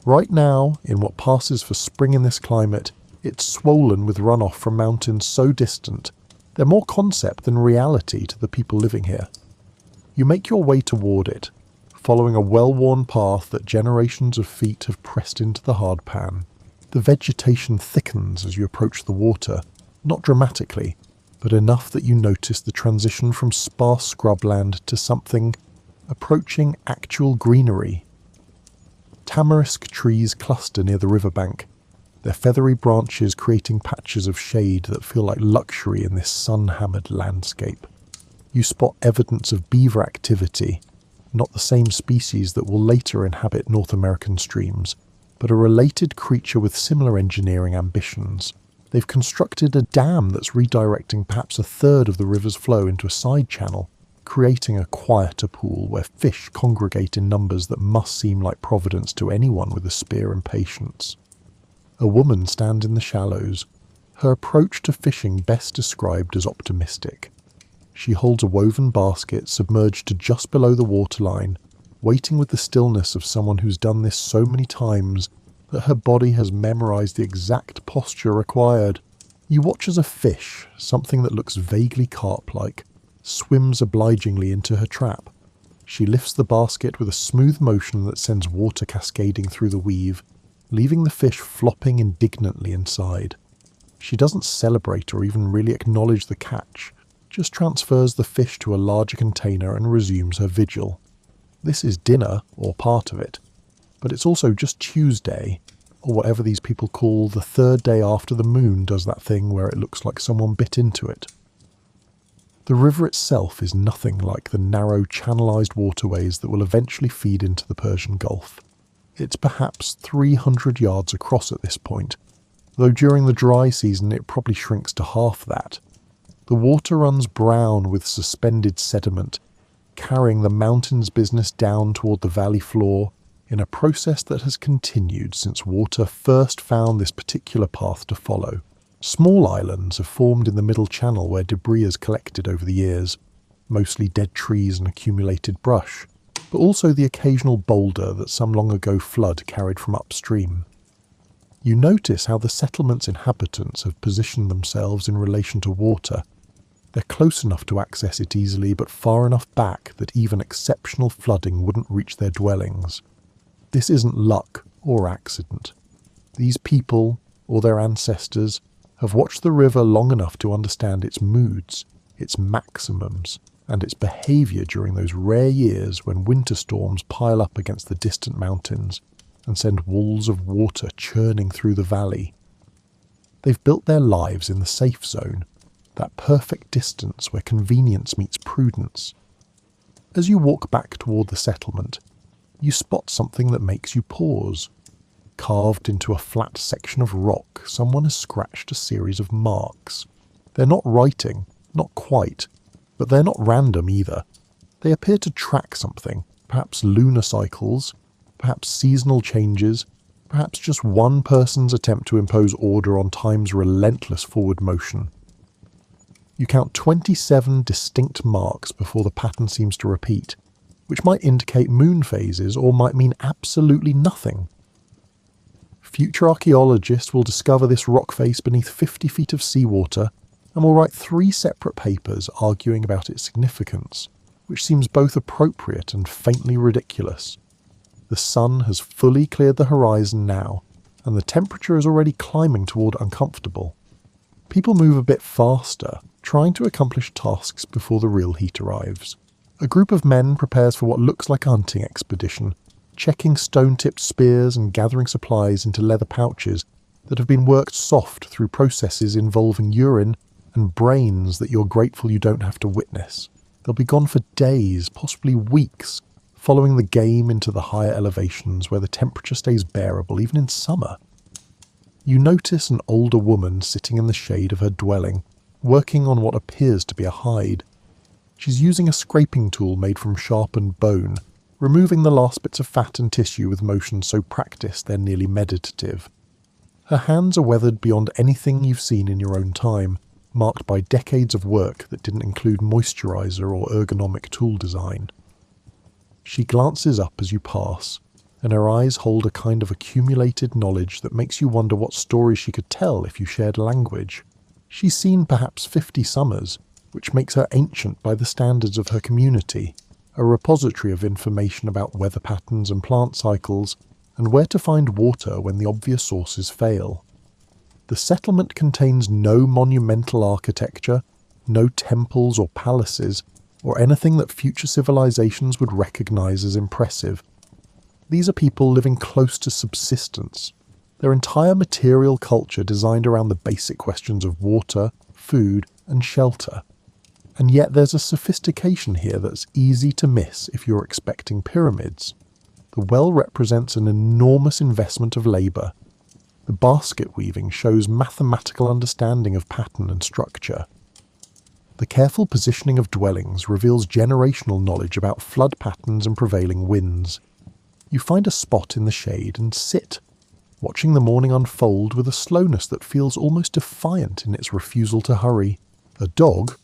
Right now, in what passes for spring in this climate, it's swollen with runoff from mountains so distant, they're more concept than reality to the people living here. You make your way toward it, following a well-worn path that generations of feet have pressed into the hardpan. The vegetation thickens as you approach the water, not dramatically, but enough that you notice the transition from sparse scrubland to something approaching actual greenery. Tamarisk trees cluster near the riverbank, their feathery branches creating patches of shade that feel like luxury in this sun-hammered landscape. You spot evidence of beaver activity, not the same species that will later inhabit North American streams, but a related creature with similar engineering ambitions. They've constructed a dam that's redirecting perhaps a third of the river's flow into a side channel, creating a quieter pool where fish congregate in numbers that must seem like providence to anyone with a spear and patience. A woman stands in the shallows, her approach to fishing best described as optimistic. She holds a woven basket submerged to just below the waterline, waiting with the stillness of someone who's done this so many times that her body has memorized the exact posture required. You watch as a fish, something that looks vaguely carp-like, swims obligingly into her trap. She lifts the basket with a smooth motion that sends water cascading through the weave, leaving the fish flopping indignantly inside. She doesn't celebrate or even really acknowledge the catch, just transfers the fish to a larger container and resumes her vigil. This is dinner, or part of it, but it's also just Tuesday, or whatever these people call the third day after the moon does that thing where it looks like someone bit into it. The river itself is nothing like the narrow channelized waterways that will eventually feed into the Persian Gulf. It's perhaps 300 yards across at this point, though during the dry season it probably shrinks to half that. The water runs brown with suspended sediment, carrying the mountain's business down toward the valley floor in a process that has continued since water first found this particular path to follow. Small islands have formed in the middle channel where debris has collected over the years, mostly dead trees and accumulated brush, but also the occasional boulder that some long ago flood carried from upstream. You notice how the settlement's inhabitants have positioned themselves in relation to water. They're close enough to access it easily, but far enough back that even exceptional flooding wouldn't reach their dwellings. This isn't luck or accident. These people, or their ancestors, have watched the river long enough to understand its moods, its maximums, and its behaviour during those rare years when winter storms pile up against the distant mountains and send walls of water churning through the valley. They've built their lives in the safe zone, that perfect distance where convenience meets prudence. As you walk back toward the settlement, you spot something that makes you pause. Carved into a flat section of rock, someone has scratched a series of marks. They're not writing, not quite, but they're not random either. They appear to track something, perhaps lunar cycles, perhaps seasonal changes, perhaps just one person's attempt to impose order on time's relentless forward motion. You count 27 distinct marks before the pattern seems to repeat, which might indicate moon phases or might mean absolutely nothing. Future archaeologists will discover this rock face beneath 50 feet of seawater and will write 3 separate papers arguing about its significance, which seems both appropriate and faintly ridiculous. The sun has fully cleared the horizon now, and the temperature is already climbing toward uncomfortable. People move a bit faster, trying to accomplish tasks before the real heat arrives. A group of men prepares for what looks like a hunting expedition, checking stone-tipped spears and gathering supplies into leather pouches that have been worked soft through processes involving urine and brains that you're grateful you don't have to witness. They'll be gone for days, possibly weeks, following the game into the higher elevations where the temperature stays bearable even in summer. You notice an older woman sitting in the shade of her dwelling, working on what appears to be a hide. She's using a scraping tool made from sharpened bone, removing the last bits of fat and tissue with motions so practiced they're nearly meditative. Her hands are weathered beyond anything you've seen in your own time, marked by decades of work that didn't include moisturizer or ergonomic tool design. She glances up as you pass, and her eyes hold a kind of accumulated knowledge that makes you wonder what stories she could tell if you shared language. She's seen perhaps 50 summers, which makes her ancient by the standards of her community, a repository of information about weather patterns and plant cycles, and where to find water when the obvious sources fail. The settlement contains no monumental architecture, no temples or palaces, or anything that future civilizations would recognize as impressive. These are people living close to subsistence, their entire material culture designed around the basic questions of water, food, and shelter. And yet there's a sophistication here that's easy to miss if you're expecting pyramids. The well represents an enormous investment of labour. The basket weaving shows mathematical understanding of pattern and structure. The careful positioning of dwellings reveals generational knowledge about flood patterns and prevailing winds. You find a spot in the shade and sit, watching the morning unfold with a slowness that feels almost defiant in its refusal to hurry. A dog,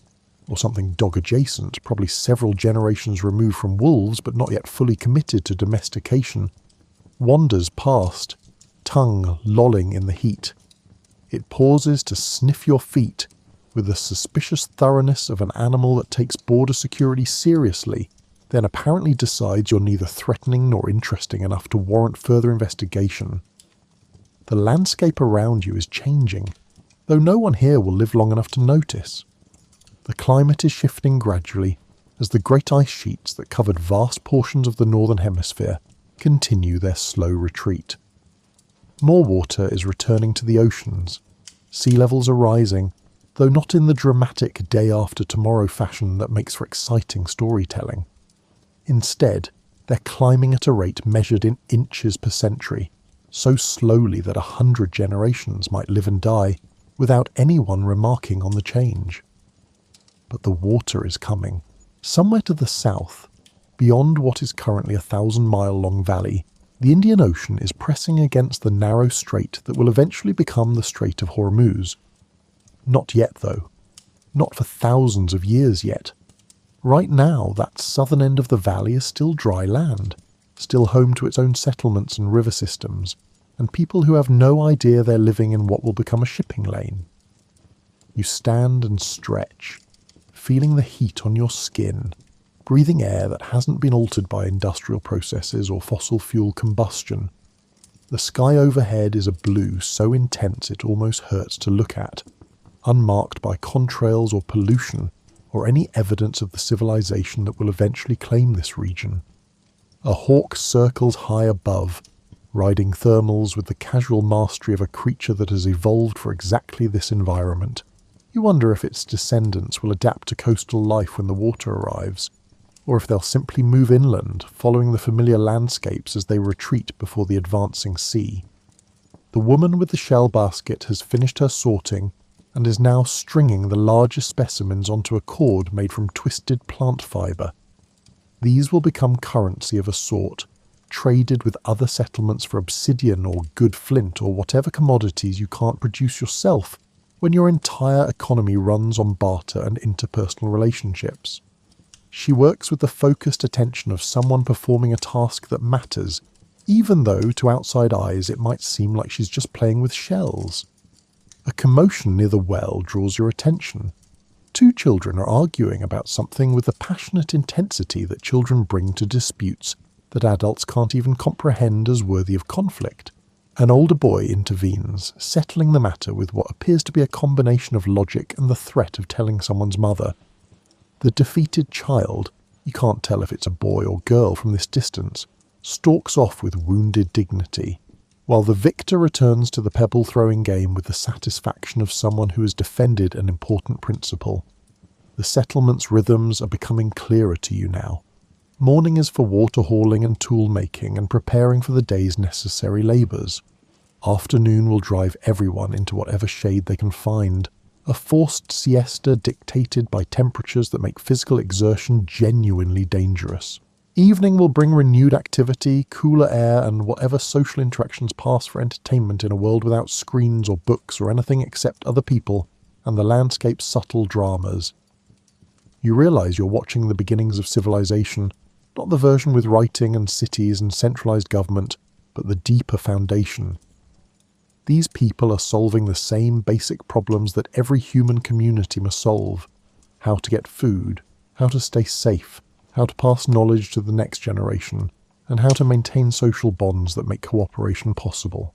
or something dog-adjacent, probably several generations removed from wolves but not yet fully committed to domestication, wanders past, tongue lolling in the heat. It pauses to sniff your feet with the suspicious thoroughness of an animal that takes border security seriously, then apparently decides you're neither threatening nor interesting enough to warrant further investigation. The landscape around you is changing, though no one here will live long enough to notice. The climate is shifting gradually as the great ice sheets that covered vast portions of the northern hemisphere continue their slow retreat. More water is returning to the oceans. Sea levels are rising, though not in the dramatic day-after-tomorrow fashion that makes for exciting storytelling. Instead, they're climbing at a rate measured in inches per century, so slowly that 100 generations might live and die without anyone remarking on the change. But the water is coming. Somewhere to the south, beyond what is currently a 1,000-mile-long valley, the Indian Ocean is pressing against the narrow strait that will eventually become the Strait of Hormuz. Not yet, though. Not for thousands of years yet. Right now, that southern end of the valley is still dry land, still home to its own settlements and river systems, and people who have no idea they're living in what will become a shipping lane. You stand and stretch, feeling the heat on your skin, breathing air that hasn't been altered by industrial processes or fossil fuel combustion. The sky overhead is a blue so intense it almost hurts to look at, unmarked by contrails or pollution or any evidence of the civilization that will eventually claim this region. A hawk circles high above, riding thermals with the casual mastery of a creature that has evolved for exactly this environment. You wonder if its descendants will adapt to coastal life when the water arrives, or if they'll simply move inland, following the familiar landscapes as they retreat before the advancing sea. The woman with the shell basket has finished her sorting and is now stringing the largest specimens onto a cord made from twisted plant fibre. These will become currency of a sort, traded with other settlements for obsidian or good flint or whatever commodities you can't produce yourself when your entire economy runs on barter and interpersonal relationships. She works with the focused attention of someone performing a task that matters, even though to outside eyes it might seem like she's just playing with shells. A commotion near the well draws your attention. 2 children are arguing about something with the passionate intensity that children bring to disputes that adults can't even comprehend as worthy of conflict. An older boy intervenes, settling the matter with what appears to be a combination of logic and the threat of telling someone's mother. The defeated child, you can't tell if it's a boy or girl from this distance, stalks off with wounded dignity, while the victor returns to the pebble-throwing game with the satisfaction of someone who has defended an important principle. The settlement's rhythms are becoming clearer to you now. Morning is for water hauling and tool making and preparing for the day's necessary labours. Afternoon will drive everyone into whatever shade they can find. a forced siesta dictated by temperatures that make physical exertion genuinely dangerous. Evening will bring renewed activity, cooler air, and whatever social interactions pass for entertainment in a world without screens or books or anything except other people and the landscape's subtle dramas. You realise you're watching the beginnings of civilization, not the version with writing and cities and centralised government, but the deeper foundation. These people are solving the same basic problems that every human community must solve: how to get food, how to stay safe, how to pass knowledge to the next generation, and how to maintain social bonds that make cooperation possible.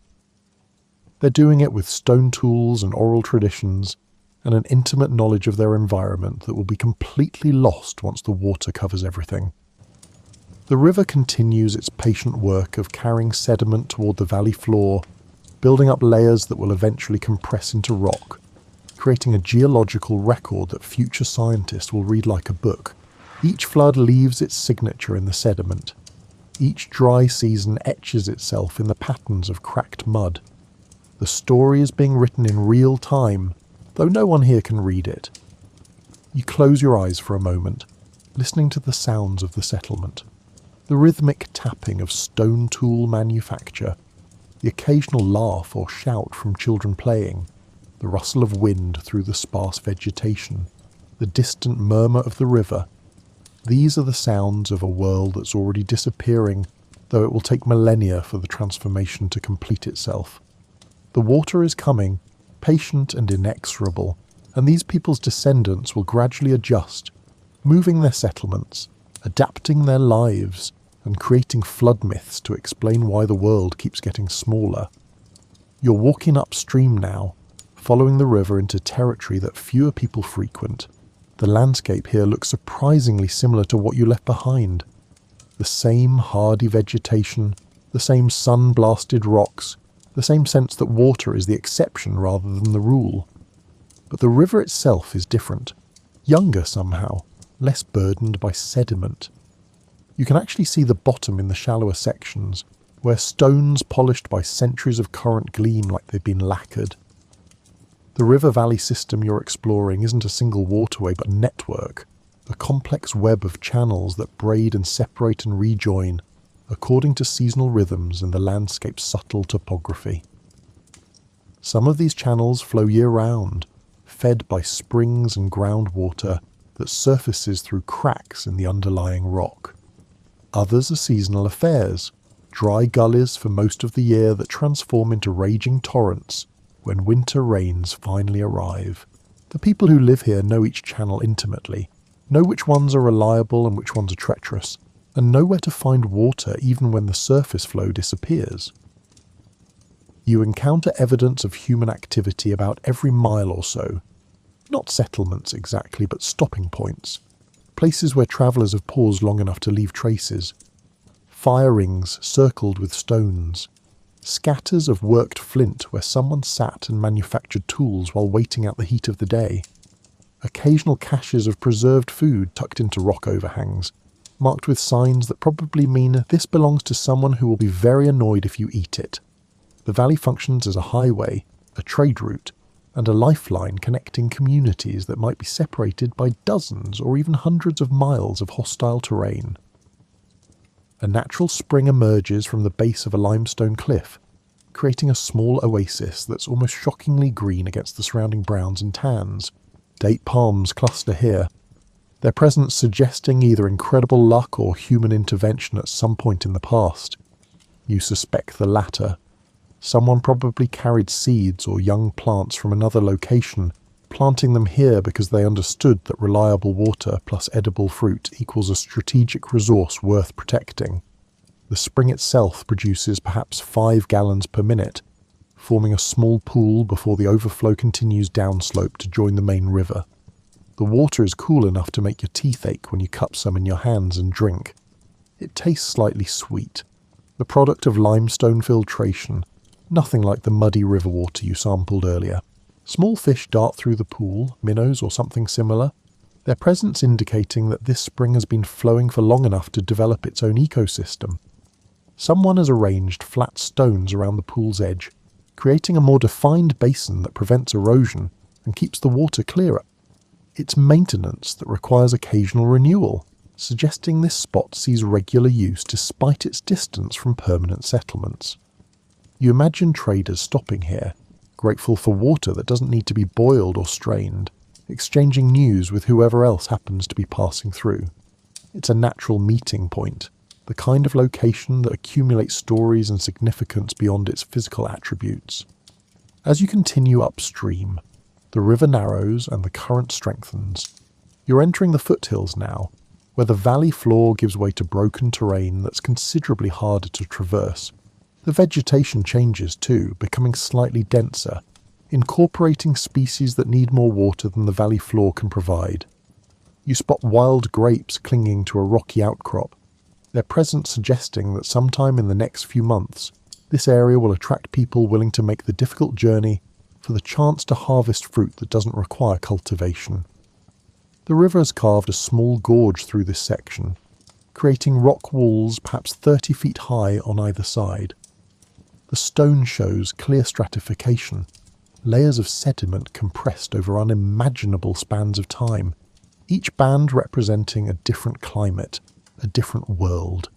They're doing it with stone tools and oral traditions, and an intimate knowledge of their environment that will be completely lost once the water covers everything. The river continues its patient work of carrying sediment toward the valley floor, building up layers that will eventually compress into rock, creating a geological record that future scientists will read like a book. Each flood leaves its signature in the sediment. Each dry season etches itself in the patterns of cracked mud. The story is being written in real time, though no one here can read it. You close your eyes for a moment, listening to the sounds of the settlement. The rhythmic tapping of stone tool manufacture, the occasional laugh or shout from children playing, the rustle of wind through the sparse vegetation, the distant murmur of the river. These are the sounds of a world that's already disappearing, though it will take millennia for the transformation to complete itself. The water is coming, patient and inexorable, and these people's descendants will gradually adjust, moving their settlements, adapting their lives, and creating flood myths to explain why the world keeps getting smaller. You're walking upstream now, following the river into territory that fewer people frequent. The landscape here looks surprisingly similar to what you left behind. The same hardy vegetation, the same sun-blasted rocks, the same sense that water is the exception rather than the rule. But the river itself is different, younger somehow, less burdened by sediment. You can actually see the bottom in the shallower sections, where stones polished by centuries of current gleam like they've been lacquered. The river valley system you're exploring isn't a single waterway but a network, a complex web of channels that braid and separate and rejoin, according to seasonal rhythms and the landscape's subtle topography. Some of these channels flow year-round, fed by springs and groundwater that surfaces through cracks in the underlying rock. Others are seasonal affairs, dry gullies for most of the year that transform into raging torrents when winter rains finally arrive. The people who live here know each channel intimately, know which ones are reliable and which ones are treacherous, and know where to find water even when the surface flow disappears. You encounter evidence of human activity about every mile or so. Not settlements exactly, but stopping points. Places where travellers have paused long enough to leave traces. Fire rings circled with stones. Scatters of worked flint where someone sat and manufactured tools while waiting out the heat of the day. Occasional caches of preserved food tucked into rock overhangs, marked with signs that probably mean this belongs to someone who will be very annoyed if you eat it. The valley functions as a highway, a trade route, and a lifeline connecting communities that might be separated by dozens or even hundreds of miles of hostile terrain. A natural spring emerges from the base of a limestone cliff, creating a small oasis that's almost shockingly green against the surrounding browns and tans. Date palms cluster here, their presence suggesting either incredible luck or human intervention at some point in the past. You suspect the latter. Someone probably carried seeds or young plants from another location, planting them here because they understood that reliable water plus edible fruit equals a strategic resource worth protecting. The spring itself produces perhaps 5 gallons per minute, forming a small pool before the overflow continues downslope to join the main river. The water is cool enough to make your teeth ache when you cup some in your hands and drink. It tastes slightly sweet, the product of limestone filtration, nothing like the muddy river water you sampled earlier. Small fish dart through the pool, minnows or something similar, their presence indicating that this spring has been flowing for long enough to develop its own ecosystem. Someone has arranged flat stones around the pool's edge, creating a more defined basin that prevents erosion, and keeps the water clearer. It's maintenance that requires occasional renewal, suggesting this spot sees regular use despite its distance from permanent settlements. You imagine traders stopping here, grateful for water that doesn't need to be boiled or strained, exchanging news with whoever else happens to be passing through. It's a natural meeting point, the kind of location that accumulates stories and significance beyond its physical attributes. As you continue upstream, the river narrows and the current strengthens. You're entering the foothills now, where the valley floor gives way to broken terrain that's considerably harder to traverse. The vegetation changes too, becoming slightly denser, incorporating species that need more water than the valley floor can provide. You spot wild grapes clinging to a rocky outcrop, their presence suggesting that sometime in the next few months, this area will attract people willing to make the difficult journey for the chance to harvest fruit that doesn't require cultivation. The river has carved a small gorge through this section, creating rock walls perhaps 30 feet high on either side. The stone shows clear stratification, layers of sediment compressed over unimaginable spans of time, each band representing a different climate, a different world.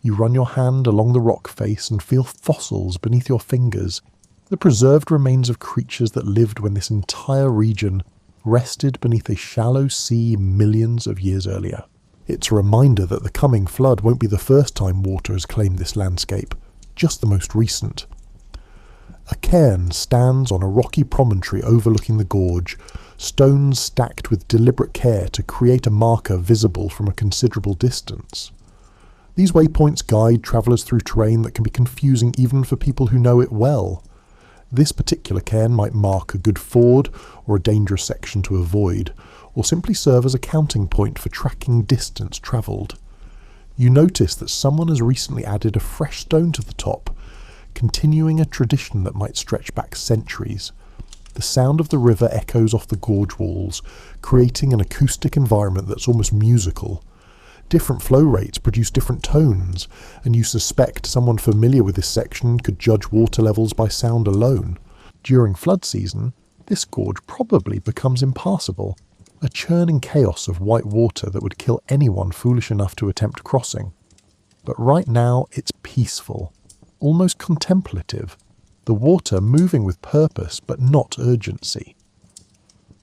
You run your hand along the rock face and feel fossils beneath your fingers, the preserved remains of creatures that lived when this entire region rested beneath a shallow sea millions of years earlier. It's a reminder that the coming flood won't be the first time water has claimed this landscape, just the most recent. A cairn stands on a rocky promontory overlooking the gorge, stones stacked with deliberate care to create a marker visible from a considerable distance. These waypoints guide travellers through terrain that can be confusing even for people who know it well. This particular cairn might mark a good ford or a dangerous section to avoid, or simply serve as a counting point for tracking distance travelled. You notice that someone has recently added a fresh stone to the top, continuing a tradition that might stretch back centuries. The sound of the river echoes off the gorge walls, creating an acoustic environment that's almost musical. Different flow rates produce different tones, and you suspect someone familiar with this section could judge water levels by sound alone. During flood season, this gorge probably becomes impassable, a churning chaos of white water that would kill anyone foolish enough to attempt crossing. But right now it's peaceful, almost contemplative, the water moving with purpose but not urgency.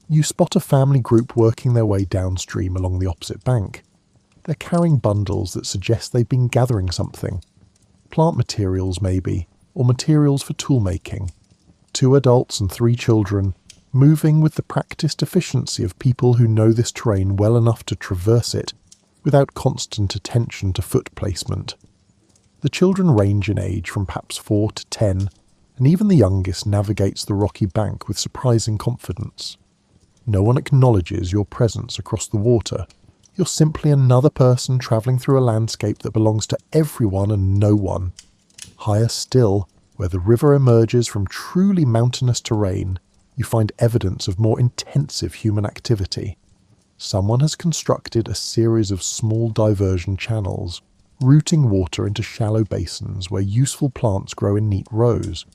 You spot a family group working their way downstream along the opposite bank. They're carrying bundles that suggest they've been gathering something. Plant materials maybe, or materials for tool making. 2 adults and 3 children, moving with the practiced efficiency of people who know this terrain well enough to traverse it without constant attention to foot placement. The children range in age from perhaps 4 to 10, and even the youngest navigates the rocky bank with surprising confidence. No one acknowledges your presence across the water. You're simply another person travelling through a landscape that belongs to everyone and no one. Higher still, where the river emerges from truly mountainous terrain, you find evidence of more intensive human activity. Someone has constructed a series of small diversion channels, routing water into shallow basins where useful plants grow in neat rows.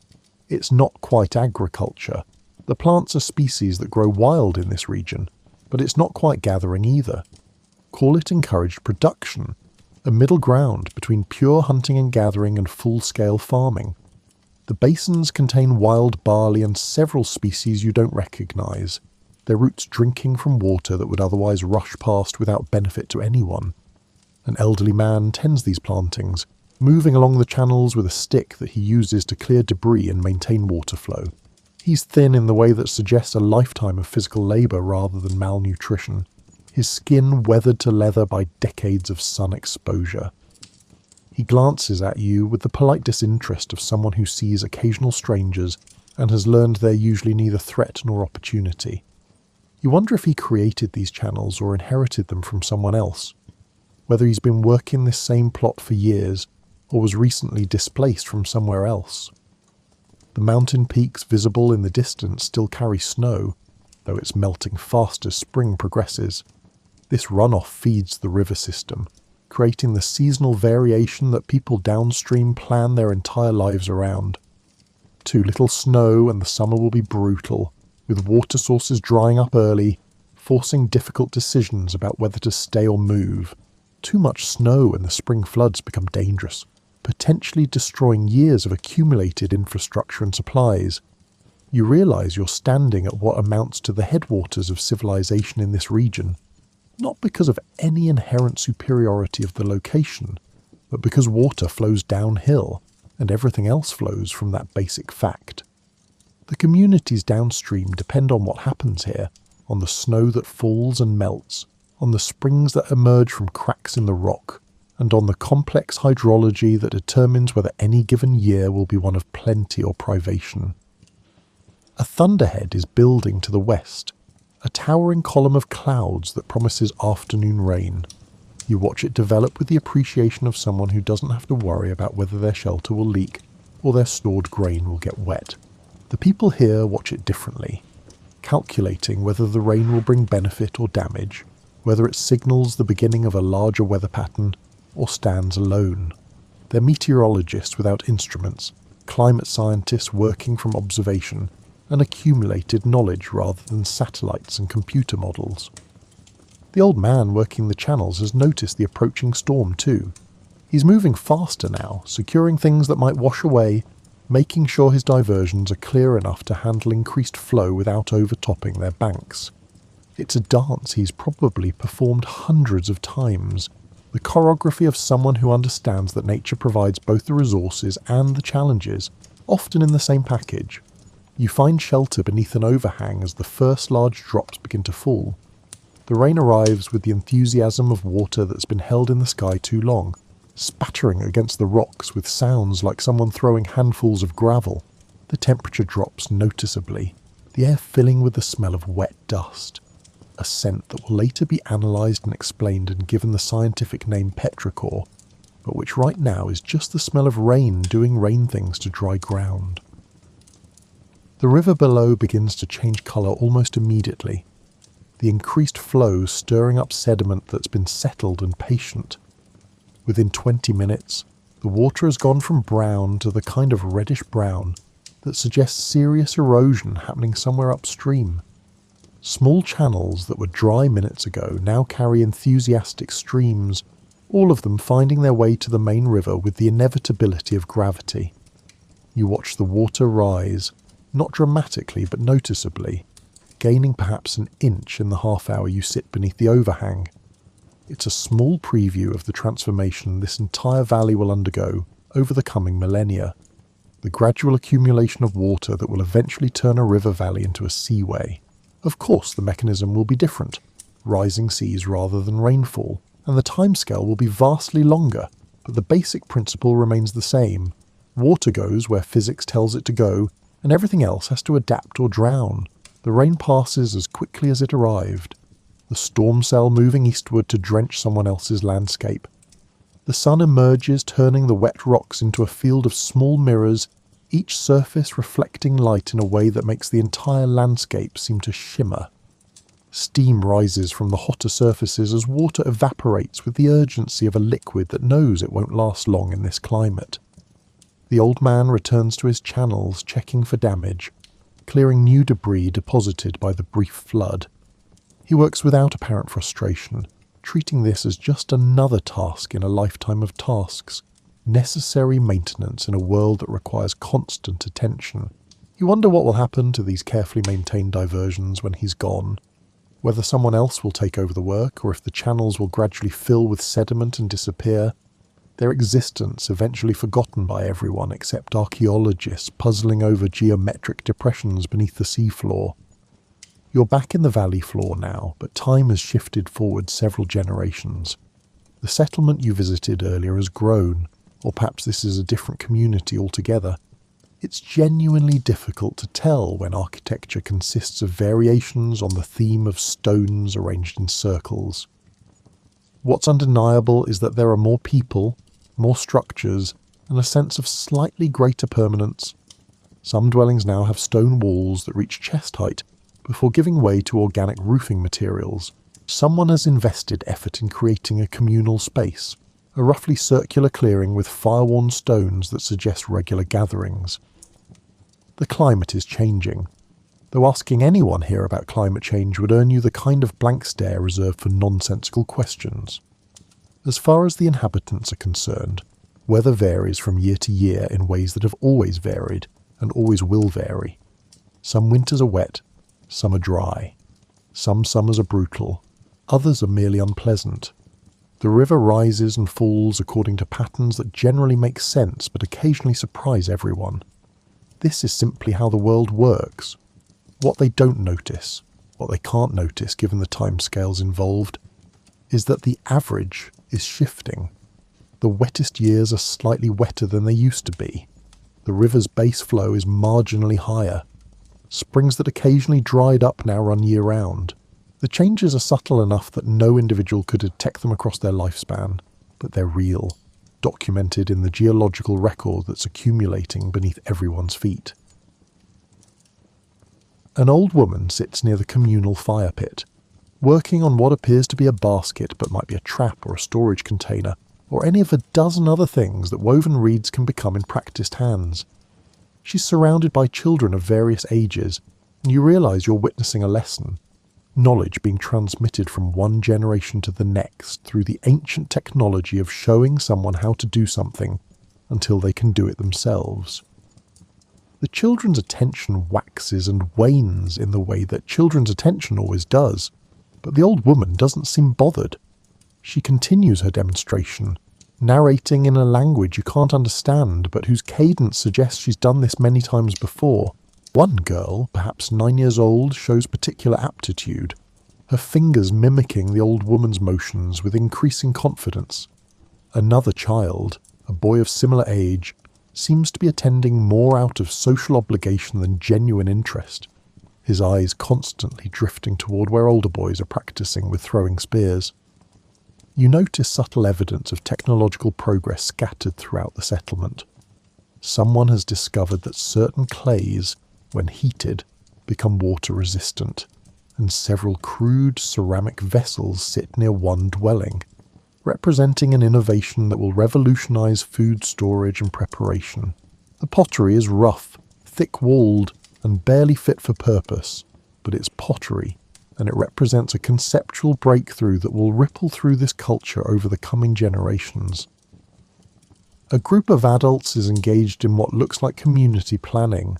It's not quite agriculture. The plants are species that grow wild in this region, but it's not quite gathering either. Call it encouraged production, a middle ground between pure hunting and gathering and full-scale farming. The basins contain wild barley and several species you don't recognise, their roots drinking from water that would otherwise rush past without benefit to anyone. An elderly man tends these plantings, moving along the channels with a stick that he uses to clear debris and maintain water flow. He's thin in the way that suggests a lifetime of physical labour rather than malnutrition, his skin weathered to leather by decades of sun exposure. He glances at you with the polite disinterest of someone who sees occasional strangers and has learned they're usually neither threat nor opportunity. You wonder if he created these channels or inherited them from someone else, whether he's been working this same plot for years or was recently displaced from somewhere else. The mountain peaks visible in the distance still carry snow, though it's melting fast as spring progresses. This runoff feeds the river system, creating the seasonal variation that people downstream plan their entire lives around. Too little snow and the summer will be brutal, with water sources drying up early, forcing difficult decisions about whether to stay or move. Too much snow and the spring floods become dangerous, potentially destroying years of accumulated infrastructure and supplies. You realise you're standing at what amounts to the headwaters of civilization in this region, not because of any inherent superiority of the location, but because water flows downhill, and everything else flows from that basic fact. The communities downstream depend on what happens here, on the snow that falls and melts, on the springs that emerge from cracks in the rock, and on the complex hydrology that determines whether any given year will be one of plenty or privation. A thunderhead is building to the west, a towering column of clouds that promises afternoon rain. You watch it develop with the appreciation of someone who doesn't have to worry about whether their shelter will leak or their stored grain will get wet. The people here watch it differently, calculating whether the rain will bring benefit or damage, whether it signals the beginning of a larger weather pattern or stands alone. They're meteorologists without instruments, climate scientists working from observation, and accumulated knowledge rather than satellites and computer models. The old man working the channels has noticed the approaching storm too. He's moving faster now, securing things that might wash away, making sure his diversions are clear enough to handle increased flow without overtopping their banks. It's a dance he's probably performed hundreds of times, the choreography of someone who understands that nature provides both the resources and the challenges, often in the same package. You find shelter beneath an overhang as the first large drops begin to fall. The rain arrives with the enthusiasm of water that's been held in the sky too long, spattering against the rocks with sounds like someone throwing handfuls of gravel. The temperature drops noticeably, the air filling with the smell of wet dust, a scent that will later be analysed and explained and given the scientific name petrichor, but which right now is just the smell of rain doing rain things to dry ground. The river below begins to change colour almost immediately, the increased flow stirring up sediment that's been settled and patient. Within 20 minutes, the water has gone from brown to the kind of reddish-brown that suggests serious erosion happening somewhere upstream. Small channels that were dry minutes ago now carry enthusiastic streams, all of them finding their way to the main river with the inevitability of gravity. You watch the water rise, not dramatically but noticeably, gaining perhaps an inch in the half-hour you sit beneath the overhang. It's a small preview of the transformation this entire valley will undergo over the coming millennia, the gradual accumulation of water that will eventually turn a river valley into a seaway. Of course the mechanism will be different, rising seas rather than rainfall, and the timescale will be vastly longer, but the basic principle remains the same. Water goes where physics tells it to go, and everything else has to adapt or drown. The rain passes as quickly as it arrived, the storm cell moving eastward to drench someone else's landscape. The sun emerges, turning the wet rocks into a field of small mirrors, each surface reflecting light in a way that makes the entire landscape seem to shimmer. Steam rises from the hotter surfaces as water evaporates with the urgency of a liquid that knows it won't last long in this climate. The old man returns to his channels, checking for damage, clearing new debris deposited by the brief flood. He works without apparent frustration, treating this as just another task in a lifetime of tasks, necessary maintenance in a world that requires constant attention. You wonder what will happen to these carefully maintained diversions when he's gone, whether someone else will take over the work or if the channels will gradually fill with sediment and disappear, their existence eventually forgotten by everyone except archaeologists puzzling over geometric depressions beneath the seafloor. You're back in the valley floor now, but time has shifted forward several generations. The settlement you visited earlier has grown, or perhaps this is a different community altogether. It's genuinely difficult to tell when architecture consists of variations on the theme of stones arranged in circles. What's undeniable is that there are more people, more structures, and a sense of slightly greater permanence. Some dwellings now have stone walls that reach chest height before giving way to organic roofing materials. Someone has invested effort in creating a communal space, a roughly circular clearing with fire-worn stones that suggest regular gatherings. The climate is changing. though asking anyone here about climate change would earn you the kind of blank stare reserved for nonsensical questions. As far as the inhabitants are concerned, weather varies from year to year in ways that have always varied and always will vary. Some winters are wet, some are dry. Some summers are brutal, others are merely unpleasant. The river rises and falls according to patterns that generally make sense but occasionally surprise everyone. This is simply how the world works. What they don't notice, what they can't notice given the timescales involved, is that the average is shifting. The wettest years are slightly wetter than they used to be. The river's base flow is marginally higher. Springs that occasionally dried up now run year-round. The changes are subtle enough that no individual could detect them across their lifespan, but they're real, documented in the geological record that's accumulating beneath everyone's feet. An old woman sits near the communal fire pit, working on what appears to be a basket but might be a trap or a storage container, or any of a dozen other things that woven reeds can become in practiced hands. She's surrounded by children of various ages, and you realise you're witnessing a lesson. Knowledge being transmitted from one generation to the next through the ancient technology of showing someone how to do something until they can do it themselves. The children's attention waxes and wanes in the way that children's attention always does, but the old woman doesn't seem bothered. She continues her demonstration, narrating in a language you can't understand but whose cadence suggests she's done this many times before. One girl, perhaps 9 years old, shows particular aptitude, her fingers mimicking the old woman's motions with increasing confidence. Another child, a boy of similar age, seems to be attending more out of social obligation than genuine interest, his eyes constantly drifting toward where older boys are practicing with throwing spears. You notice subtle evidence of technological progress scattered throughout the settlement. Someone has discovered that certain clays, when heated, become water resistant, and several crude ceramic vessels sit near one dwelling, representing an innovation that will revolutionize food storage and preparation. The pottery is rough, thick-walled, and barely fit for purpose, but it's pottery, and it represents a conceptual breakthrough that will ripple through this culture over the coming generations. A group of adults is engaged in what looks like community planning,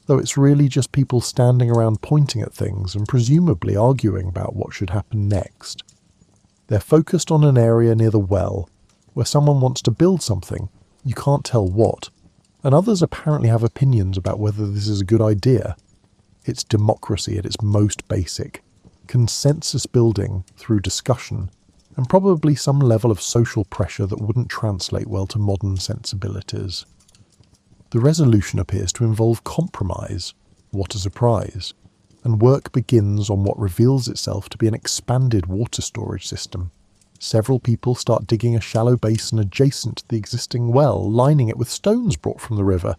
though it's really just people standing around pointing at things and presumably arguing about what should happen next. They're focused on an area near the well, where someone wants to build something, you can't tell what, and others apparently have opinions about whether this is a good idea. It's democracy at its most basic, consensus building through discussion, and probably some level of social pressure that wouldn't translate well to modern sensibilities. The resolution appears to involve compromise, what a surprise, and work begins on what reveals itself to be an expanded water storage system. Several people start digging a shallow basin adjacent to the existing well, lining it with stones brought from the river.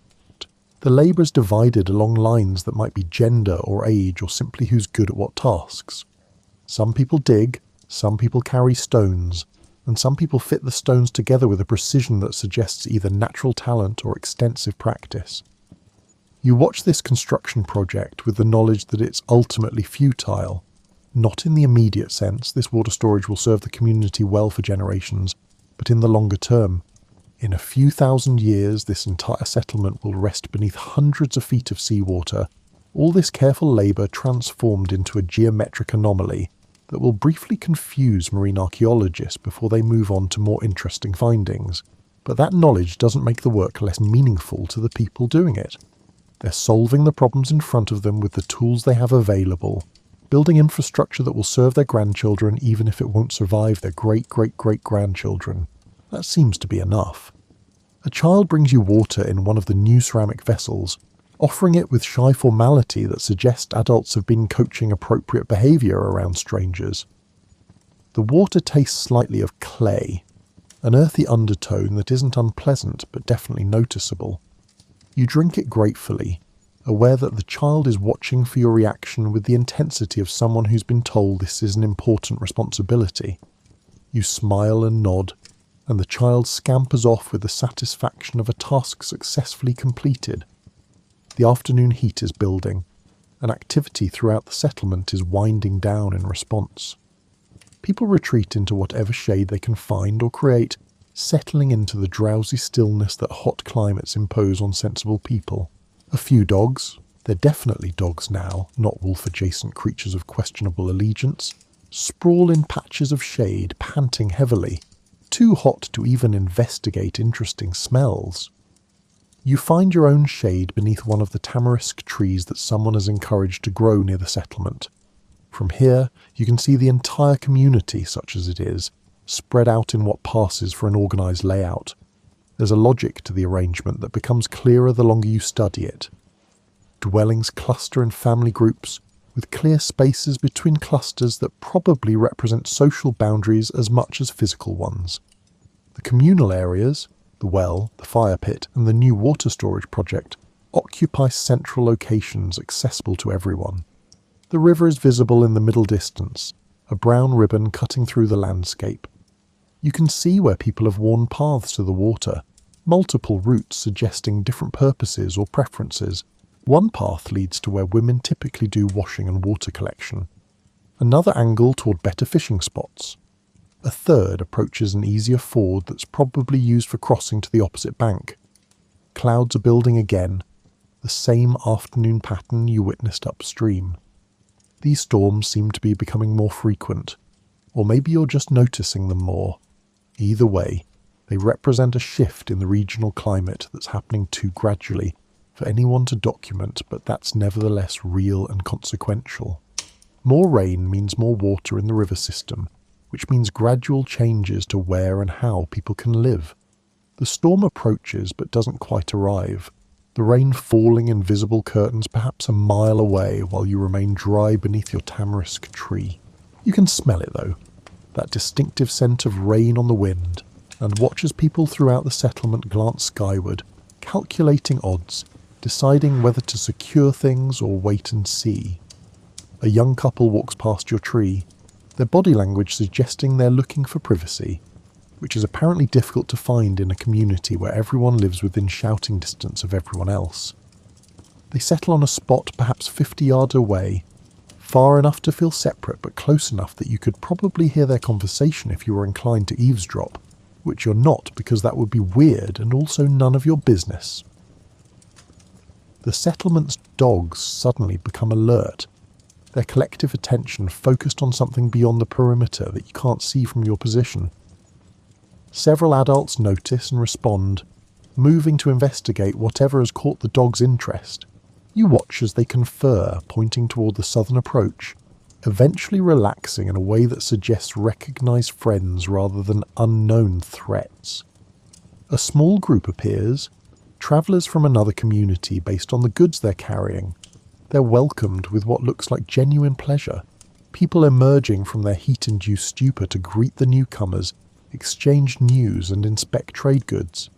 The labour is divided along lines that might be gender or age or simply who's good at what tasks. Some people dig, some people carry stones, and some people fit the stones together with a precision that suggests either natural talent or extensive practice. You watch this construction project with the knowledge that it's ultimately futile. Not in the immediate sense, this water storage will serve the community well for generations, but in the longer term. In a few thousand years, this entire settlement will rest beneath hundreds of feet of seawater, all this careful labour transformed into a geometric anomaly that will briefly confuse marine archaeologists before they move on to more interesting findings. But that knowledge doesn't make the work less meaningful to the people doing it. They're solving the problems in front of them with the tools they have available, building infrastructure that will serve their grandchildren even if it won't survive their great-great-great-grandchildren. That seems to be enough. A child brings you water in one of the new ceramic vessels, offering it with shy formality that suggests adults have been coaching appropriate behaviour around strangers. The water tastes slightly of clay, an earthy undertone that isn't unpleasant but definitely noticeable. You drink it gratefully, aware that the child is watching for your reaction with the intensity of someone who's been told this is an important responsibility. You smile and nod, and the child scampers off with the satisfaction of a task successfully completed. The afternoon heat is building, and activity throughout the settlement is winding down in response. People retreat into whatever shade they can find or create, settling into the drowsy stillness that hot climates impose on sensible people. A few dogs, they're definitely dogs now, not wolf-adjacent creatures of questionable allegiance, sprawl in patches of shade, panting heavily, too hot to even investigate interesting smells. You find your own shade beneath one of the tamarisk trees that someone has encouraged to grow near the settlement. From here, you can see the entire community, such as it is, spread out in what passes for an organised layout. There's a logic to the arrangement that becomes clearer the longer you study it. Dwellings cluster in family groups, with clear spaces between clusters that probably represent social boundaries as much as physical ones. The communal areas, the well, the fire pit, and the new water storage project, occupy central locations accessible to everyone. The river is visible in the middle distance, a brown ribbon cutting through the landscape. You can see where people have worn paths to the water, multiple routes suggesting different purposes or preferences. One path leads to where women typically do washing and water collection. Another angle toward better fishing spots. A third approaches an easier ford that's probably used for crossing to the opposite bank. Clouds are building again, the same afternoon pattern you witnessed upstream. These storms seem to be becoming more frequent, or maybe you're just noticing them more. Either way, they represent a shift in the regional climate that's happening too gradually for anyone to document, but that's nevertheless real and consequential. More rain means more water in the river system, which means gradual changes to where and how people can live. The storm approaches but doesn't quite arrive, the rain falling in visible curtains perhaps a mile away while you remain dry beneath your tamarisk tree. You can smell it though, that distinctive scent of rain on the wind, and watch as people throughout the settlement glance skyward, calculating odds, deciding whether to secure things or wait and see. A young couple walks past your tree, their body language suggesting they're looking for privacy, which is apparently difficult to find in a community where everyone lives within shouting distance of everyone else. They settle on a spot perhaps 50 yards away, far enough to feel separate but close enough that you could probably hear their conversation if you were inclined to eavesdrop, which you're not because that would be weird and also none of your business. The settlement's dogs suddenly become alert, their collective attention focused on something beyond the perimeter that you can't see from your position. Several adults notice and respond, moving to investigate whatever has caught the dog's interest. You watch as they confer, pointing toward the southern approach, eventually relaxing in a way that suggests recognized friends rather than unknown threats. A small group appears, travellers from another community based on the goods they're carrying. They're welcomed with what looks like genuine pleasure, people emerging from their heat-induced stupor to greet the newcomers, exchange news and inspect trade goods.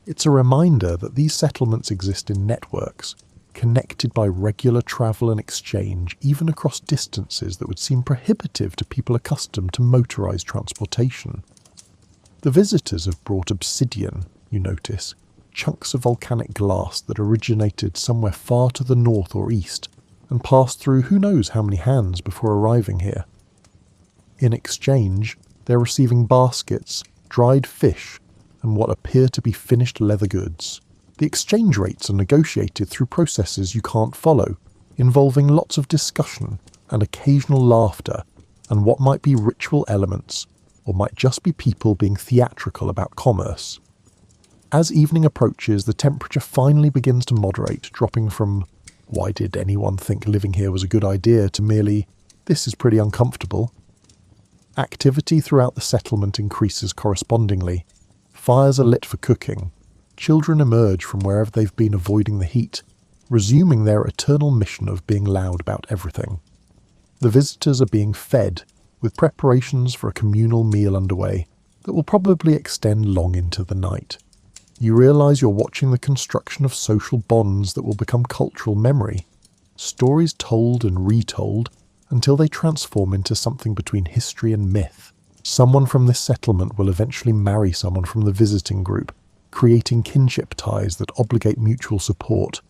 It's a reminder that these settlements exist in networks, connected by regular travel and exchange, even across distances that would seem prohibitive to people accustomed to motorized transportation. The visitors have brought obsidian, you notice, chunks of volcanic glass that originated somewhere far to the north or east and passed through who knows how many hands before arriving here. In exchange, they're receiving baskets, dried fish, and what appear to be finished leather goods. The exchange rates are negotiated through processes you can't follow, involving lots of discussion and occasional laughter, and what might be ritual elements, or might just be people being theatrical about commerce. As evening approaches, the temperature finally begins to moderate, dropping from, "Why did anyone think living here was a good idea?" to merely, "This is pretty uncomfortable." Activity throughout the settlement increases correspondingly. Fires are lit for cooking. Children emerge from wherever they've been avoiding the heat, resuming their eternal mission of being loud about everything. The visitors are being fed, with preparations for a communal meal underway that will probably extend long into the night. You realise you're watching the construction of social bonds that will become cultural memory, stories told and retold until they transform into something between history and myth. Someone from this settlement will eventually marry someone from the visiting group, creating kinship ties that obligate mutual support.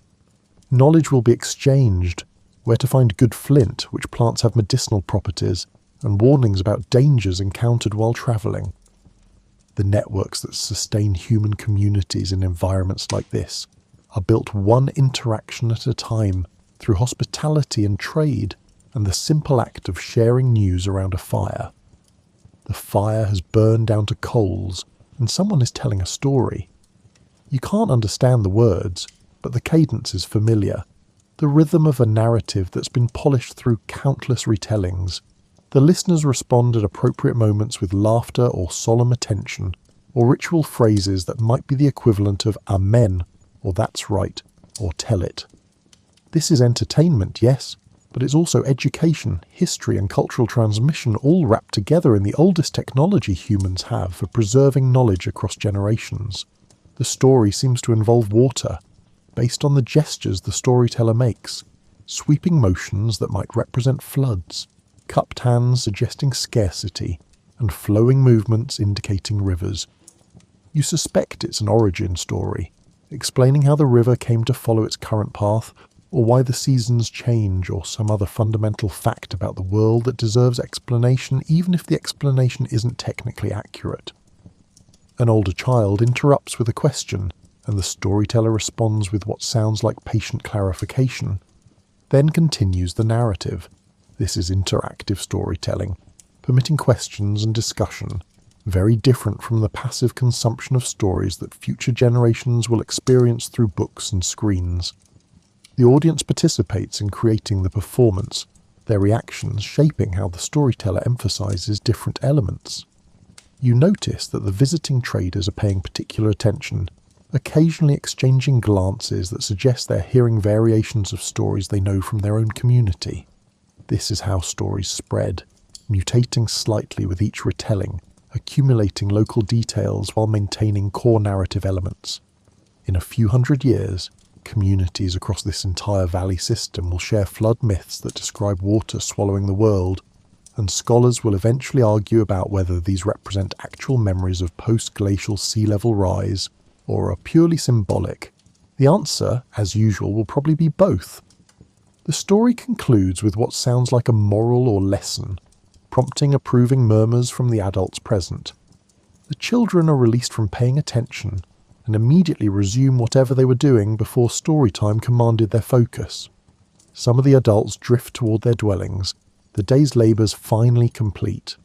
Knowledge will be exchanged, where to find good flint, which plants have medicinal properties, and warnings about dangers encountered while travelling. The networks that sustain human communities in environments like this are built one interaction at a time through hospitality and trade and the simple act of sharing news around a fire. The fire has burned down to coals and someone is telling a story. You can't understand the words, but the cadence is familiar, the rhythm of a narrative that's been polished through countless retellings. The listeners respond at appropriate moments with laughter or solemn attention, or ritual phrases that might be the equivalent of amen, or that's right, or tell it. This is entertainment, yes, but it's also education, history and cultural transmission all wrapped together in the oldest technology humans have for preserving knowledge across generations. The story seems to involve water, based on the gestures the storyteller makes, sweeping motions that might represent floods, cupped hands suggesting scarcity, and flowing movements indicating rivers. You suspect it's an origin story, explaining how the river came to follow its current path, or why the seasons change, or some other fundamental fact about the world that deserves explanation even if the explanation isn't technically accurate. An older child interrupts with a question, and the storyteller responds with what sounds like patient clarification, then continues the narrative. This is interactive storytelling, permitting questions and discussion, very different from the passive consumption of stories that future generations will experience through books and screens. The audience participates in creating the performance, their reactions shaping how the storyteller emphasizes different elements. You notice that the visiting traders are paying particular attention, occasionally exchanging glances that suggest they're hearing variations of stories they know from their own community. This is how stories spread, mutating slightly with each retelling, accumulating local details while maintaining core narrative elements. In a few hundred years, communities across this entire valley system will share flood myths that describe water swallowing the world, and scholars will eventually argue about whether these represent actual memories of post-glacial sea level rise or are purely symbolic. The answer, as usual, will probably be both. The story concludes with what sounds like a moral or lesson, prompting approving murmurs from the adults present. The children are released from paying attention and immediately resume whatever they were doing before story time commanded their focus. Some of the adults drift toward their dwellings, the day's labours finally complete.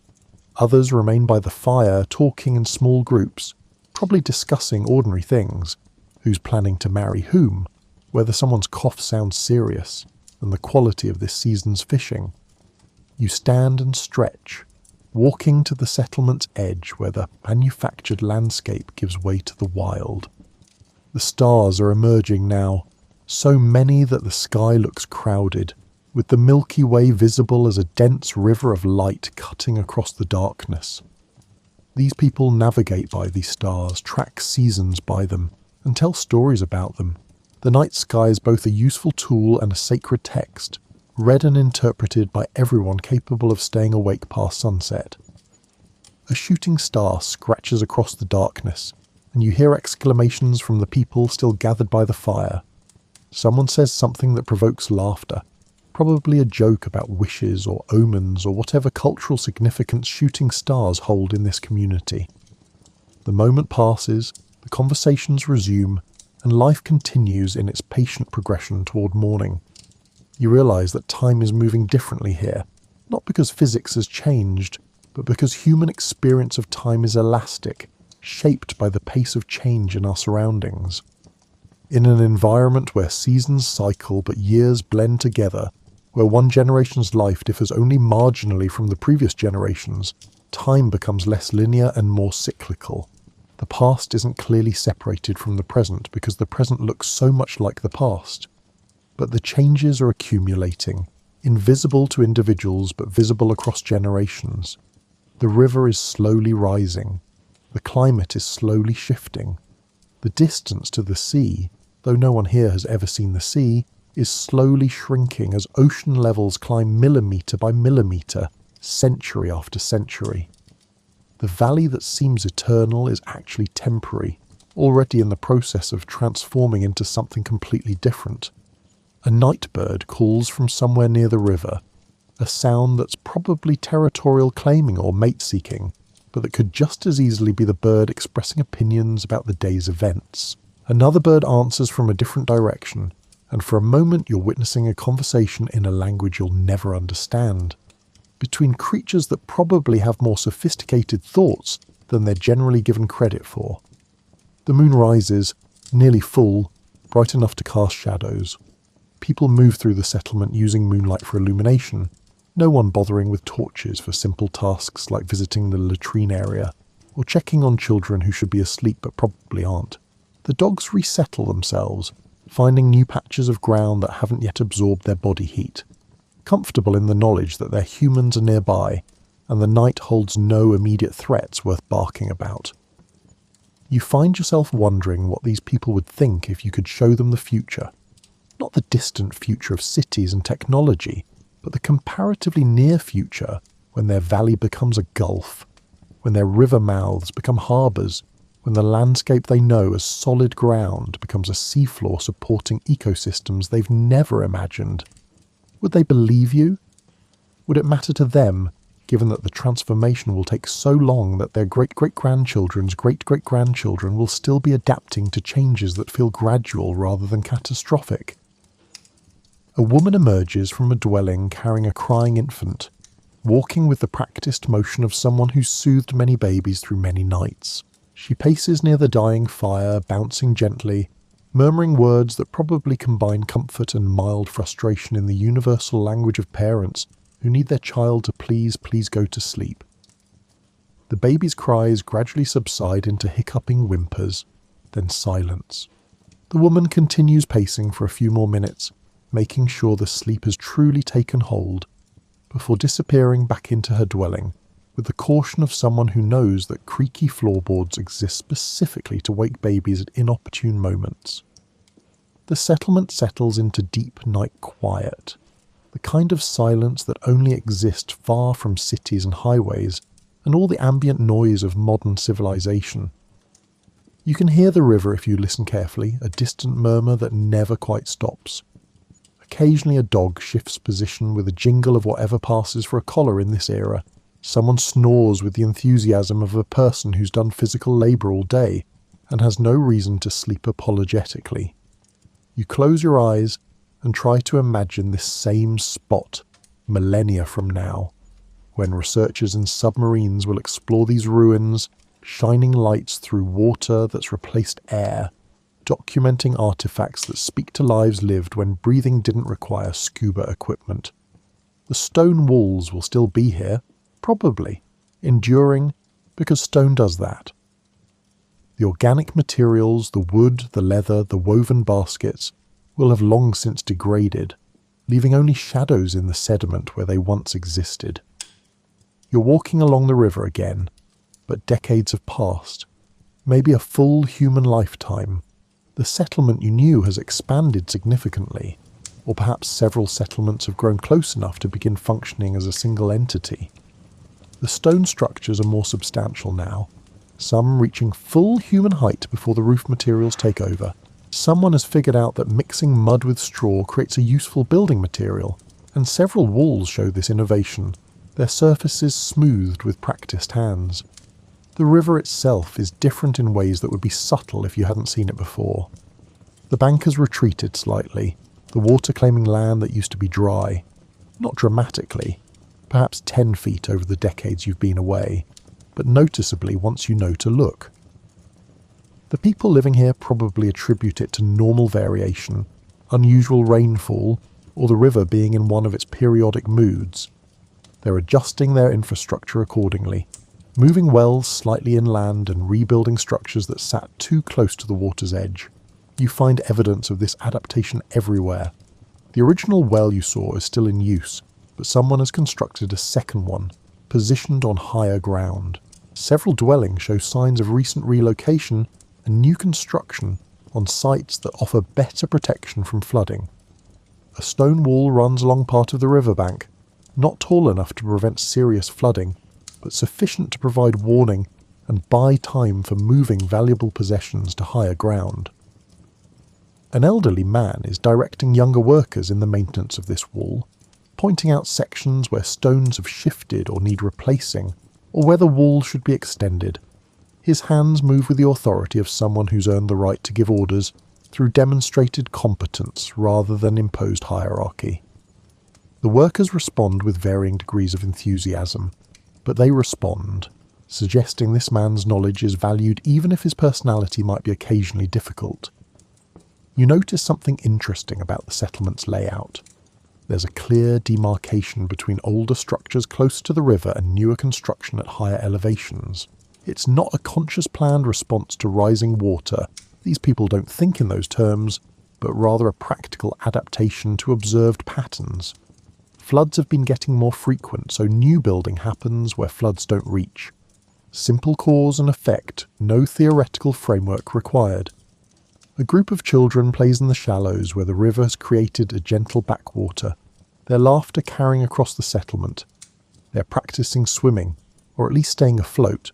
Others remain by the fire, talking in small groups, probably discussing ordinary things, who's planning to marry whom, whether someone's cough sounds serious, and the quality of this season's fishing. You stand and stretch, walking to the settlement's edge where the manufactured landscape gives way to the wild. The stars are emerging now, so many that the sky looks crowded, with the Milky Way visible as a dense river of light cutting across the darkness. These people navigate by these stars, track seasons by them, and tell stories about them. The night sky is both a useful tool and a sacred text, read and interpreted by everyone capable of staying awake past sunset. A shooting star scratches across the darkness, and you hear exclamations from the people still gathered by the fire. Someone says something that provokes laughter, probably a joke about wishes or omens or whatever cultural significance shooting stars hold in this community. The moment passes, the conversations resume, and life continues in its patient progression toward morning. You realise that time is moving differently here, not because physics has changed, but because human experience of time is elastic, shaped by the pace of change in our surroundings. In an environment where seasons cycle but years blend together, where one generation's life differs only marginally from the previous generation's, time becomes less linear and more cyclical. The past isn't clearly separated from the present because the present looks so much like the past. But the changes are accumulating, invisible to individuals but visible across generations. The river is slowly rising. The climate is slowly shifting. The distance to the sea, though no one here has ever seen the sea, is slowly shrinking as ocean levels climb millimetre by millimetre, century after century. The valley that seems eternal is actually temporary, already in the process of transforming into something completely different. A night bird calls from somewhere near the river, a sound that's probably territorial claiming or mate-seeking, but that could just as easily be the bird expressing opinions about the day's events. Another bird answers from a different direction, and for a moment you're witnessing a conversation in a language you'll never understand, between creatures that probably have more sophisticated thoughts than they're generally given credit for. The moon rises, nearly full, bright enough to cast shadows. People move through the settlement using moonlight for illumination, no one bothering with torches for simple tasks like visiting the latrine area or checking on children who should be asleep but probably aren't. The dogs resettle themselves, finding new patches of ground that haven't yet absorbed their body heat, comfortable in the knowledge that their humans are nearby and the night holds no immediate threats worth barking about. You find yourself wondering what these people would think if you could show them the future. Not the distant future of cities and technology, but the comparatively near future when their valley becomes a gulf, when their river mouths become harbours, when the landscape they know as solid ground becomes a seafloor supporting ecosystems they've never imagined. Would they believe you? Would it matter to them, given that the transformation will take so long that their great-great-grandchildren's great-great-grandchildren will still be adapting to changes that feel gradual rather than catastrophic? A woman emerges from a dwelling carrying a crying infant, walking with the practiced motion of someone who's soothed many babies through many nights. She paces near the dying fire, bouncing gently, murmuring words that probably combine comfort and mild frustration in the universal language of parents who need their child to please go to sleep. The baby's cries gradually subside into hiccuping whimpers, then silence. The woman continues pacing for a few more minutes, making sure the sleep has truly taken hold, before disappearing back into her dwelling, with the caution of someone who knows that creaky floorboards exist specifically to wake babies at inopportune moments. The settlement settles into deep night quiet, the kind of silence that only exists far from cities and highways, and all the ambient noise of modern civilization. You can hear the river if you listen carefully, a distant murmur that never quite stops. Occasionally a dog shifts position with a jingle of whatever passes for a collar in this era. Someone snores with the enthusiasm of a person who's done physical labour all day and has no reason to sleep apologetically. You close your eyes and try to imagine this same spot millennia from now, when researchers in submarines will explore these ruins, shining lights through water that's replaced air, documenting artifacts that speak to lives lived when breathing didn't require scuba equipment. The stone walls will still be here, probably, enduring, because stone does that. The organic materials, the wood, the leather, the woven baskets, will have long since degraded, leaving only shadows in the sediment where they once existed. You're walking along the river again, but decades have passed, maybe a full human lifetime. The settlement you knew has expanded significantly, or perhaps several settlements have grown close enough to begin functioning as a single entity. The stone structures are more substantial now, some reaching full human height before the roof materials take over. Someone has figured out that mixing mud with straw creates a useful building material, and several walls show this innovation, their surfaces smoothed with practiced hands. The river itself is different in ways that would be subtle if you hadn't seen it before. The bank has retreated slightly, the water claiming land that used to be dry. Not dramatically, perhaps 10 feet over the decades you've been away, but noticeably once you know to look. The people living here probably attribute it to normal variation, unusual rainfall, or the river being in one of its periodic moods. They're adjusting their infrastructure accordingly, moving wells slightly inland and rebuilding structures that sat too close to the water's edge. You find evidence of this adaptation everywhere. The original well you saw is still in use, but someone has constructed a second one, positioned on higher ground. Several dwellings show signs of recent relocation and new construction on sites that offer better protection from flooding. A stone wall runs along part of the riverbank, not tall enough to prevent serious flooding, but sufficient to provide warning and buy time for moving valuable possessions to higher ground. An elderly man is directing younger workers in the maintenance of this wall, pointing out sections where stones have shifted or need replacing, or where the wall should be extended. His hands move with the authority of someone who's earned the right to give orders through demonstrated competence rather than imposed hierarchy. The workers respond with varying degrees of enthusiasm, but they respond, suggesting this man's knowledge is valued even if his personality might be occasionally difficult. You notice something interesting about the settlement's layout. There's a clear demarcation between older structures close to the river and newer construction at higher elevations. It's not a conscious planned response to rising water. These people don't think in those terms, but rather a practical adaptation to observed patterns. Floods have been getting more frequent, so new building happens where floods don't reach. Simple cause and effect, no theoretical framework required. A group of children plays in the shallows where the river has created a gentle backwater, their laughter carrying across the settlement. They're practicing swimming, or at least staying afloat,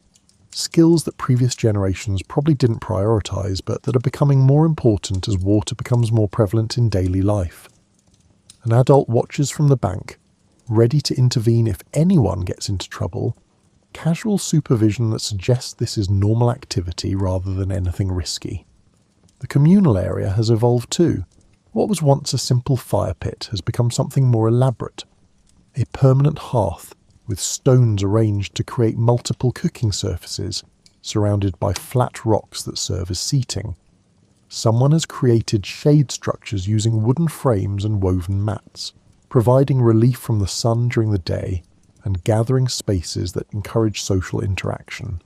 skills that previous generations probably didn't prioritise but that are becoming more important as water becomes more prevalent in daily life. An adult watches from the bank, ready to intervene if anyone gets into trouble, casual supervision that suggests this is normal activity rather than anything risky. The communal area has evolved too. What was once a simple fire pit has become something more elaborate. A permanent hearth with stones arranged to create multiple cooking surfaces, surrounded by flat rocks that serve as seating. Someone has created shade structures using wooden frames and woven mats, providing relief from the sun during the day and gathering spaces that encourage social interaction.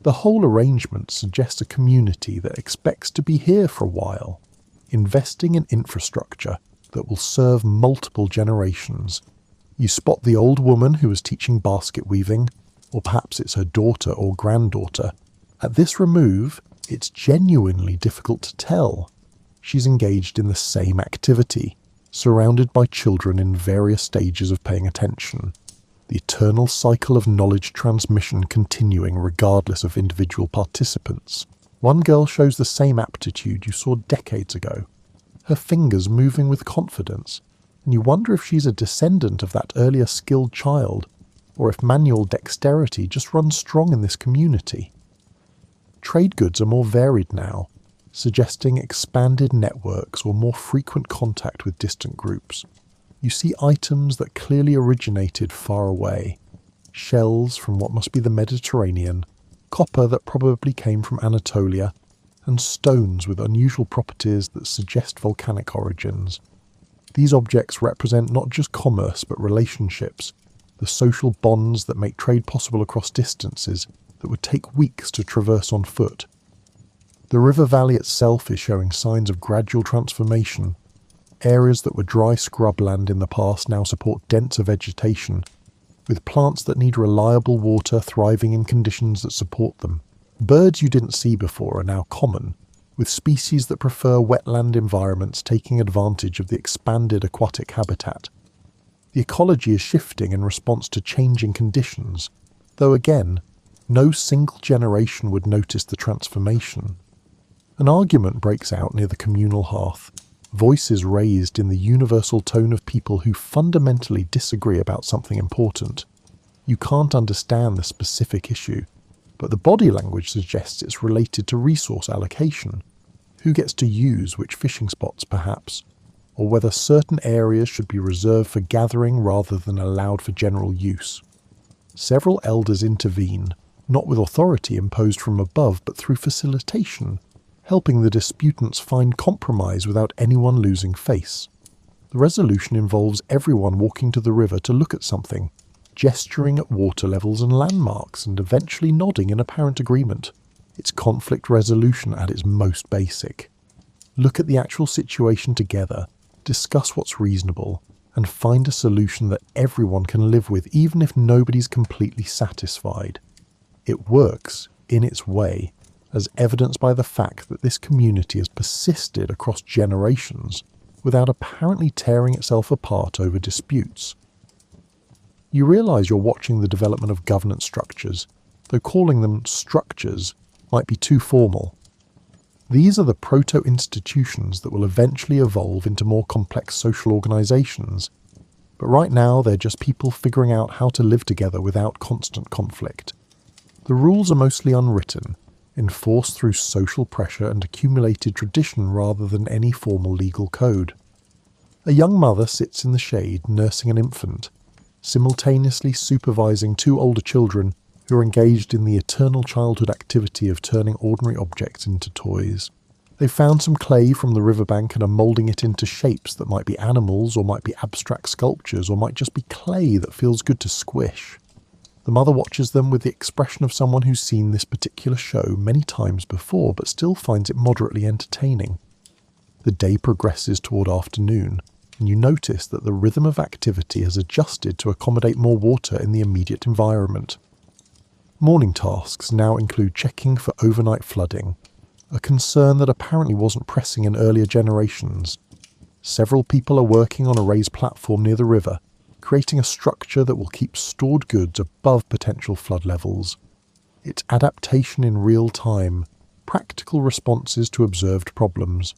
The whole arrangement suggests a community that expects to be here for a while, investing in infrastructure that will serve multiple generations. You spot the old woman who is teaching basket weaving, or perhaps it's her daughter or granddaughter. At this remove, it's genuinely difficult to tell. She's engaged in the same activity, surrounded by children in various stages of paying attention. The eternal cycle of knowledge transmission continuing regardless of individual participants. One girl shows the same aptitude you saw decades ago, her fingers moving with confidence, and you wonder if she's a descendant of that earlier skilled child, or if manual dexterity just runs strong in this community. Trade goods are more varied now, suggesting expanded networks or more frequent contact with distant groups. You see items that clearly originated far away. Shells from what must be the Mediterranean, copper that probably came from Anatolia, and stones with unusual properties that suggest volcanic origins. These objects represent not just commerce but relationships, the social bonds that make trade possible across distances that would take weeks to traverse on foot. The river valley itself is showing signs of gradual transformation. Areas that were dry scrubland in the past now support denser vegetation, with plants that need reliable water thriving in conditions that support them. Birds you didn't see before are now common, with species that prefer wetland environments taking advantage of the expanded aquatic habitat. The ecology is shifting in response to changing conditions, though again, no single generation would notice the transformation. An argument breaks out near the communal hearth, voices raised in the universal tone of people who fundamentally disagree about something important. You can't understand the specific issue, but the body language suggests it's related to resource allocation. Who gets to use which fishing spots perhaps, or whether certain areas should be reserved for gathering rather than allowed for general use. Several elders intervene, not with authority imposed from above but through facilitation, helping the disputants find compromise without anyone losing face. The resolution involves everyone walking to the river to look at something, gesturing at water levels and landmarks and eventually nodding in apparent agreement. It's conflict resolution at its most basic. Look at the actual situation together, discuss what's reasonable, and find a solution that everyone can live with even if nobody's completely satisfied. It works, in its way, as evidenced by the fact that this community has persisted across generations without apparently tearing itself apart over disputes. You realise you're watching the development of governance structures, though calling them structures might be too formal. These are the proto-institutions that will eventually evolve into more complex social organisations, but right now they're just people figuring out how to live together without constant conflict. The rules are mostly unwritten, enforced through social pressure and accumulated tradition rather than any formal legal code. A young mother sits in the shade nursing an infant, simultaneously supervising two older children who are engaged in the eternal childhood activity of turning ordinary objects into toys. They've found some clay from the riverbank and are moulding it into shapes that might be animals or might be abstract sculptures or might just be clay that feels good to squish. The mother watches them with the expression of someone who's seen this particular show many times before but still finds it moderately entertaining. The day progresses toward afternoon, and you notice that the rhythm of activity has adjusted to accommodate more water in the immediate environment. Morning tasks now include checking for overnight flooding, a concern that apparently wasn't pressing in earlier generations. Several people are working on a raised platform near the river, creating a structure that will keep stored goods above potential flood levels. It's adaptation in real time, practical responses to observed problems.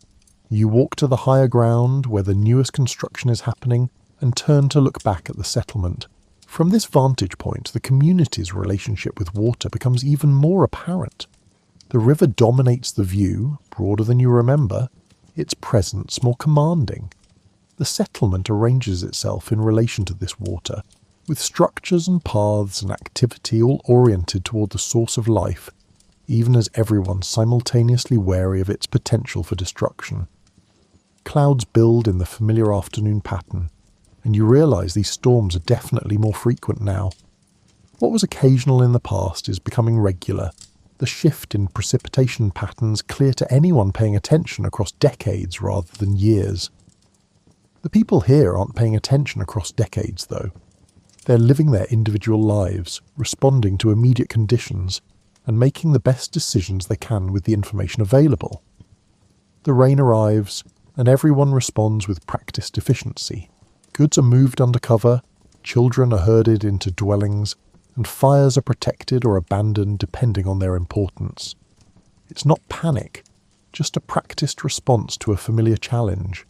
You walk to the higher ground where the newest construction is happening and turn to look back at the settlement. From this vantage point, the community's relationship with water becomes even more apparent. The river dominates the view, broader than you remember, its presence more commanding. The settlement arranges itself in relation to this water, with structures and paths and activity all oriented toward the source of life, even as everyone's simultaneously wary of its potential for destruction. Clouds build in the familiar afternoon pattern, and you realise these storms are definitely more frequent now. What was occasional in the past is becoming regular, the shift in precipitation patterns clear to anyone paying attention across decades rather than years. The people here aren't paying attention across decades, though. They're living their individual lives, responding to immediate conditions, and making the best decisions they can with the information available. The rain arrives, and everyone responds with practiced efficiency. Goods are moved under cover, children are herded into dwellings, and fires are protected or abandoned depending on their importance. It's not panic, just a practiced response to a familiar challenge.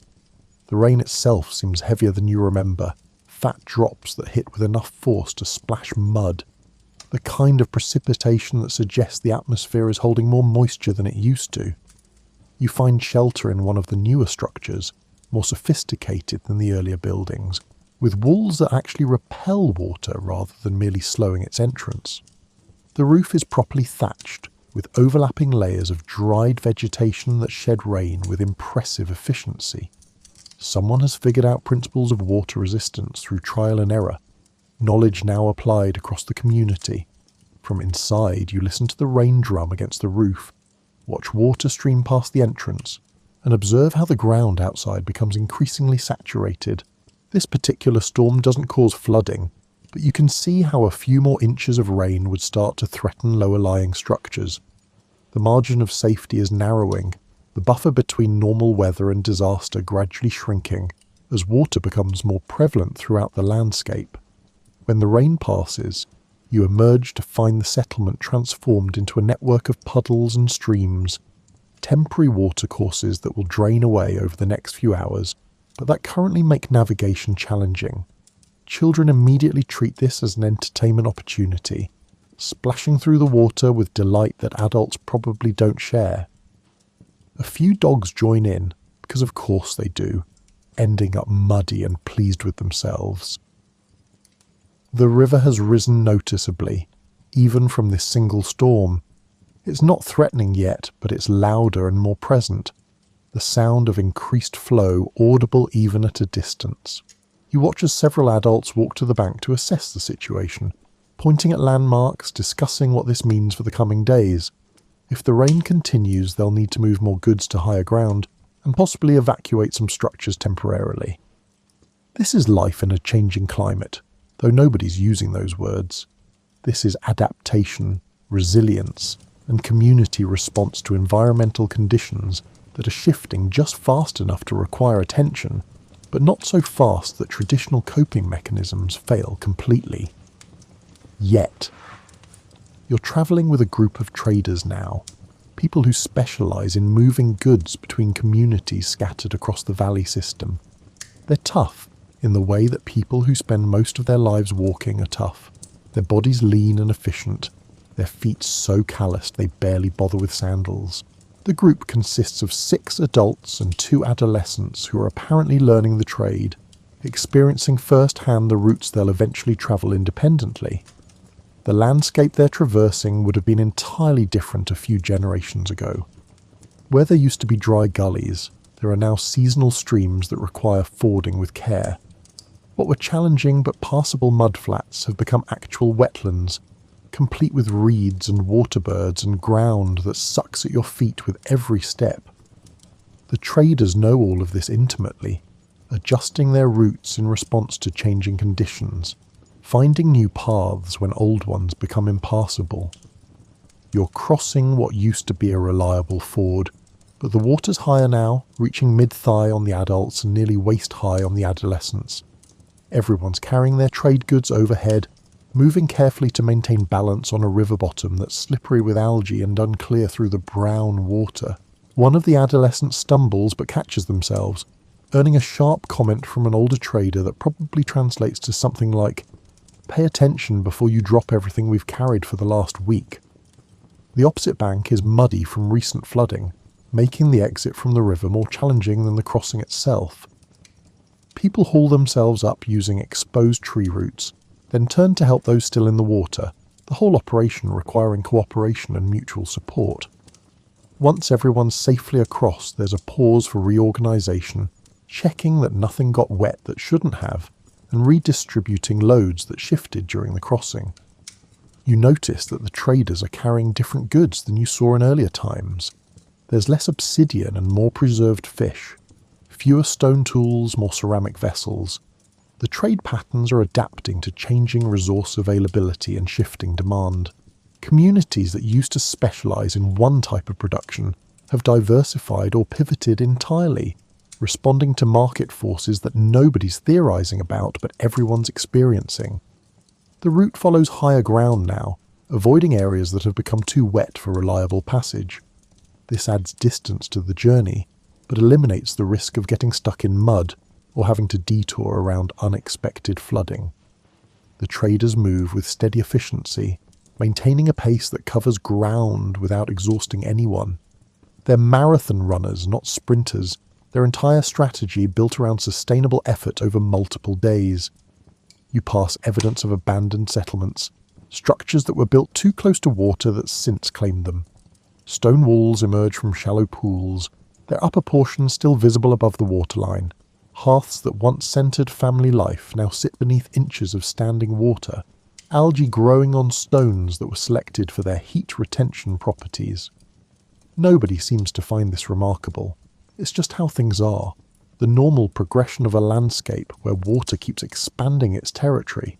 The rain itself seems heavier than you remember, fat drops that hit with enough force to splash mud. The kind of precipitation that suggests the atmosphere is holding more moisture than it used to. You find shelter in one of the newer structures, more sophisticated than the earlier buildings, with walls that actually repel water rather than merely slowing its entrance. The roof is properly thatched, with overlapping layers of dried vegetation that shed rain with impressive efficiency. Someone has figured out principles of water resistance through trial and error, knowledge now applied across the community. From inside, you listen to the rain drum against the roof, watch water stream past the entrance, and observe how the ground outside becomes increasingly saturated. This particular storm doesn't cause flooding, but you can see how a few more inches of rain would start to threaten lower-lying structures. The margin of safety is narrowing, the buffer between normal weather and disaster gradually shrinking, as water becomes more prevalent throughout the landscape. When the rain passes, you emerge to find the settlement transformed into a network of puddles and streams, temporary watercourses that will drain away over the next few hours, but that currently make navigation challenging. Children immediately treat this as an entertainment opportunity, splashing through the water with delight that adults probably don't share. A few dogs join in, because of course they do, ending up muddy and pleased with themselves. The river has risen noticeably, even from this single storm. It's not threatening yet, but it's louder and more present, the sound of increased flow audible even at a distance. You watch as several adults walk to the bank to assess the situation, pointing at landmarks, discussing what this means for the coming days. If the rain continues, they'll need to move more goods to higher ground, and possibly evacuate some structures temporarily. This is life in a changing climate, though nobody's using those words. This is adaptation, resilience, and community response to environmental conditions that are shifting just fast enough to require attention, but not so fast that traditional coping mechanisms fail completely. Yet. You're travelling with a group of traders now, people who specialise in moving goods between communities scattered across the valley system. They're tough in the way that people who spend most of their lives walking are tough. Their bodies lean and efficient, their feet so calloused they barely bother with sandals. The group consists of 6 adults and 2 adolescents who are apparently learning the trade, experiencing firsthand the routes they'll eventually travel independently. The landscape they're traversing would have been entirely different a few generations ago. Where there used to be dry gullies, there are now seasonal streams that require fording with care. What were challenging but passable mudflats have become actual wetlands, complete with reeds and waterbirds and ground that sucks at your feet with every step. The traders know all of this intimately, adjusting their routes in response to changing conditions, finding new paths when old ones become impassable. You're crossing what used to be a reliable ford, but the water's higher now, reaching mid-thigh on the adults and nearly waist-high on the adolescents. Everyone's carrying their trade goods overhead, moving carefully to maintain balance on a river bottom that's slippery with algae and unclear through the brown water. One of the adolescents stumbles but catches themselves, earning a sharp comment from an older trader that probably translates to something like, "Pay attention before you drop everything we've carried for the last week." The opposite bank is muddy from recent flooding, making the exit from the river more challenging than the crossing itself. People haul themselves up using exposed tree roots, then turn to help those still in the water, the whole operation requiring cooperation and mutual support. Once everyone's safely across, there's a pause for reorganisation, checking that nothing got wet that shouldn't have, and redistributing loads that shifted during the crossing. You notice that the traders are carrying different goods than you saw in earlier times. There's less obsidian and more preserved fish, fewer stone tools, more ceramic vessels. The trade patterns are adapting to changing resource availability and shifting demand. Communities that used to specialise in one type of production have diversified or pivoted entirely, responding to market forces that nobody's theorising about but everyone's experiencing. The route follows higher ground now, avoiding areas that have become too wet for reliable passage. This adds distance to the journey, but eliminates the risk of getting stuck in mud or having to detour around unexpected flooding. The traders move with steady efficiency, maintaining a pace that covers ground without exhausting anyone. They're marathon runners, not sprinters, their entire strategy built around sustainable effort over multiple days. You pass evidence of abandoned settlements, structures that were built too close to water that's since claimed them. Stone walls emerge from shallow pools, their upper portions still visible above the waterline. Hearths that once centred family life now sit beneath inches of standing water, algae growing on stones that were selected for their heat retention properties. Nobody seems to find this remarkable. It's just how things are, the normal progression of a landscape where water keeps expanding its territory.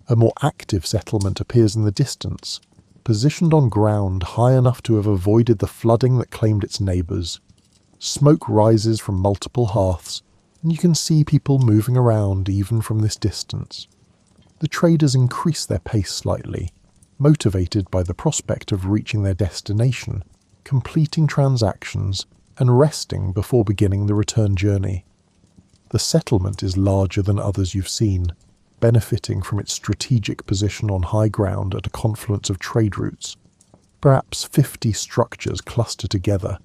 A more active settlement appears in the distance, positioned on ground high enough to have avoided the flooding that claimed its neighbours. Smoke rises from multiple hearths, and you can see people moving around even from this distance. The traders increase their pace slightly, motivated by the prospect of reaching their destination, completing transactions, and resting before beginning the return journey. The settlement is larger than others you've seen, benefiting from its strategic position on high ground at a confluence of trade routes. Perhaps 50 structures cluster together,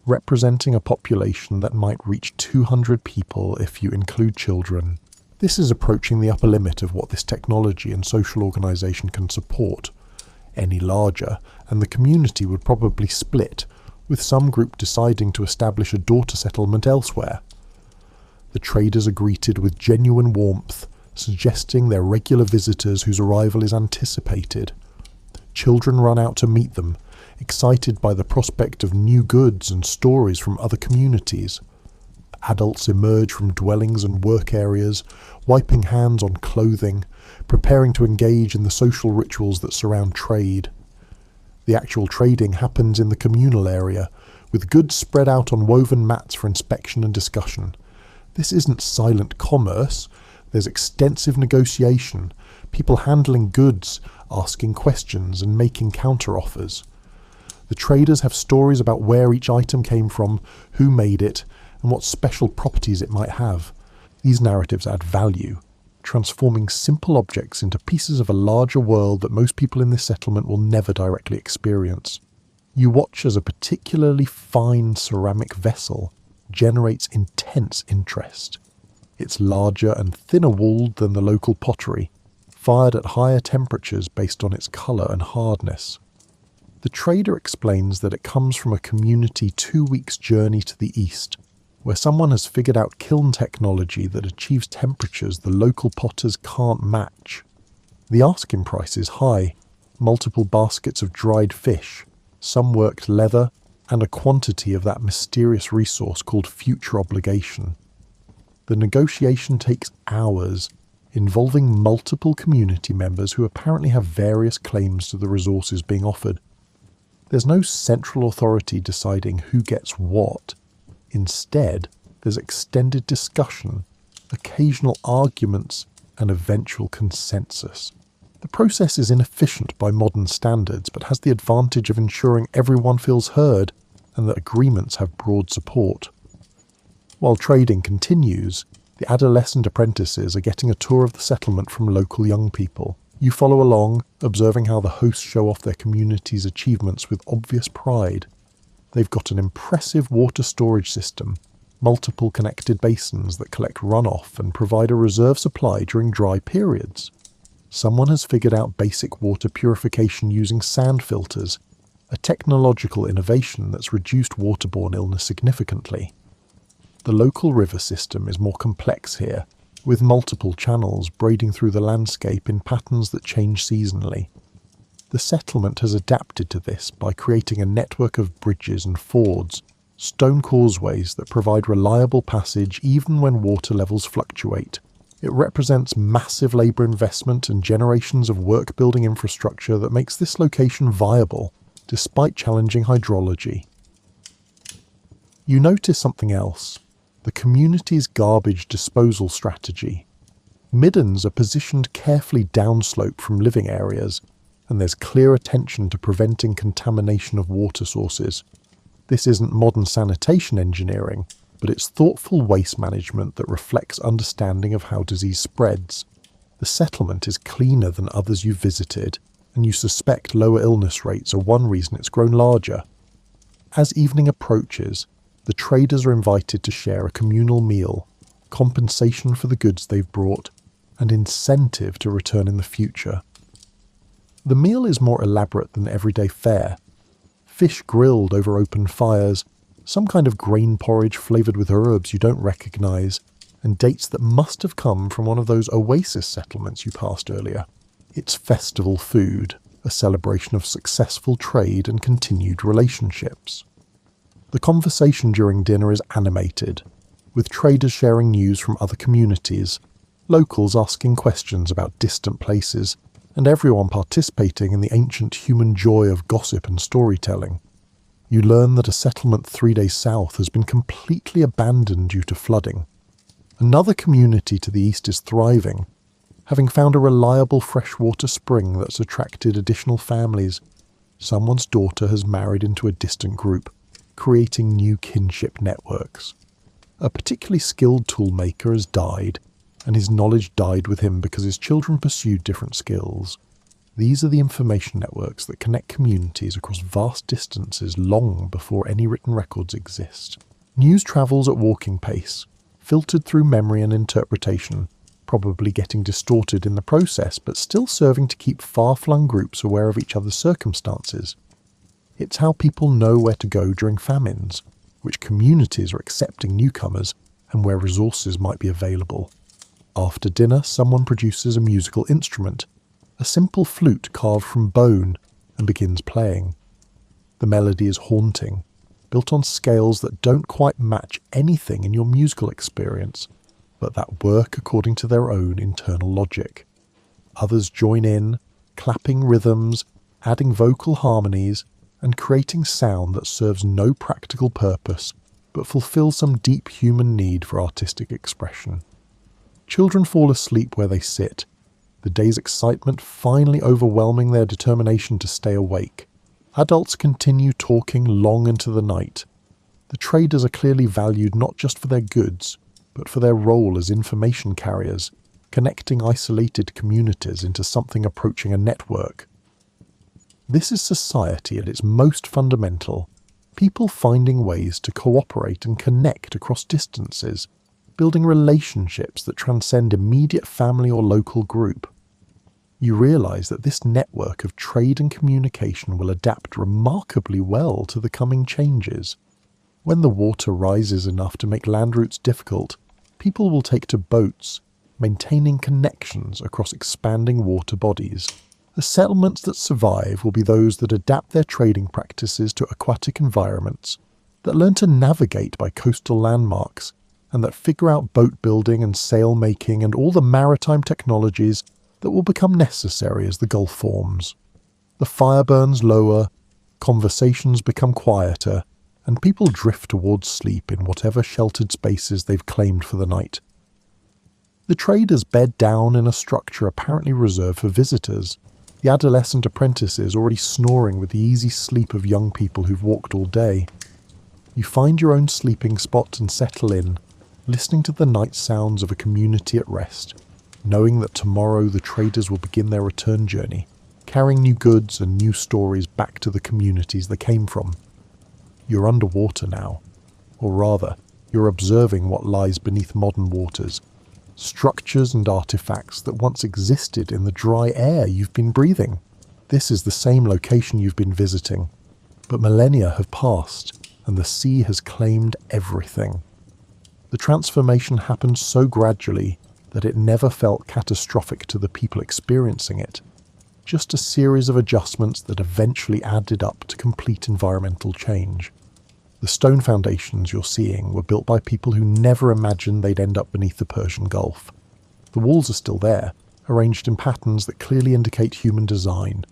representing a population that might reach 200 people if you include children. This is approaching the upper limit of what this technology and social organisation can support. Any larger, and the community would probably split, with some group deciding to establish a daughter settlement elsewhere. The traders are greeted with genuine warmth, suggesting they're regular visitors whose arrival is anticipated. Children run out to meet them, excited by the prospect of new goods and stories from other communities. Adults emerge from dwellings and work areas, wiping hands on clothing, preparing to engage in the social rituals that surround trade. The actual trading happens in the communal area, with goods spread out on woven mats for inspection and discussion. This isn't silent commerce. There's extensive negotiation, people handling goods, asking questions and making counter-offers. The traders have stories about where each item came from, who made it, and what special properties it might have. These narratives add value, transforming simple objects into pieces of a larger world that most people in this settlement will never directly experience. You watch as a particularly fine ceramic vessel generates intense interest. It's larger and thinner walled than the local pottery, fired at higher temperatures based on its colour and hardness. The trader explains that it comes from a community 2 weeks' journey to the east, where someone has figured out kiln technology that achieves temperatures the local potters can't match. The asking price is high: multiple baskets of dried fish, some worked leather, and a quantity of that mysterious resource called future obligation. The negotiation takes hours, involving multiple community members who apparently have various claims to the resources being offered. There's no central authority deciding who gets what. Instead, there's extended discussion, occasional arguments, and eventual consensus. The process is inefficient by modern standards, but has the advantage of ensuring everyone feels heard and that agreements have broad support. While trading continues, the adolescent apprentices are getting a tour of the settlement from local young people. You follow along, observing how the hosts show off their community's achievements with obvious pride. They've got an impressive water storage system, multiple connected basins that collect runoff and provide a reserve supply during dry periods. Someone has figured out basic water purification using sand filters, a technological innovation that's reduced waterborne illness significantly. The local river system is more complex here, with multiple channels braiding through the landscape in patterns that change seasonally. The settlement has adapted to this by creating a network of bridges and fords, stone causeways that provide reliable passage even when water levels fluctuate. It represents massive labour investment and generations of work-building infrastructure that makes this location viable, despite challenging hydrology. You notice something else: the community's garbage disposal strategy. Middens are positioned carefully downslope from living areas, and there's clear attention to preventing contamination of water sources. This isn't modern sanitation engineering, but it's thoughtful waste management that reflects understanding of how disease spreads. The settlement is cleaner than others you've visited, and you suspect lower illness rates are one reason it's grown larger. As evening approaches, the traders are invited to share a communal meal, compensation for the goods they've brought, and incentive to return in the future. The meal is more elaborate than everyday fare. Fish grilled over open fires, some kind of grain porridge flavoured with herbs you don't recognise, and dates that must have come from one of those oasis settlements you passed earlier. It's festival food, a celebration of successful trade and continued relationships. The conversation during dinner is animated, with traders sharing news from other communities, locals asking questions about distant places, and everyone participating in the ancient human joy of gossip and storytelling. You learn that a settlement 3 days south has been completely abandoned due to flooding. Another community to the east is thriving, having found a reliable freshwater spring that's attracted additional families. Someone's daughter has married into a distant group, creating new kinship networks. A particularly skilled toolmaker has died, and his knowledge died with him because his children pursued different skills. These are the information networks that connect communities across vast distances long before any written records exist. News travels at walking pace, filtered through memory and interpretation, probably getting distorted in the process, but still serving to keep far-flung groups aware of each other's circumstances. It's how people know where to go during famines, which communities are accepting newcomers, and where resources might be available. After dinner, someone produces a musical instrument, a simple flute carved from bone, and begins playing. The melody is haunting, built on scales that don't quite match anything in your musical experience, but that work according to their own internal logic. Others join in, clapping rhythms, adding vocal harmonies, and creating sound that serves no practical purpose, but fulfills some deep human need for artistic expression. Children fall asleep where they sit, the day's excitement finally overwhelming their determination to stay awake. Adults continue talking long into the night. The traders are clearly valued not just for their goods, but for their role as information carriers, connecting isolated communities into something approaching a network. This is society at its most fundamental, people finding ways to cooperate and connect across distances, building relationships that transcend immediate family or local group. You realise that this network of trade and communication will adapt remarkably well to the coming changes. When the water rises enough to make land routes difficult, people will take to boats, maintaining connections across expanding water bodies. The settlements that survive will be those that adapt their trading practices to aquatic environments, that learn to navigate by coastal landmarks, and that figure out boat building and sail making and all the maritime technologies that will become necessary as the Gulf forms. The fire burns lower, conversations become quieter, and people drift towards sleep in whatever sheltered spaces they've claimed for the night. The traders bed down in a structure apparently reserved for visitors, the adolescent apprentices already snoring with the easy sleep of young people who've walked all day. You find your own sleeping spot and settle in, listening to the night sounds of a community at rest, knowing that tomorrow the traders will begin their return journey, carrying new goods and new stories back to the communities they came from. You're underwater now, or rather, you're observing what lies beneath modern waters, structures and artifacts that once existed in the dry air you've been breathing. This is the same location you've been visiting, but millennia have passed, and the sea has claimed everything. The transformation happened so gradually that it never felt catastrophic to the people experiencing it, just a series of adjustments that eventually added up to complete environmental change. The stone foundations you're seeing were built by people who never imagined they'd end up beneath the Persian Gulf. The walls are still there, arranged in patterns that clearly indicate human design,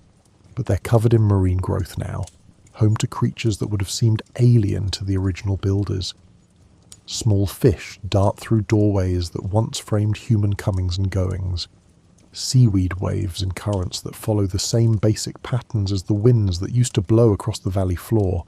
but they're covered in marine growth now, home to creatures that would have seemed alien to the original builders. Small fish dart through doorways that once framed human comings and goings. Seaweed waves and currents that follow the same basic patterns as the winds that used to blow across the valley floor.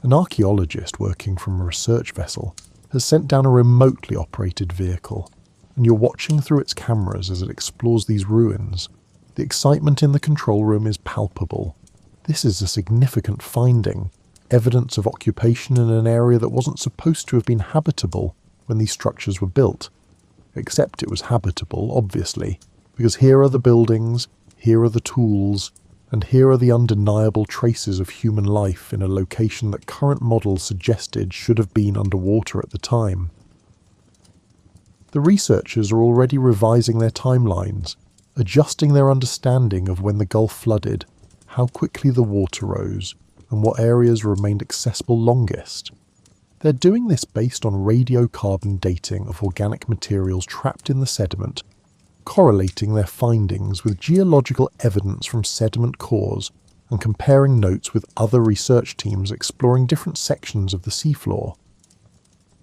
An archaeologist working from a research vessel has sent down a remotely operated vehicle, and you're watching through its cameras as it explores these ruins. The excitement in the control room is palpable. This is a significant finding, evidence of occupation in an area that wasn't supposed to have been habitable when these structures were built. Except it was habitable, obviously, because here are the buildings, here are the tools, and here are the undeniable traces of human life in a location that current models suggested should have been underwater at the time. The researchers are already revising their timelines, adjusting their understanding of when the Gulf flooded, how quickly the water rose, and what areas remained accessible longest. They're doing this based on radiocarbon dating of organic materials trapped in the sediment, correlating their findings with geological evidence from sediment cores and comparing notes with other research teams exploring different sections of the seafloor.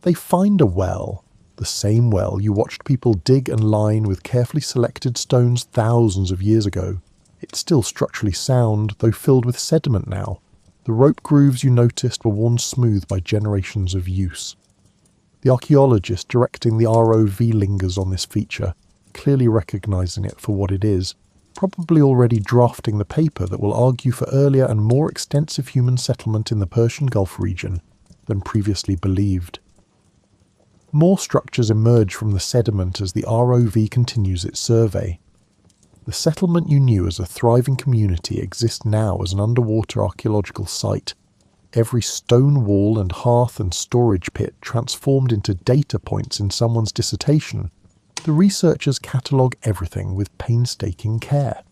They find a well, the same well you watched people dig and line with carefully selected stones thousands of years ago. It's still structurally sound, though filled with sediment now. The rope grooves you noticed were worn smooth by generations of use. The archaeologist directing the ROV lingers on this feature, clearly recognising it for what it is, probably already drafting the paper that will argue for earlier and more extensive human settlement in the Persian Gulf region than previously believed. More structures emerge from the sediment as the ROV continues its survey. The settlement you knew as a thriving community exists now as an underwater archaeological site. Every stone wall and hearth and storage pit transformed into data points in someone's dissertation. The researchers catalogue everything with painstaking care,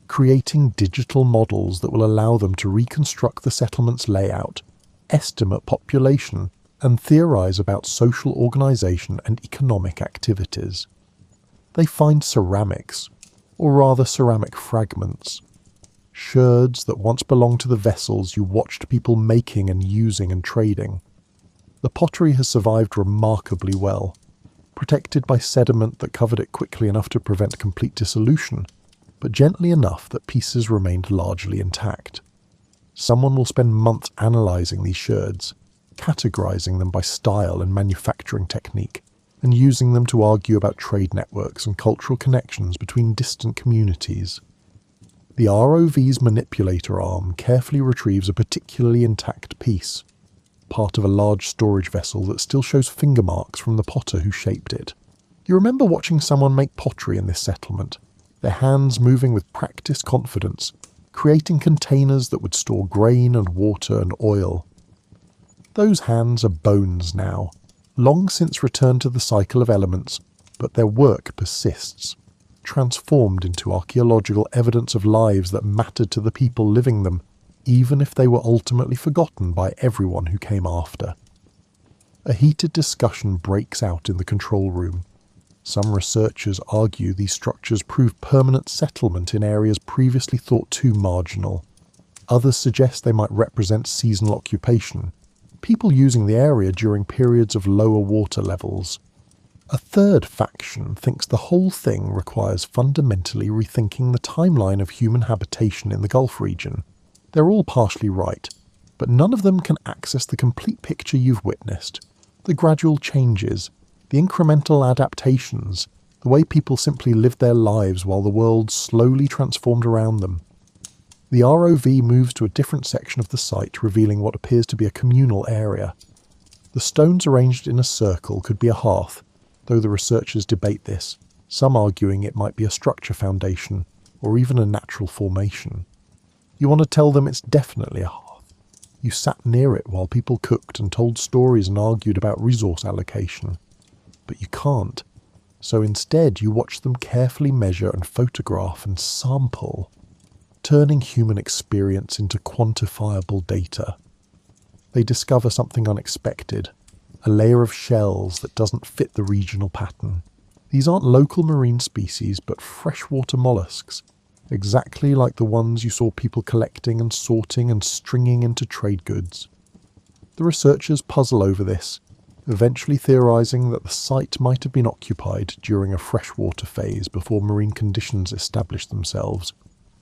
creating digital models that will allow them to reconstruct the settlement's layout, estimate population, and theorise about social organisation and economic activities. They find ceramics, or rather ceramic fragments, sherds that once belonged to the vessels you watched people making and using and trading. The pottery has survived remarkably well, protected by sediment that covered it quickly enough to prevent complete dissolution, but gently enough that pieces remained largely intact. Someone will spend months analysing these sherds, categorising them by style and manufacturing technique, and using them to argue about trade networks and cultural connections between distant communities. The ROV's manipulator arm carefully retrieves a particularly intact piece, part of a large storage vessel that still shows finger marks from the potter who shaped it. You remember watching someone make pottery in this settlement, their hands moving with practiced confidence, creating containers that would store grain and water and oil. Those hands are bones now, long since returned to the cycle of elements, but their work persists, transformed into archaeological evidence of lives that mattered to the people living them, even if they were ultimately forgotten by everyone who came after. A heated discussion breaks out in the control room. Some researchers argue these structures prove permanent settlement in areas previously thought too marginal. Others suggest they might represent seasonal occupation, people using the area during periods of lower water levels. A third faction thinks the whole thing requires fundamentally rethinking the timeline of human habitation in the Gulf region. They're all partially right, but none of them can access the complete picture you've witnessed, the gradual changes, the incremental adaptations, the way people simply lived their lives while the world slowly transformed around them. The ROV moves to a different section of the site, revealing what appears to be a communal area. The stones arranged in a circle could be a hearth, though the researchers debate this, some arguing it might be a structure foundation, or even a natural formation. You want to tell them it's definitely a hearth. You sat near it while people cooked and told stories and argued about resource allocation. But you can't. So instead you watch them carefully measure and photograph and sample, turning human experience into quantifiable data. They discover something unexpected, a layer of shells that doesn't fit the regional pattern. These aren't local marine species, but freshwater mollusks, exactly like the ones you saw people collecting and sorting and stringing into trade goods. The researchers puzzle over this, eventually theorizing that the site might have been occupied during a freshwater phase before marine conditions established themselves.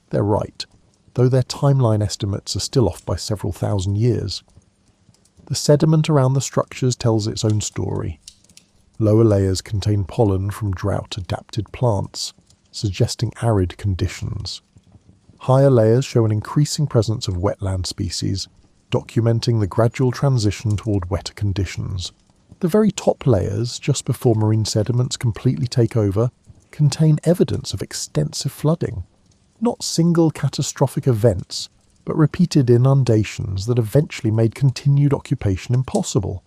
They're right, though their timeline estimates are still off by several thousand years. The sediment around the structures tells its own story. Lower layers contain pollen from drought-adapted plants, suggesting arid conditions. Higher layers show an increasing presence of wetland species, documenting the gradual transition toward wetter conditions. The very top layers, just before marine sediments completely take over, contain evidence of extensive flooding. Not single catastrophic events, but repeated inundations that eventually made continued occupation impossible.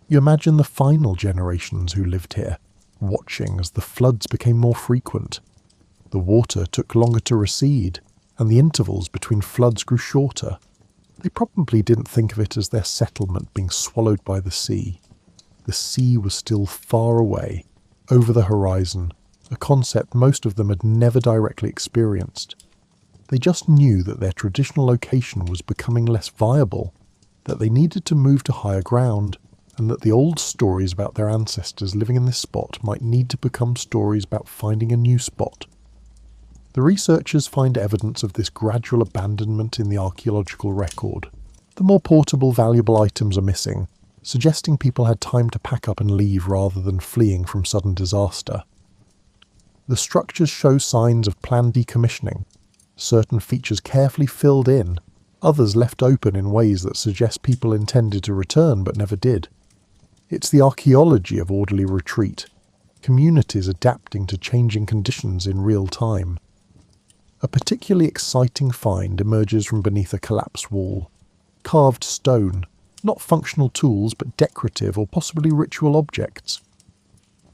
You imagine the final generations who lived here, watching as the floods became more frequent. The water took longer to recede, and the intervals between floods grew shorter. They probably didn't think of it as their settlement being swallowed by the sea. The sea was still far away, over the horizon, a concept most of them had never directly experienced. They just knew that their traditional location was becoming less viable, that they needed to move to higher ground, and that the old stories about their ancestors living in this spot might need to become stories about finding a new spot. The researchers find evidence of this gradual abandonment in the archaeological record. The more portable, valuable items are missing, suggesting people had time to pack up and leave rather than fleeing from sudden disaster. The structures show signs of planned decommissioning, certain features carefully filled in, others left open in ways that suggest people intended to return but never did. It's the archaeology of orderly retreat, communities adapting to changing conditions in real time. A particularly exciting find emerges from beneath a collapsed wall. Carved stone, not functional tools but decorative or possibly ritual objects.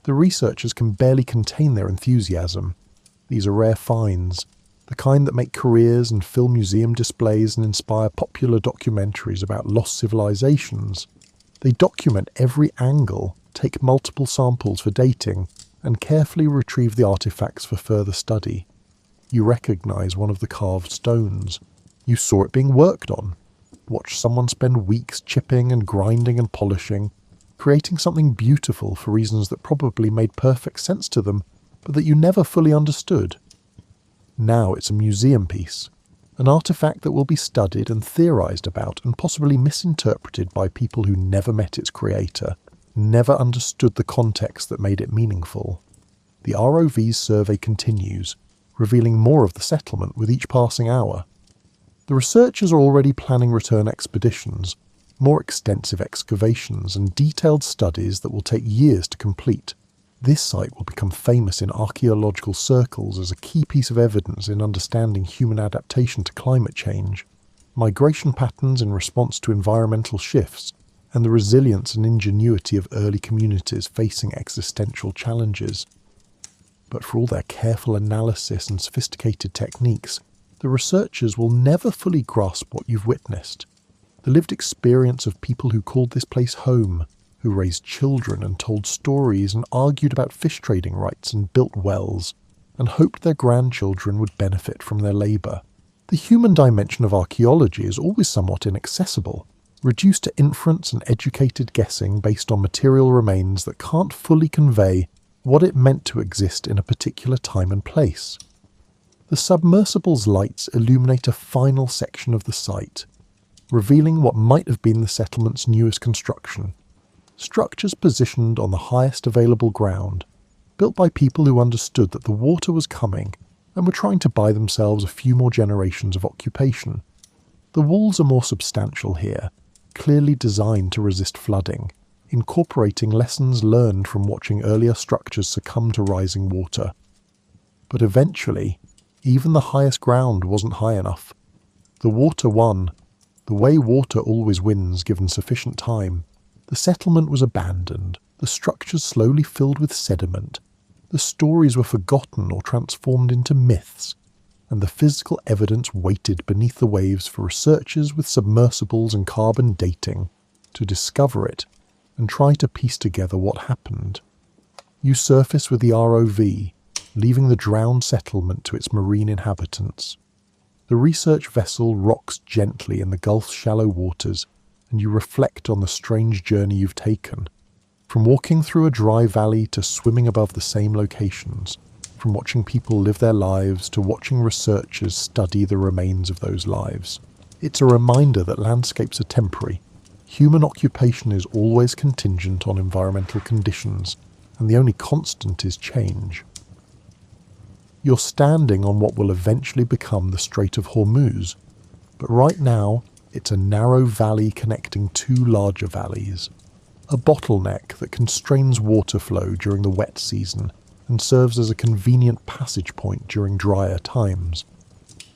The researchers can barely contain their enthusiasm. These are rare finds, the kind that make careers and fill museum displays and inspire popular documentaries about lost civilizations. They document every angle, take multiple samples for dating, and carefully retrieve the artifacts for further study. You recognize one of the carved stones. You saw it being worked on. Watch someone spend weeks chipping and grinding and polishing, creating something beautiful for reasons that probably made perfect sense to them, but that you never fully understood. Now it's a museum piece, an artifact that will be studied and theorized about and possibly misinterpreted by people who never met its creator, never understood the context that made it meaningful. The ROV's survey continues, revealing more of the settlement with each passing hour. The researchers are already planning return expeditions, more extensive excavations and detailed studies that will take years to complete. This site will become famous in archaeological circles as a key piece of evidence in understanding human adaptation to climate change, migration patterns in response to environmental shifts, and the resilience and ingenuity of early communities facing existential challenges. But for all their careful analysis and sophisticated techniques, the researchers will never fully grasp what you've witnessed. The lived experience of people who called this place home, who raised children and told stories and argued about fish trading rights and built wells, and hoped their grandchildren would benefit from their labour. The human dimension of archaeology is always somewhat inaccessible, reduced to inference and educated guessing based on material remains that can't fully convey what it meant to exist in a particular time and place. The submersible's lights illuminate a final section of the site, revealing what might have been the settlement's newest construction. Structures positioned on the highest available ground, built by people who understood that the water was coming and were trying to buy themselves a few more generations of occupation. The walls are more substantial here, clearly designed to resist flooding, incorporating lessons learned from watching earlier structures succumb to rising water. But eventually, even the highest ground wasn't high enough. The water won, the way water always wins given sufficient time. The settlement was abandoned, the structures slowly filled with sediment, the stories were forgotten or transformed into myths, and the physical evidence waited beneath the waves for researchers with submersibles and carbon dating to discover it and try to piece together what happened. You surface with the ROV, leaving the drowned settlement to its marine inhabitants. The research vessel rocks gently in the Gulf's shallow waters, and you reflect on the strange journey you've taken. From walking through a dry valley to swimming above the same locations, from watching people live their lives to watching researchers study the remains of those lives. It's a reminder that landscapes are temporary. Human occupation is always contingent on environmental conditions, and the only constant is change. You're standing on what will eventually become the Strait of Hormuz, but right now it's a narrow valley connecting two larger valleys, a bottleneck that constrains water flow during the wet season and serves as a convenient passage point during drier times.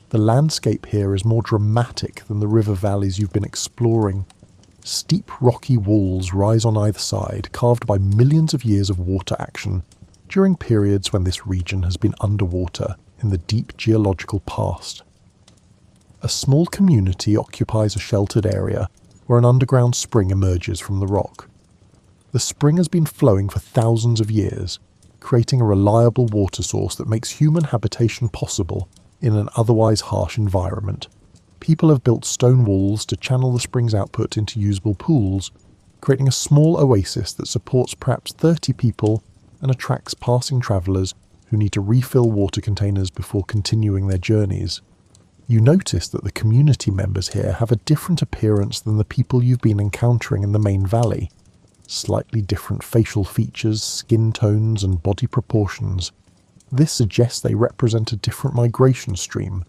The landscape here is more dramatic than the river valleys you've been exploring. Steep rocky walls rise on either side, carved by millions of years of water action during periods when this region has been underwater in the deep geological past. A small community occupies a sheltered area where an underground spring emerges from the rock. The spring has been flowing for thousands of years, creating a reliable water source that makes human habitation possible in an otherwise harsh environment. People have built stone walls to channel the spring's output into usable pools, creating a small oasis that supports perhaps 30 people and attracts passing travellers who need to refill water containers before continuing their journeys. You notice that the community members here have a different appearance than the people you've been encountering in the main valley. Slightly different facial features, skin tones and body proportions. This suggests they represent a different migration stream.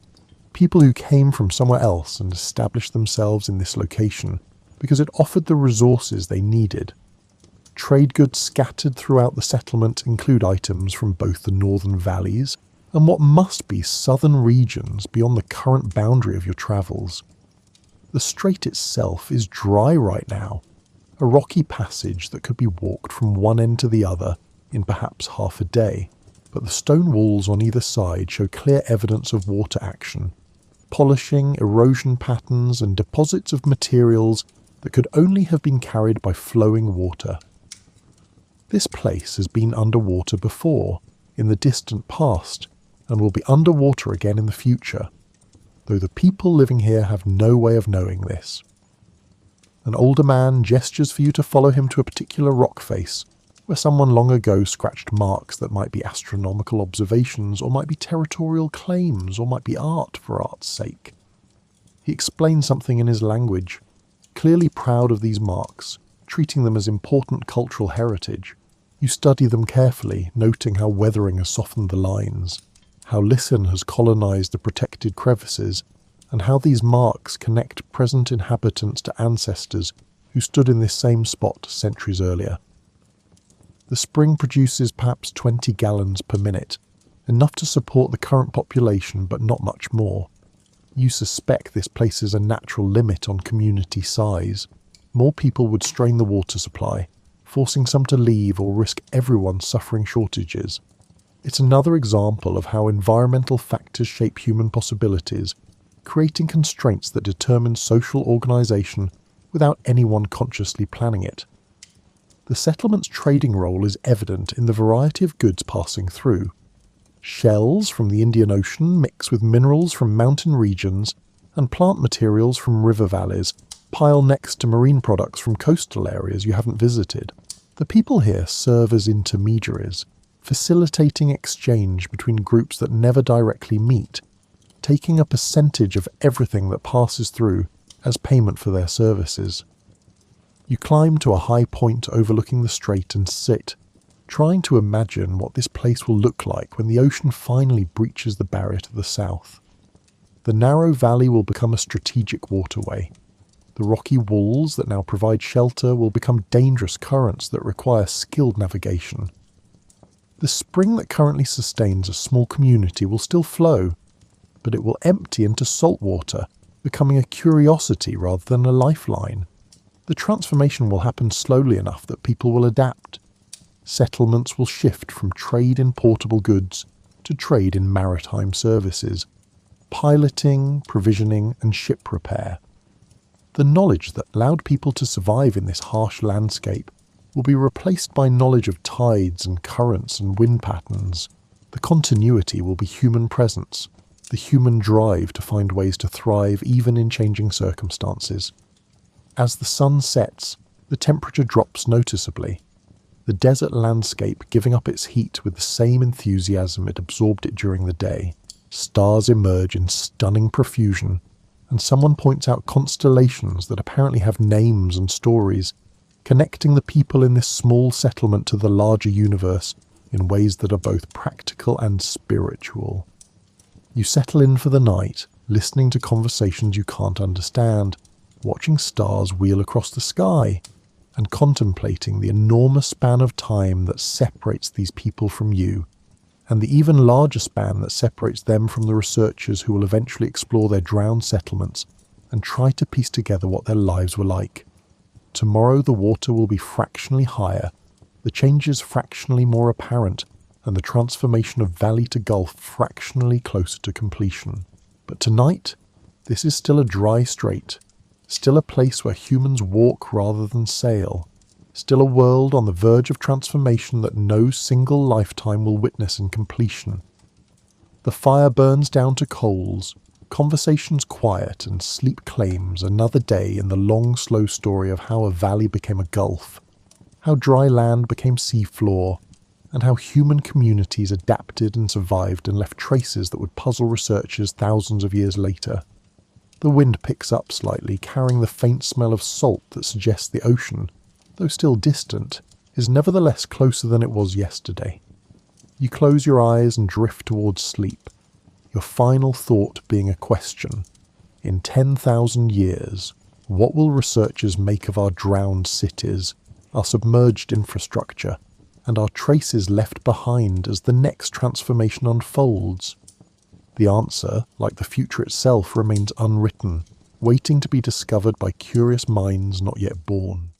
People who came from somewhere else and established themselves in this location because it offered the resources they needed. Trade goods scattered throughout the settlement include items from both the northern valleys and what must be southern regions beyond the current boundary of your travels. The strait itself is dry right now, a rocky passage that could be walked from one end to the other in perhaps half a day, but the stone walls on either side show clear evidence of water action, polishing, erosion patterns and deposits of materials that could only have been carried by flowing water. This place has been underwater before, in the distant past, and will be underwater again in the future, though the people living here have no way of knowing this. An older man gestures for you to follow him to a particular rock face, where someone long ago scratched marks that might be astronomical observations, or might be territorial claims, or might be art for art's sake. He explains something in his language, clearly proud of these marks, treating them as important cultural heritage. You study them carefully, noting how weathering has softened the lines, how lichen has colonized the protected crevices, and how these marks connect present inhabitants to ancestors who stood in this same spot centuries earlier. The spring produces perhaps 20 gallons per minute, enough to support the current population but not much more. You suspect this places a natural limit on community size. More people would strain the water supply, forcing some to leave or risk everyone suffering shortages. It's another example of how environmental factors shape human possibilities, creating constraints that determine social organisation without anyone consciously planning it. The settlement's trading role is evident in the variety of goods passing through. Shells from the Indian Ocean mix with minerals from mountain regions and plant materials from river valleys pile next to marine products from coastal areas you haven't visited. The people here serve as intermediaries, facilitating exchange between groups that never directly meet, taking a percentage of everything that passes through as payment for their services. You climb to a high point overlooking the strait and sit, trying to imagine what this place will look like when the ocean finally breaches the barrier to the south. The narrow valley will become a strategic waterway. The rocky walls that now provide shelter will become dangerous currents that require skilled navigation. The spring that currently sustains a small community will still flow, but it will empty into salt water, becoming a curiosity rather than a lifeline. The transformation will happen slowly enough that people will adapt. Settlements will shift from trade in portable goods to trade in maritime services, piloting, provisioning, and ship repair. The knowledge that allowed people to survive in this harsh landscape will be replaced by knowledge of tides and currents and wind patterns. The continuity will be human presence, the human drive to find ways to thrive even in changing circumstances. As the sun sets, the temperature drops noticeably, the desert landscape giving up its heat with the same enthusiasm it absorbed it during the day. Stars emerge in stunning profusion, and someone points out constellations that apparently have names and stories, connecting the people in this small settlement to the larger universe in ways that are both practical and spiritual. You settle in for the night, listening to conversations you can't understand, watching stars wheel across the sky, and contemplating the enormous span of time that separates these people from you, and the even larger span that separates them from the researchers who will eventually explore their drowned settlements and try to piece together what their lives were like. Tomorrow the water will be fractionally higher, the changes fractionally more apparent, and the transformation of valley to gulf fractionally closer to completion. But tonight, this is still a dry strait, still a place where humans walk rather than sail, still a world on the verge of transformation that no single lifetime will witness in completion. The fire burns down to coals, conversations quiet, and sleep claims another day in the long, slow story of how a valley became a gulf, how dry land became seafloor, and how human communities adapted and survived and left traces that would puzzle researchers thousands of years later. The wind picks up slightly, carrying the faint smell of salt that suggests the ocean, though still distant, is nevertheless closer than it was yesterday. You close your eyes and drift towards sleep, your final thought being a question. In 10,000 years, what will researchers make of our drowned cities, our submerged infrastructure, and our traces left behind as the next transformation unfolds? The answer, like the future itself, remains unwritten, waiting to be discovered by curious minds not yet born.